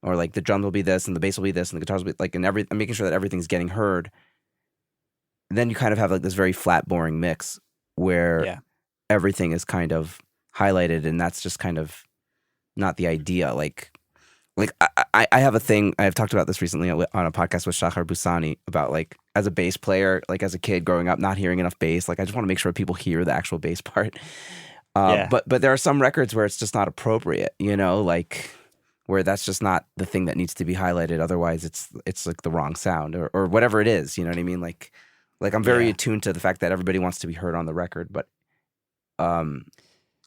or like the drums will be this and the bass will be this and the guitars will be like, and I'm making sure that everything's getting heard. And then you kind of have like this very flat, boring mix where everything is kind of highlighted, and that's just kind of not the idea. Like I have a thing, I've talked about this recently on a podcast with Shahar Busani about like as a bass player, like as a kid growing up, not hearing enough bass. Like I just want to make sure people hear the actual bass part. But there are some records where it's just not appropriate, like where that's just not the thing that needs to be highlighted. Otherwise it's like the wrong sound or whatever it is, you know what I mean? Like I'm very attuned to the fact that everybody wants to be heard on the record, but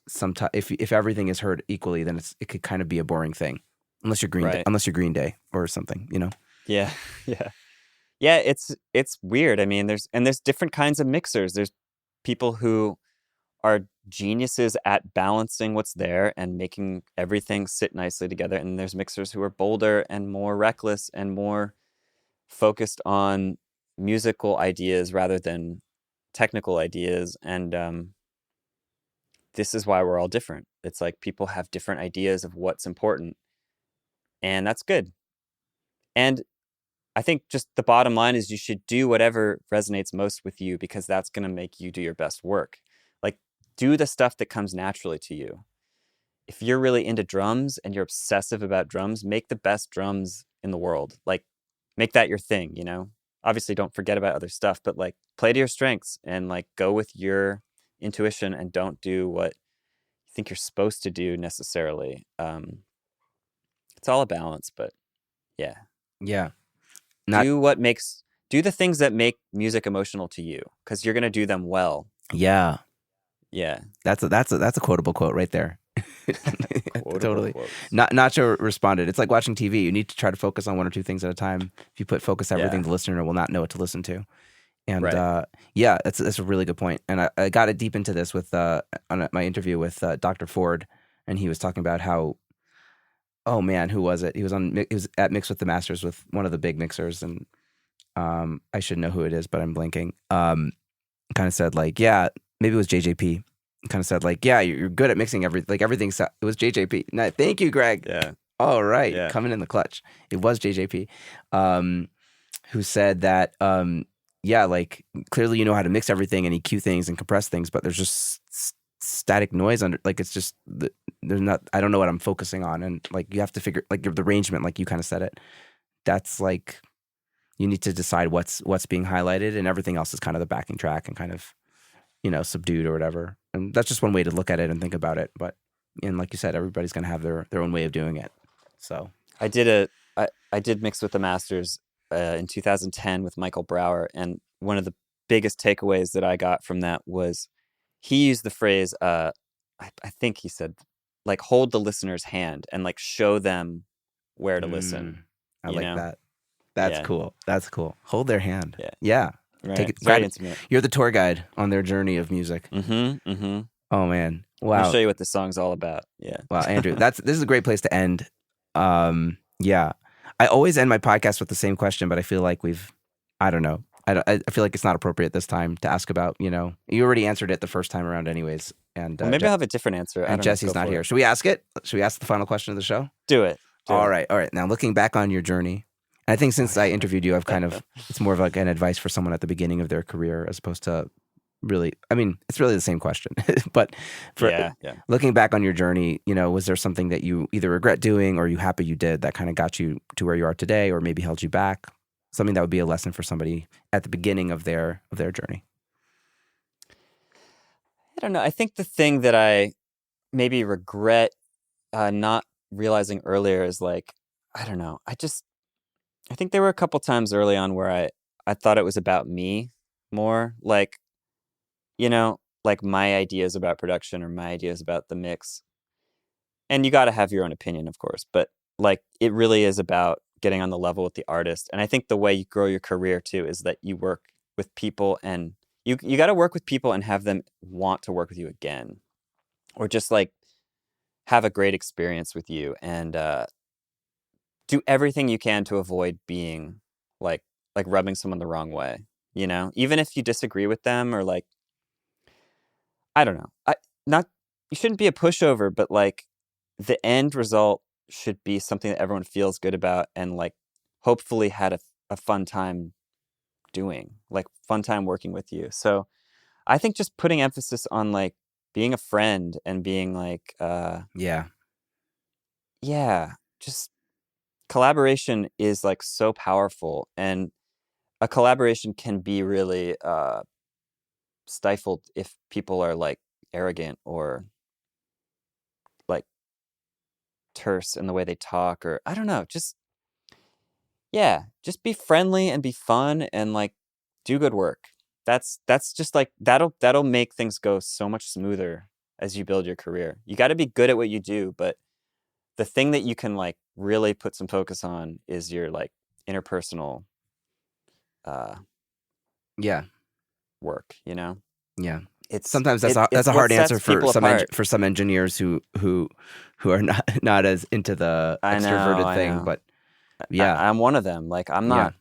sometimes if everything is heard equally, then it could kind of be a boring thing. Unless you're Green Day or something, Yeah. It's weird. I mean, there's different kinds of mixers. There's people who are geniuses at balancing what's there and making everything sit nicely together. And there's mixers who are bolder and more reckless and more focused on musical ideas rather than technical ideas. And this is why we're all different. It's like people have different ideas of what's important. And that's good. And I think just the bottom line is you should do whatever resonates most with you, because that's going to make you do your best work. Like, do the stuff that comes naturally to you. If you're really into drums and you're obsessive about drums, make the best drums in the world. Like, make that your thing, Obviously, don't forget about other stuff, but like play to your strengths and like go with your intuition and don't do what you think you're supposed to do necessarily. It's all a balance, but yeah. Yeah. Do the things that make music emotional to you, because you're going to do them well. Yeah. Yeah. That's a quotable quote right there. Totally. Quotes. Nacho responded, it's like watching TV. You need to try to focus on one or two things at a time. If you put focus everything, the listener will not know what to listen to. And yeah, that's a really good point. And I got it deep into this with on my interview with Dr. Ford, and he was talking about how, oh man, who was it? He was at Mix with the Masters with one of the big mixers, and I should know who it is, but I'm blanking. Kind of said like, yeah, maybe it was JJP. Kind of said like, yeah, you're good at mixing everything. Like everything. It was JJP. No, thank you, Greg. Yeah. All right, coming in the clutch. It was JJP, who said that. Yeah, like clearly you know how to mix everything and EQ things and compress things, but there's just static noise under. Like it's just there's not. I don't know what I'm focusing on, and like you have to figure like the arrangement, like you kind of said it. That's like you need to decide what's being highlighted, and everything else is kind of the backing track and kind of subdued or whatever. And that's just one way to look at it and think about it. But and like you said, everybody's gonna have their own way of doing it. So I did Mix with the Masters in 2010 with Michael Brower, and one of the biggest takeaways that I got from that was he used the phrase I think he said like hold the listener's hand and like show them where to listen. I like that. That's cool. That's cool. Hold their hand. Yeah. Right. Take it. Very intimate. You're the tour guide on their journey of music. Oh man. Wow. I'll show you what the song's all about. Yeah. Wow, Andrew, this is a great place to end. Yeah. I always end my podcast with the same question, but I feel like I don't know. I feel like it's not appropriate this time to ask about, you already answered it the first time around anyways. And maybe I'll have a different answer. And Jesse's not here. Should we ask it? Should we ask the final question of the show? Do it. All right. Now looking back on your journey, I think since I interviewed you, I've kind of, it's more of like an advice for someone at the beginning of their career as opposed to really, I mean, it's really the same question, but looking back on your journey, was there something that you either regret doing or you happy you did that kind of got you to where you are today or maybe held you back? Something that would be a lesson for somebody at the beginning of their journey. I don't know. I think the thing that I maybe regret not realizing earlier is like, I don't know. I think there were a couple times early on where I thought it was about me more, like, like my ideas about production or my ideas about the mix. And you got to have your own opinion, of course, but like it really is about getting on the level with the artist. And I think the way you grow your career too is that you work with people and you got to work with people and have them want to work with you again, or just like have a great experience with you and do everything you can to avoid being like rubbing someone the wrong way, even if you disagree with them or like, I don't know. You shouldn't be a pushover, but like the end result should be something that everyone feels good about and like hopefully had a fun time doing, like fun time working with you. So I think just putting emphasis on like being a friend and being like, just collaboration is like so powerful, and a collaboration can be really stifled if people are like arrogant or like terse in the way they talk, or I don't know, just be friendly and be fun and like do good work. That's just like that'll make things go so much smoother as you build your career. You got to be good at what you do, but the thing that you can like really put some focus on is your like interpersonal work, Yeah. It's sometimes that's a hard answer for some engineers who are not as into the extroverted thing, but I'm one of them. Like I'm not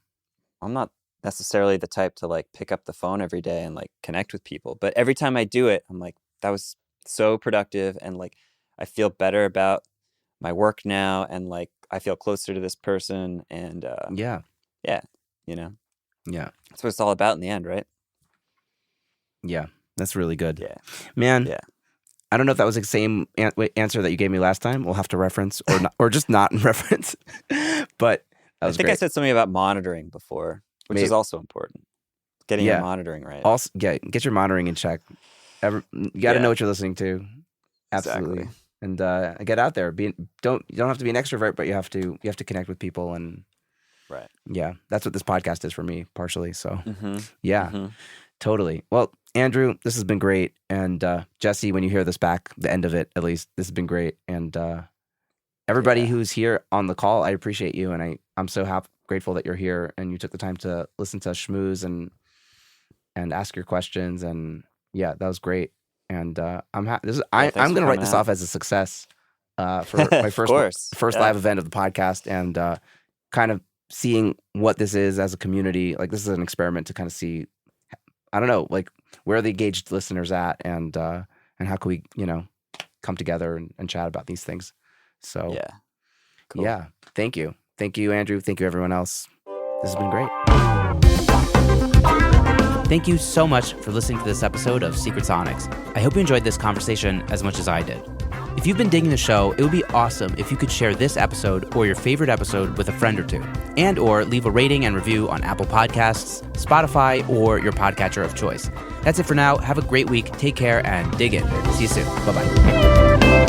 necessarily the type to like pick up the phone every day and like connect with people, but every time I do it, I'm like, that was so productive, and like I feel better about my work now, and like I feel closer to this person, and that's what it's all about in the end, right? Yeah, that's really good. Yeah, man. Yeah, I don't know if that was the same answer that you gave me last time. We'll have to reference or not, or just not reference. But I think I said something about monitoring before, which is also important. Getting your monitoring right. Also, get your monitoring in check. You got to know what you're listening to. Absolutely. Exactly. and get out there. You don't have to be an extrovert, but you have to connect with people, and right. Yeah, that's what this podcast is for me, partially. So yeah, totally. Well, Andrew, this has been great, and Jesse, when you hear this back, the end of it at least, this has been great, and everybody who's here on the call, I appreciate you, and I'm so grateful that you're here and you took the time to listen to us schmooze and ask your questions, and yeah, that was great. And I'm going to write this off as a success for my first live event of the podcast, and kind of seeing what this is as a community. Like, this is an experiment to kind of see, I don't know, like, where are the engaged listeners at, and how can we, come together and chat about these things. So yeah, cool. Yeah, thank you, Andrew, thank you everyone else. This has been great. Thank you so much for listening to this episode of Secret Sonics. I hope you enjoyed this conversation as much as I did. If you've been digging the show, it would be awesome if you could share this episode or your favorite episode with a friend or two, and or leave a rating and review on Apple Podcasts, Spotify, or your podcatcher of choice. That's it for now. Have a great week. Take care and dig in. See you soon. Bye-bye.